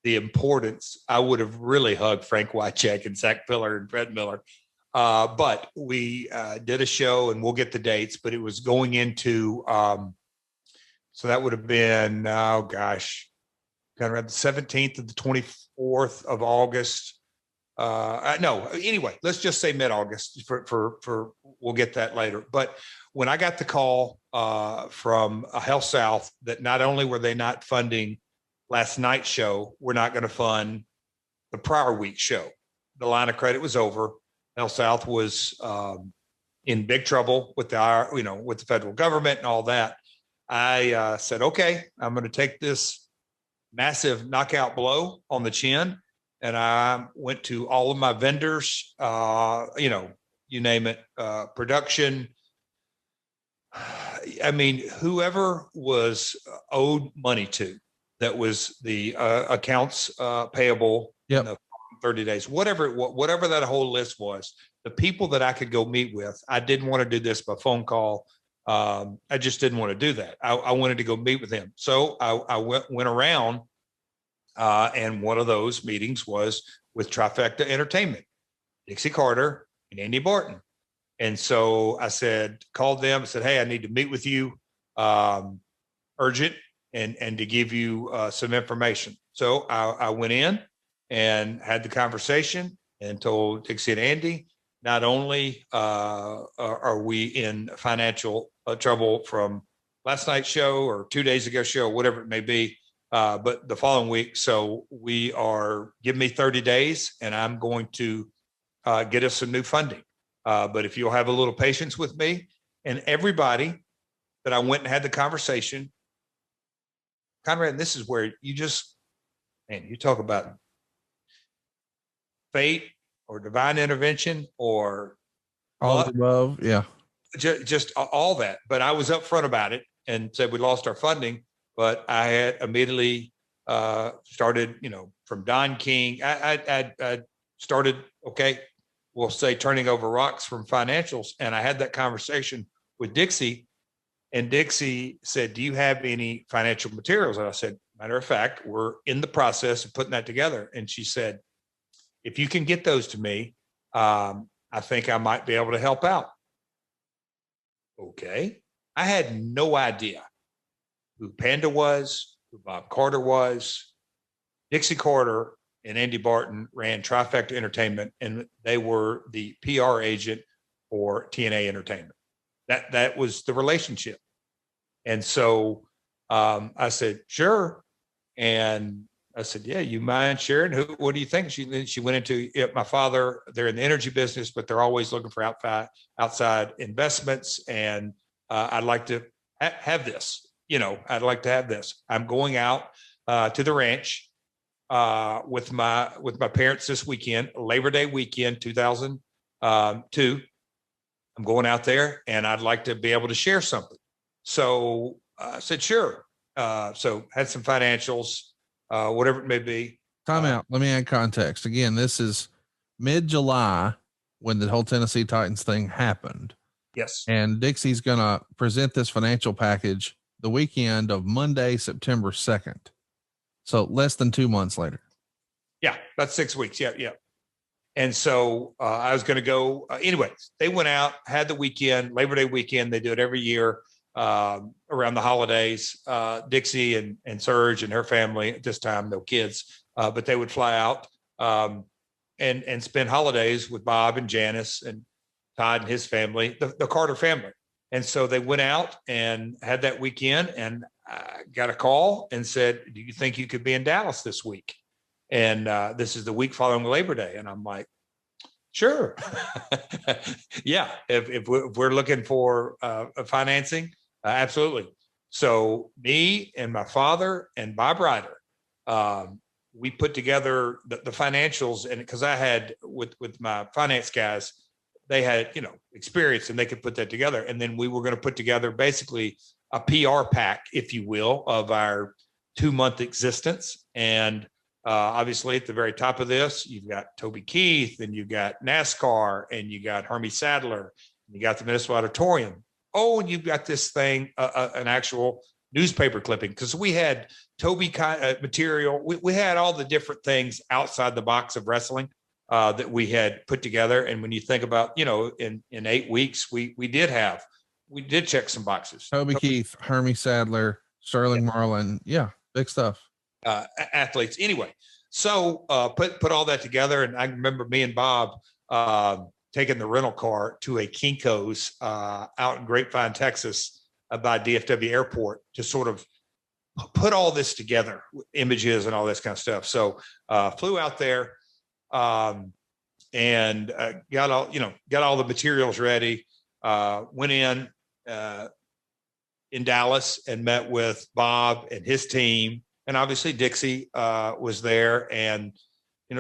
Speaker 2: the importance, I would have really hugged Frank Wycheck and Zach Pillar and Fred Miller. But we did a show, and we'll get the dates, but it was going into, so that would have been, Conrad, the 17th to the 24th of August. Anyway, let's just say mid-August for we'll get that later. But when I got the call from Health South that not only were they not funding last night's show, we're not going to fund the prior week's show. The line of credit was over. Health South was in big trouble with with the federal government and all that. I said, okay, I'm going to take this massive knockout blow on the chin. And I went to all of my vendors, you name it, production. I mean, whoever was owed money to, that was the accounts payable.
Speaker 1: Yep.
Speaker 2: In the 30 days, whatever that whole list was, the people that I could go meet with. I didn't want to do this by phone call. I just didn't want to do that. I wanted to go meet with them. So I went around, and one of those meetings was with Trifecta Entertainment, Dixie Carter and Andy Barton. And so I called them and said, hey, I need to meet with you, urgent, and to give you some information. So I went in and had the conversation and told Dixie and Andy, not only are we in financial trouble from last night's show or 2 days ago show, whatever it may be, but the following week. So give me 30 days and I'm going to get us some new funding. But if you'll have a little patience with me, and everybody that I went and had the conversation, Conrad, this is where you talk about fate or divine intervention or
Speaker 1: All of the above. Yeah.
Speaker 2: Just all that. But I was upfront about it and said we lost our funding, but I had immediately started, from Don King. I started, okay, we'll say turning over rocks from financials. And I had that conversation with Dixie, and Dixie said, do you have any financial materials? And I said, matter of fact, we're in the process of putting that together. And she said, if you can get those to me, I think I might be able to help out. Okay. I had no idea who Panda was, who Bob Carter was. Dixie Carter and Andy Barton ran Trifecta Entertainment, and they were the PR agent for TNA Entertainment. That was the relationship. And so I said, sure. And I said, yeah, you mind sharing? What do you think? She went into it. My father, they're in the energy business, but they're always looking for outside investments. And I'd like to have this, I'd like to have this. I'm going out to the ranch with my parents this weekend, Labor Day weekend, 2002. I'm going out there and I'd like to be able to share something. So I said, sure. So had some financials, whatever it may be.
Speaker 1: Time out. Let me add context. Again, this is mid-July when the whole Tennessee Titans thing happened.
Speaker 2: Yes.
Speaker 1: And Dixie's going to present this financial package the weekend of Monday, September 2nd. So less than 2 months later.
Speaker 2: Yeah, about 6 weeks. Yeah, yeah. And so I was going to go. Anyways, they went out, had the weekend, Labor Day weekend. They do it every year around the holidays. Dixie and Serge and her family at this time, no kids, but they would fly out and spend holidays with Bob and Janice and Todd and his family, the Carter family. And so they went out and had that weekend, and got a call and said, do you think you could be in Dallas this week? And this is the week following Labor Day. And I'm like, sure. Yeah. If we're looking for financing, absolutely. So me and my father and Bob Ryder, we put together the financials, and because I had with my finance guys, they had, experience, and they could put that together. And then we were going to put together basically a PR pack, if you will, of our 2-month existence. And obviously at the very top of this, you've got Toby Keith, and you've got NASCAR, and you got Hermie Sadler, and you got the Municipal Auditorium. Oh, and you've got this thing, an actual newspaper clipping, because we had Toby material. We had all the different things outside the box of wrestling that we had put together. And when you think about, in 8 weeks, we did check some boxes.
Speaker 1: Toby Keith, Hermie Sadler, Sterling Marlin. Yeah, big stuff.
Speaker 2: Athletes. Anyway, so put all that together. And I remember me and Bob taking the rental car to a Kinko's out in Grapevine, Texas, by DFW Airport, to sort of put all this together, images and all this kind of stuff. So flew out there and got all the materials ready. Went in Dallas and met with Bob and his team. And obviously Dixie was there, and,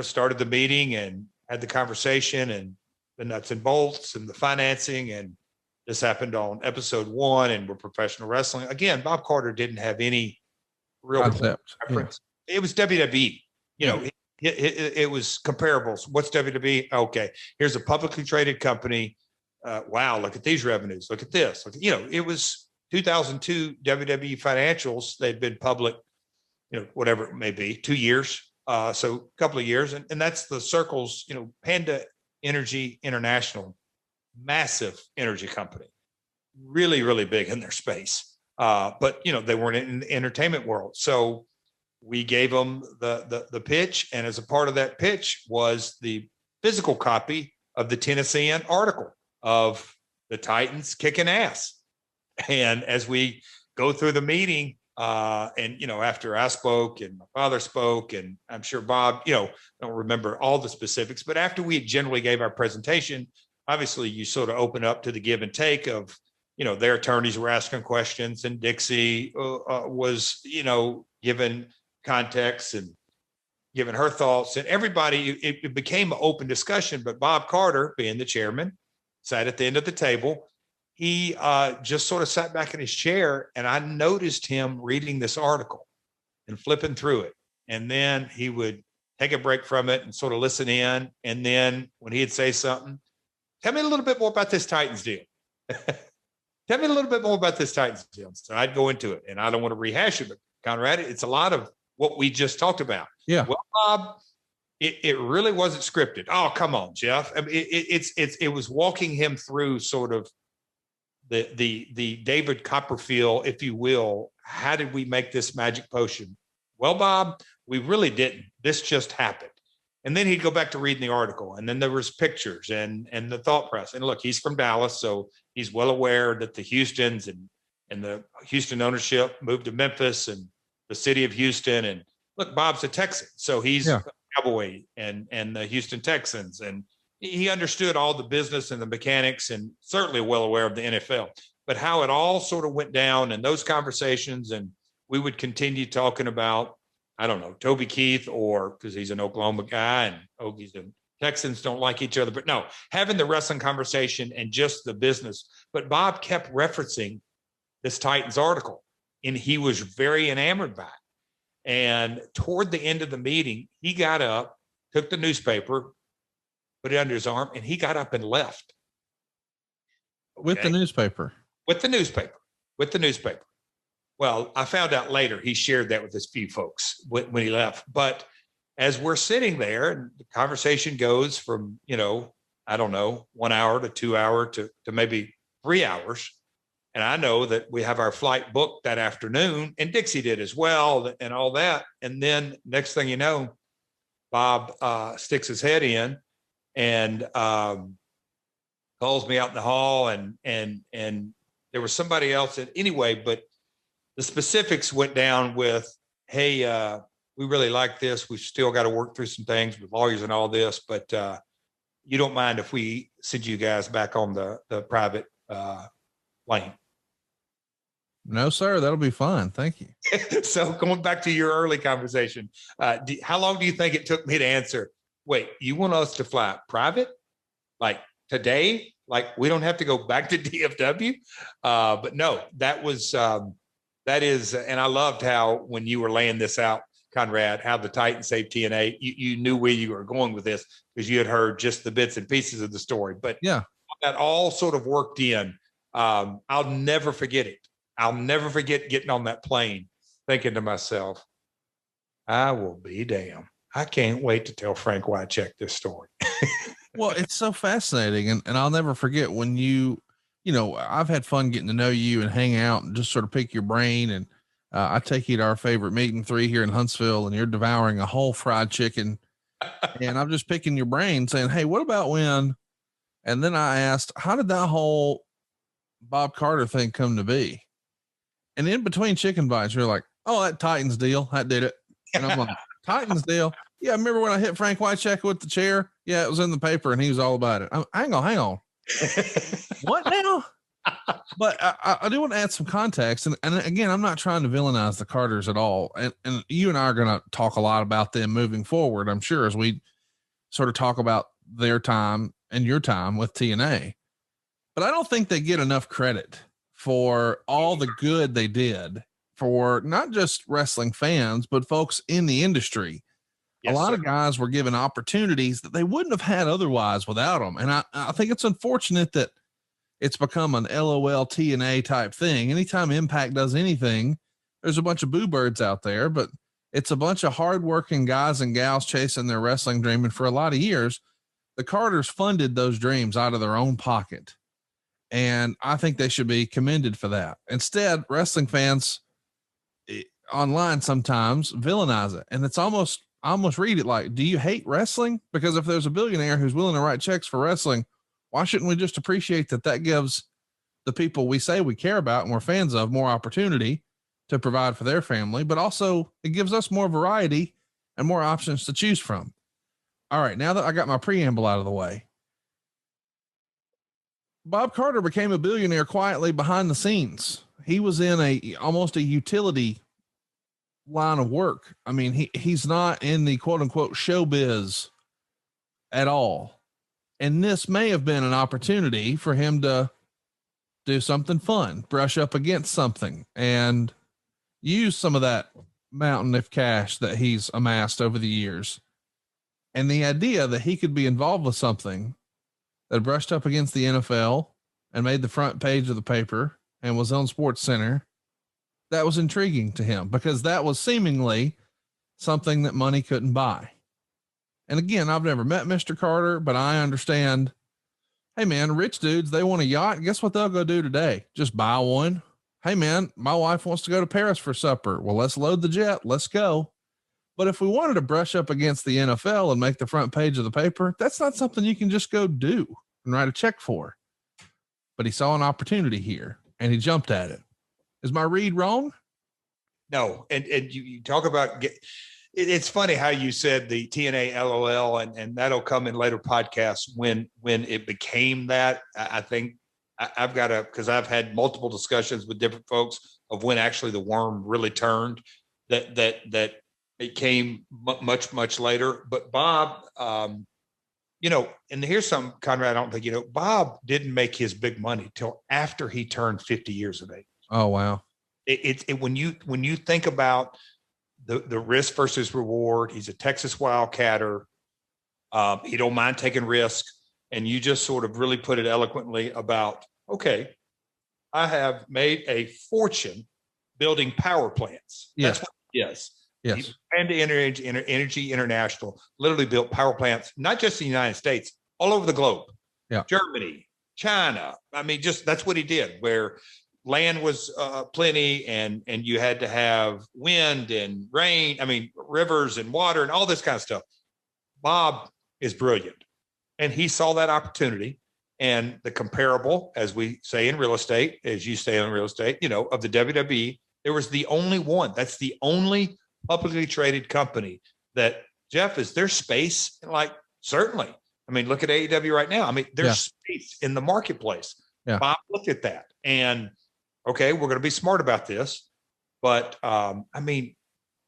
Speaker 2: started the meeting and had the conversation and the nuts and bolts and the financing. And this happened on episode 1, and we're professional wrestling. Again, Bob Carter didn't have any real
Speaker 1: Concept.
Speaker 2: reference. Yeah. It was WWE, it was comparables. What's WWE? Okay, here's a publicly traded company. Wow, look at these revenues. Look at this. It was 2002 WWE financials. They'd been public, whatever it may be, 2 years. So a couple of years. And that's the circles, Panda Energy International, massive energy company, really, really big in their space. But, they weren't in the entertainment world. So we gave them the pitch. And as a part of that pitch was the physical copy of the Tennessean article of the Titans kicking ass. And as we go through the meeting, and, after I spoke and my father spoke, and I'm sure Bob, don't remember all the specifics, but after we generally gave our presentation, obviously you sort of open up to the give and take of, their attorneys were asking questions, and Dixie was, given context and giving her thoughts, and everybody, it became an open discussion. But Bob Carter, being the chairman, sat at the end of the table. He just sort of sat back in his chair, and I noticed him reading this article and flipping through it. And then he would take a break from it and sort of listen in. And then when he'd say something, tell me a little bit more about this Titans deal. Tell me a little bit more about this Titans deal. So I'd go into it, and I don't want to rehash it, but Conrad, it's a lot of what we just talked about.
Speaker 1: Yeah.
Speaker 2: Well, Bob, it really wasn't scripted. Oh, come on, Jeff. I mean, it was walking him through sort of the David Copperfield, if you will. How did we make this magic potion? Well, Bob, we really didn't. This just happened. And then he'd go back to reading the article, and then there was pictures and the thought process. And look, he's from Dallas, so he's well aware that the Houstons and the Houston ownership moved to Memphis and the city of Houston. And look, Bob's a Texan, so he's a Cowboy and the Houston Texans, and he understood all the business and the mechanics, and certainly well aware of the NFL. But how it all sort of went down in those conversations, and we would continue talking about, I don't know, Toby Keith, or because he's an Oklahoma guy and Okies and Texans don't like each other. But no, having the wrestling conversation and just the business. But Bob kept referencing this Titans article, and he was very enamored by it. And toward the end of the meeting, he got up, took the newspaper, put it under his arm, and he got up and left.
Speaker 1: Okay. With the newspaper.
Speaker 2: Well, I found out later he shared that with his few folks when he left. But as we're sitting there, and the conversation goes from, I don't know, 1 hour to 2 hour to maybe 3 hours. And I know that we have our flight booked that afternoon, and Dixie did as well, and all that. And then next thing you know, Bob sticks his head in and calls me out in the hall, and there was somebody else. Anyway, but the specifics went down with, hey, we really like this. We've still got to work through some things with lawyers and all this, but you don't mind if we send you guys back on the private plane?
Speaker 1: No, sir. That'll be fine. Thank you.
Speaker 2: So going back to your early conversation, how long do you think it took me to answer? Wait, you want us to fly private? Like today? Like we don't have to go back to DFW? But no, that is, and I loved how when you were laying this out, Conrad, how the Titans saved TNA, you knew where you were going with this because you had heard just the bits and pieces of the story. But
Speaker 1: yeah,
Speaker 2: that all sort of worked in. I'll never forget it. I'll never forget getting on that plane, thinking to myself, I will be damned. I can't wait to tell Frank Wycheck this story.
Speaker 1: Well, it's so fascinating. And I'll never forget when I've had fun getting to know you and hang out and just sort of pick your brain. And I take you to our favorite meet and three here in Huntsville, and you're devouring a whole fried chicken. And I'm just picking your brain saying, hey, what about when? And then I asked, how did that whole Bob Carter thing come to be? And in between chicken bites, you're like, oh, that Titans deal, that did it. And I'm like, Titans deal? Yeah, I remember when I hit Frank Wycheck with the chair? Yeah, it was in the paper, and he was all about it. Hang on. What now? But I do want to add some context. And again, I'm not trying to villainize the Carters at all. And you and I are going to talk a lot about them moving forward, I'm sure, as we sort of talk about their time and your time with TNA. But I don't think they get enough credit for all the good they did for not just wrestling fans, but folks in the industry. Yes, a lot of guys were given opportunities that they wouldn't have had otherwise without them. And I think it's unfortunate that it's become an LOL TNA type thing. Anytime Impact does anything, there's a bunch of boo birds out there, but it's a bunch of hardworking guys and gals chasing their wrestling dream. And for a lot of years, the Carters funded those dreams out of their own pocket. And I think they should be commended for that. Instead, wrestling fans online sometimes villainize it. And it's I almost read it like, do you hate wrestling? Because if there's a billionaire who's willing to write checks for wrestling, why shouldn't we just appreciate that gives the people we say we care about and we're fans of more opportunity to provide for their family, but also it gives us more variety and more options to choose from. All right. Now that I got my preamble out of the way, Bob Carter became a billionaire quietly behind the scenes. He was in almost a utility line of work. I mean, he's not in the quote unquote showbiz at all. And this may have been an opportunity for him to do something fun, brush up against something, and use some of that mountain of cash that he's amassed over the years. And the idea that he could be involved with something that brushed up against the NFL and made the front page of the paper and was on Sports Center, that was intriguing to him because that was seemingly something that money couldn't buy. And again, I've never met Mr. Carter, but I understand, hey man, rich dudes, they want a yacht. Guess what they'll go do today? Just buy one. Hey man, my wife wants to go to Paris for supper. Well, let's load the jet. Let's go. But if we wanted to brush up against the NFL and make the front page of the paper, that's not something you can just go do and write a check for. But he saw an opportunity here and he jumped at it. Is my read wrong?
Speaker 2: No. And you talk about, it's funny how you said the TNA LOL, and that'll come in later podcasts when it became that. I think I've got because I've had multiple discussions with different folks of when actually the worm really turned, that it came much later. But Bob, and here's something, Conrad, I don't think, Bob didn't make his big money till after he turned 50 years of age.
Speaker 1: Oh, wow.
Speaker 2: When you think about the risk versus reward, he's a Texas Wildcatter. He don't mind taking risk. And you just sort of really put it eloquently about, okay, I have made a fortune building power plants.
Speaker 1: Yes.
Speaker 2: That's what it is.
Speaker 1: Yes.
Speaker 2: He ran to Energy International, literally built power plants, not just in the United States, all over the globe.
Speaker 1: Yeah.
Speaker 2: Germany, China. I mean, just that's what he did, where land was plenty and you had to have wind and rain. I mean, rivers and water and all this kind of stuff. Bob is brilliant. And he saw that opportunity, and the comparable, as we say in real estate, as you say in real estate, of the WWE, there was the only one. That's the only publicly traded company that, Jeff, is there space? Like, certainly. I mean, look at AEW right now. I mean, there's space in the marketplace.
Speaker 1: Yeah.
Speaker 2: Bob looked at that and, okay, we're going to be smart about this. But I mean,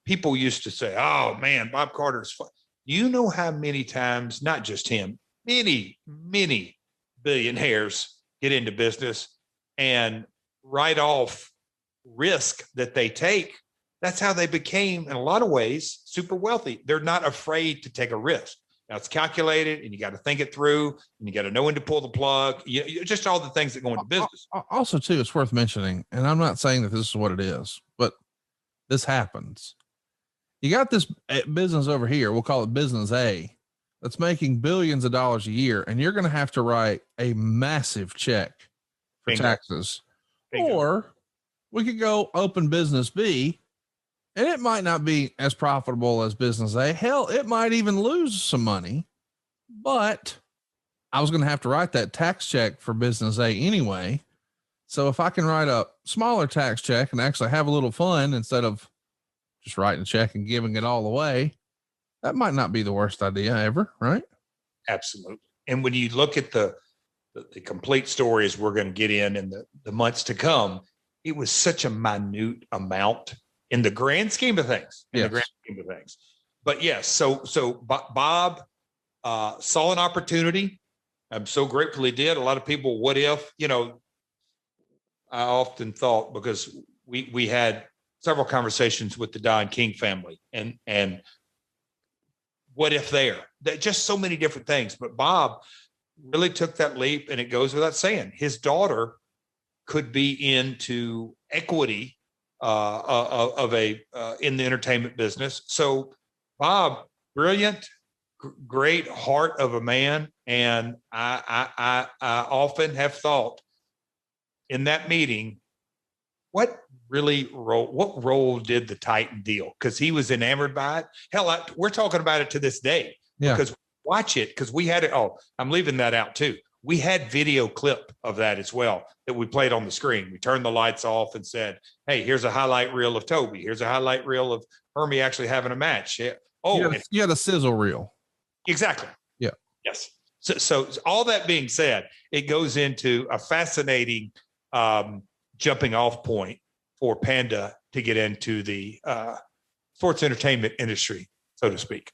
Speaker 2: people used to say, oh man, Bob Carter is fun. You know how many times, not just him, many billionaires get into business and write off risk that they take. That's how they became, in a lot of ways, super wealthy. They're not afraid to take a risk. Now it's calculated, and you got to think it through, and you got to know when to pull the plug. Just all the things that go into business.
Speaker 1: Also, too, it's worth mentioning, and I'm not saying that this is what it is, but this happens. You got this business over here. We'll call it business A, that's making billions of dollars a year, and you're going to have to write a massive check for taxes. Bingo. Or we could go open business B, and it might not be as profitable as business A. Hell, it might even lose some money, but I was going to have to write that tax check for business A anyway. So if I can write a smaller tax check and actually have a little fun instead of just writing a check and giving it all away, that might not be the worst idea ever, right?
Speaker 2: Absolutely. And when you look at the complete stories we're going to get in the months to come, it was such a minute amount in the grand scheme of things. But yes, so Bob saw an opportunity. I'm so grateful he did. A lot of people, what if, I often thought, because we had several conversations with the Don King family and what if that just so many different things. But Bob really took that leap, and it goes without saying, his daughter could be into equity in the entertainment business. So Bob, brilliant, great heart of a man. And I often have thought in that meeting, what role did the Titan deal? Because he was enamored by it. Hell, we're talking about it to this day.
Speaker 1: Yeah.
Speaker 2: Because watch it, because we had it. Oh, I'm leaving that out too. We had video clip of that as well that we played on the screen. We turned the lights off and said, hey, here's a highlight reel of Toby. Here's a highlight reel of Hermie actually having a match. Yeah. Oh,
Speaker 1: you had a sizzle reel.
Speaker 2: Exactly.
Speaker 1: Yeah.
Speaker 2: Yes. So all that being said, it goes into a fascinating jumping off point for Panda to get into the sports entertainment industry, so to speak.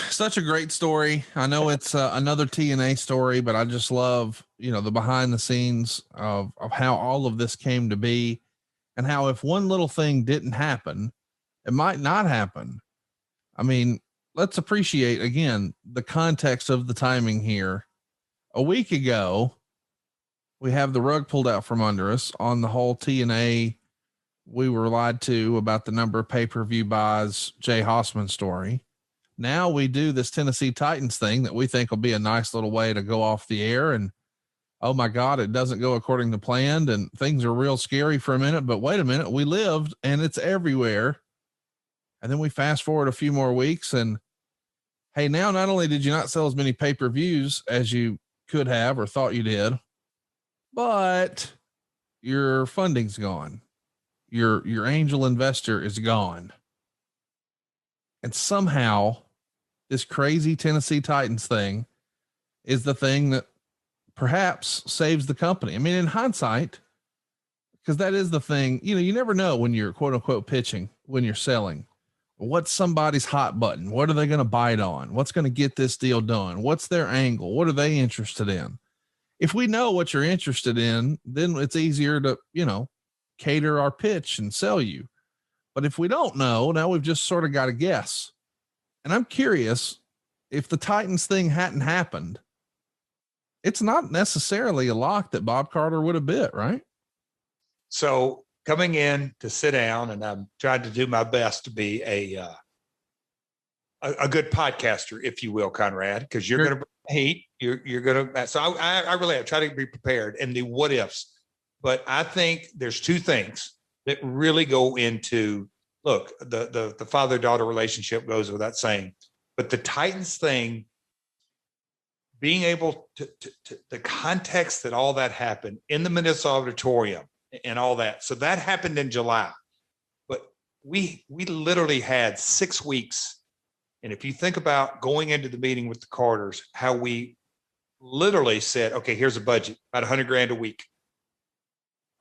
Speaker 1: Such a great story. I know it's another TNA story, but I just love, the behind the scenes of how all of this came to be, and how if one little thing didn't happen, it might not happen. I mean, let's appreciate again the context of the timing here. A week ago, we have the rug pulled out from under us on the whole TNA. We were lied to about the number of pay-per-view buys, Jay Hossman story. Now we do this Tennessee Titans thing that we think will be a nice little way to go off the air. And oh my God, it doesn't go according to plan, and things are real scary for a minute, but wait a minute, we lived and it's everywhere. And then we fast forward a few more weeks, and hey, now not only did you not sell as many pay-per-views as you could have or thought you did, but your funding's gone. Your angel investor is gone. And somehow this crazy Tennessee Titans thing is the thing that perhaps saves the company. I mean, in hindsight, because that is the thing, you never know when you're quote unquote pitching, when you're selling. What's somebody's hot button? What are they going to bite on? What's going to get this deal done? What's their angle? What are they interested in? if we know what you're interested in, then it's easier to, cater our pitch and sell you. But if we don't know, now we've just sort of got to guess. And I'm curious, if the Titans thing hadn't happened, it's not necessarily a lock that Bob Carter would have bit, right?
Speaker 2: So coming in to sit down, and I'm trying to do my best to be a good podcaster, if you will, Conrad, because you're going to bring heat. You're going to. So I really try to be prepared and the what ifs. But I think there's two things that really go into, look, the father-daughter relationship goes without saying, but the Titans thing, being able to the context that all that happened in the Municipal Auditorium and all that. So that happened in July, but we literally had 6 weeks. And if you think about going into the meeting with the Carters, how we literally said, okay, here's a budget, about $100,000 a week.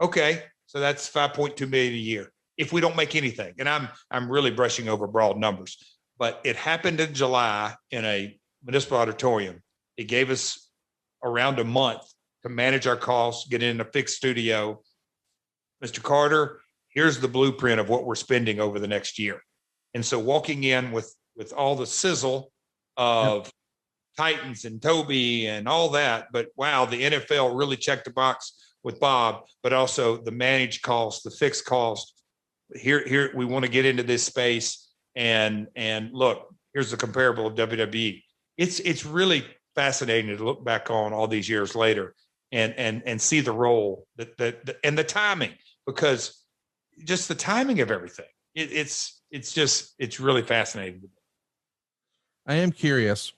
Speaker 2: Okay. So that's 5.2 million a year if we don't make anything. And I'm really brushing over broad numbers, but it happened in July in a municipal auditorium. It gave us around a month to manage our costs, get in a fixed studio. Mr. Carter, here's the blueprint of what we're spending over the next year. And so walking in with all the sizzle of Titans and Toby and all that, but wow, the NFL really checked the box with Bob, but also the managed cost, the fixed cost. Here we want to get into this space and look, here's the comparable of WWE. It's really fascinating to look back on all these years later and see the role that and the timing, because just the timing of everything. It's really fascinating.
Speaker 1: I am curious.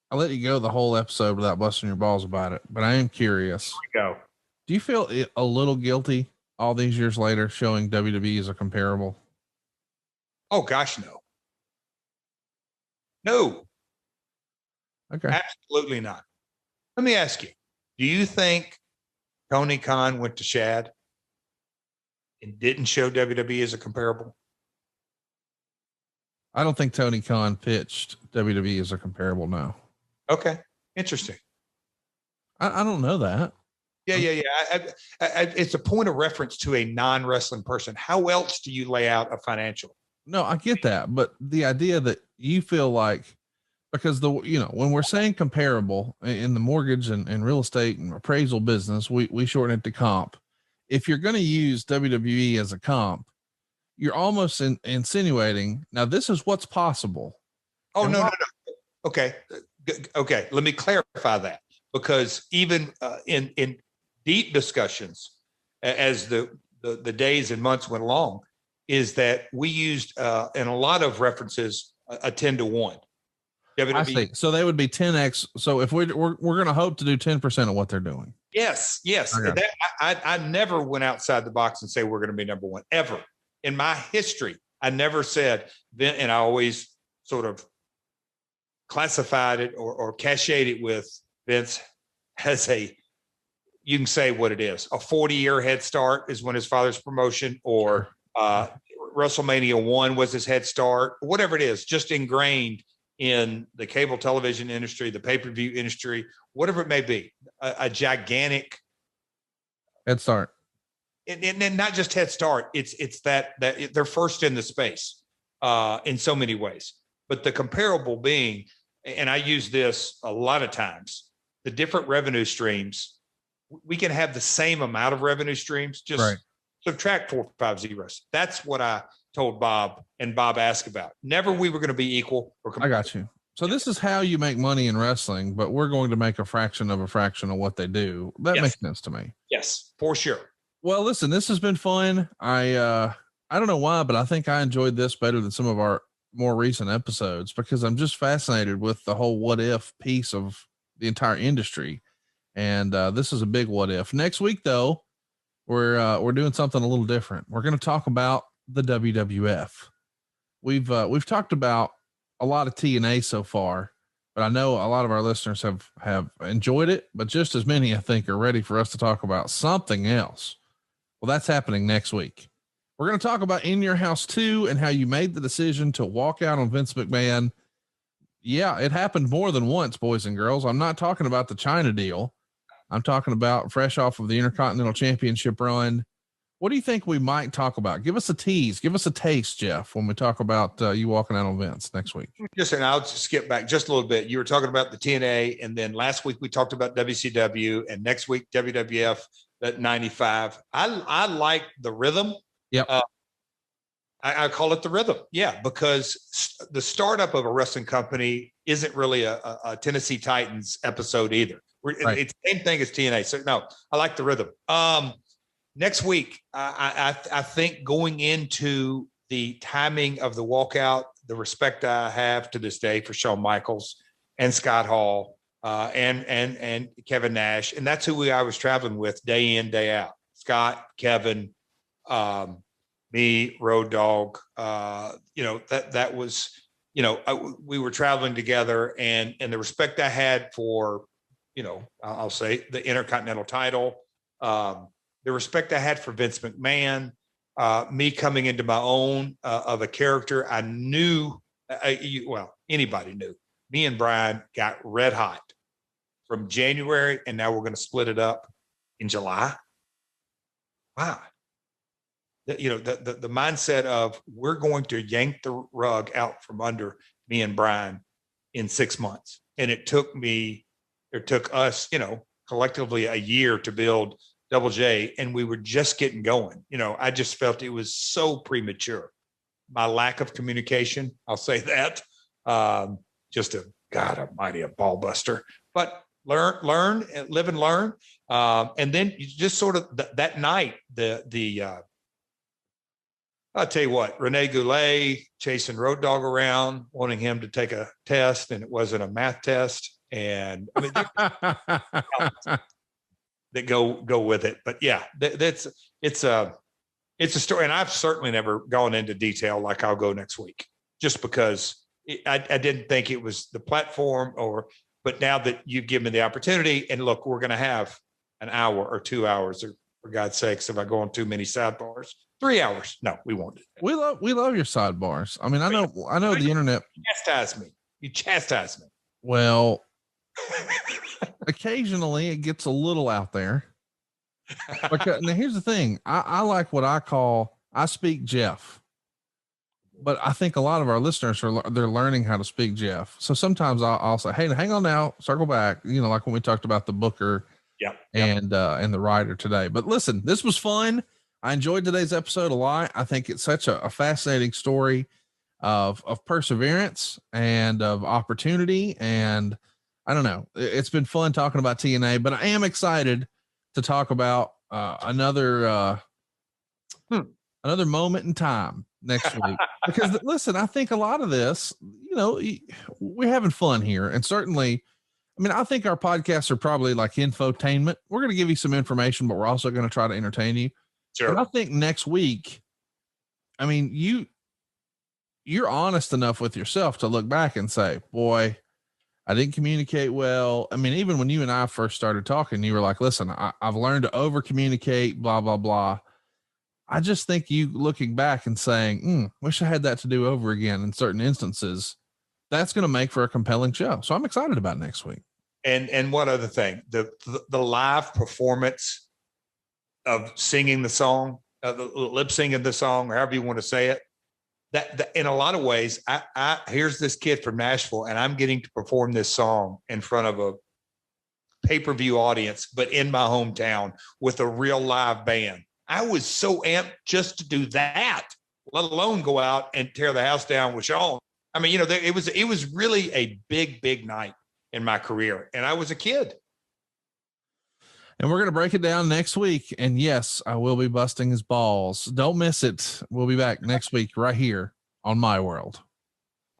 Speaker 1: I'll let you go the whole episode without busting your balls about it, but I am curious.
Speaker 2: Here we go.
Speaker 1: Do you feel a little guilty all these years later showing WWE as a comparable?
Speaker 2: Oh gosh, no. No.
Speaker 1: Okay.
Speaker 2: Absolutely not. Let me ask you, do you think Tony Khan went to Shad and didn't show WWE as a comparable?
Speaker 1: I don't think Tony Khan pitched WWE as a comparable now.
Speaker 2: Okay. Interesting.
Speaker 1: I don't know that.
Speaker 2: Yeah. It's a point of reference to a non-wrestling person. How else do you lay out a financial?
Speaker 1: No, I get that. But the idea that you feel like, because when we're saying comparable in the mortgage and real estate and appraisal business, we shorten it to comp. If you're going to use WWE as a comp, you're almost insinuating, now this is what's possible.
Speaker 2: Oh, no. Okay. Let me clarify that, because even in deep discussions as the days and months went along, is that we used in a lot of references a 10-1. WWE.
Speaker 1: I see. So they would be 10x. So if we're going to hope to do 10% of what they're doing.
Speaker 2: Yes. I never went outside the box and say we're going to be number one ever in my history. I never said, and I always sort of classified it or cached it with Vince has you can say what it is. A 40-year head start is when his father's promotion, or WrestleMania 1 was his head start, whatever it is, just ingrained in the cable television industry, the pay-per-view industry, whatever it may be, a gigantic
Speaker 1: head start.
Speaker 2: And not just head start. It's that they're first in the space in so many ways. But the comparable being, and I use this a lot of times, the different revenue streams, we can have the same amount of revenue streams, just subtract 4 or 5 zeros. That's what I told Bob, and Bob asked about. Never we were going to be equal.
Speaker 1: I got you. So this is how you make money in wrestling, but we're going to make a fraction of what they do. That makes sense to me.
Speaker 2: Yes, for sure.
Speaker 1: Well, listen, this has been fun. I don't know why, but I think I enjoyed this better than some of our more recent episodes, because I'm just fascinated with the whole what if piece of the entire industry. And this is a big what if. Next week, though, we're doing something a little different. We're going to talk about the WWF. We've talked about a lot of TNA so far, but I know a lot of our listeners have enjoyed it, but just as many, I think, are ready for us to talk about something else. Well, that's happening next week. We're going to talk about In Your House 2 and how you made the decision to walk out on Vince McMahon. Yeah, it happened more than once, boys and girls. I'm not talking about the China deal. I'm talking about fresh off of the Intercontinental Championship run. What do you think we might talk about? Give us a tease. Give us a taste, Jeff, when we talk about you walking out on Vince next week.
Speaker 2: And I'll just skip back just a little bit. You were talking about the TNA, and then last week we talked about WCW, and next week WWF at 95. I like the rhythm.
Speaker 1: Yep.
Speaker 2: I call it the rhythm. Yeah, because the startup of a wrestling company isn't really a Tennessee Titans episode either. Right. It's the same thing as TNA. So no, I like the rhythm. Next week, I think going into the timing of the walkout, the respect I have to this day for Shawn Michaels and Scott Hall and Kevin Nash, and that's who I was traveling with day in, day out. Scott, Kevin, me, Road Dogg. That was, we were traveling together, and the respect I had for, I'll say the Intercontinental title. The respect I had for Vince McMahon, me coming into my own of a character I knew, anybody knew. Me and Brian got red hot from January, and now we're going to split it up in July. Wow. The mindset of we're going to yank the rug out from under me and Brian in 6 months. And it took us, collectively a year to build Double J, and we were just getting going. I just felt it was so premature. My lack of communication, I'll say that. Just God almighty, a ball buster. But learn, live and learn. And then you just sort of that night, I'll tell you what, Rene Goulet chasing Road Dogg around, wanting him to take a test, and it wasn't a math test. And I mean, that go with it. But yeah, it's a story. And I've certainly never gone into detail like I'll go next week, just because I didn't think it was the platform but now that you've given me the opportunity, and look, we're going to have an hour or 2 hours, or for God's sakes, if I go on too many sidebars, 3 hours. No, we won't do that.
Speaker 1: We love your sidebars. I mean, I know the internet.
Speaker 2: You chastise me.
Speaker 1: Well, occasionally it gets a little out there. Because, now here's the thing. I like what I speak Jeff, but I think a lot of our listeners they're learning how to speak Jeff. So sometimes I'll say, hey, hang on now, circle back. Like when we talked about the booker and the writer today. But listen, this was fun. I enjoyed today's episode a lot. I think it's such a fascinating story of perseverance and of opportunity. And I don't know, it's been fun talking about TNA, but I am excited to talk about another moment in time next week. Because listen, I think a lot of this, we're having fun here. And certainly, I mean, I think our podcasts are probably like infotainment. We're going to give you some information, but we're also going to try to entertain you.
Speaker 2: Sure.
Speaker 1: And I think next week, I mean, you're honest enough with yourself to look back and say, boy, I didn't communicate well. I mean, even when you and I first started talking, you were like, listen, I've learned to over communicate, blah, blah, blah. I just think you looking back and saying, wish I had that to do over again in certain instances, that's going to make for a compelling show. So I'm excited about next week.
Speaker 2: And one other thing, the live performance of singing the song, the lip singing the song, or however you want to say it, that in a lot of ways, I here's this kid from Nashville, and I'm getting to perform this song in front of a pay-per-view audience, but in my hometown with a real live band. I was so amped just to do that, let alone go out and tear the house down with Sean. I mean, it was really a big night in my career, and I was a kid.
Speaker 1: And we're going to break it down next week. And yes, I will be busting his balls. Don't miss it. We'll be back next week right here on My World.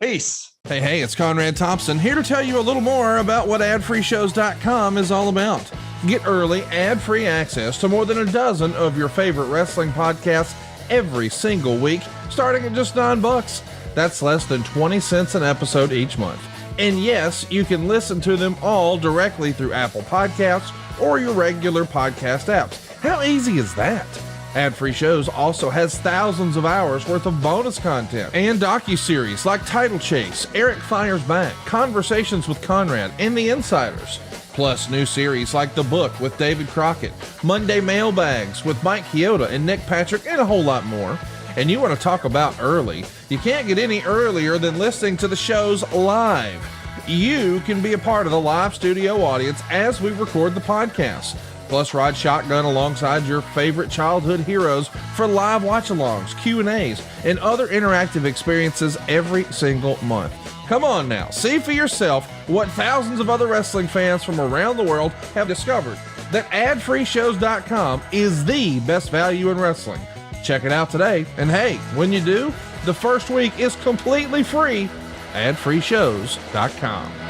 Speaker 2: Peace.
Speaker 1: Hey, it's Conrad Thompson here to tell you a little more about what adfreeshows.com is all about. Get early ad-free access to more than a dozen of your favorite wrestling podcasts every single week, starting at just $9. That's less than 20 cents an episode each month. And yes, you can listen to them all directly through Apple Podcasts or your regular podcast apps. How easy is that? Ad-free shows also has thousands of hours worth of bonus content and docuseries like Title Chase, Eric Fires Back, Conversations with Conrad, and The Insiders. Plus new series like The Book with David Crockett, Monday Mailbags with Mike Chioda and Nick Patrick, and a whole lot more. And you want to talk about early? You can't get any earlier than listening to the shows live. You can be a part of the live studio audience as we record the podcast. Plus, ride shotgun alongside your favorite childhood heroes for live watch-alongs, Q&As, and other interactive experiences every single month. Come on now, see for yourself what thousands of other wrestling fans from around the world have discovered, that adfreeshows.com is the best value in wrestling. Check it out today, and hey, when you do, the first week is completely free. adfreeshows.com.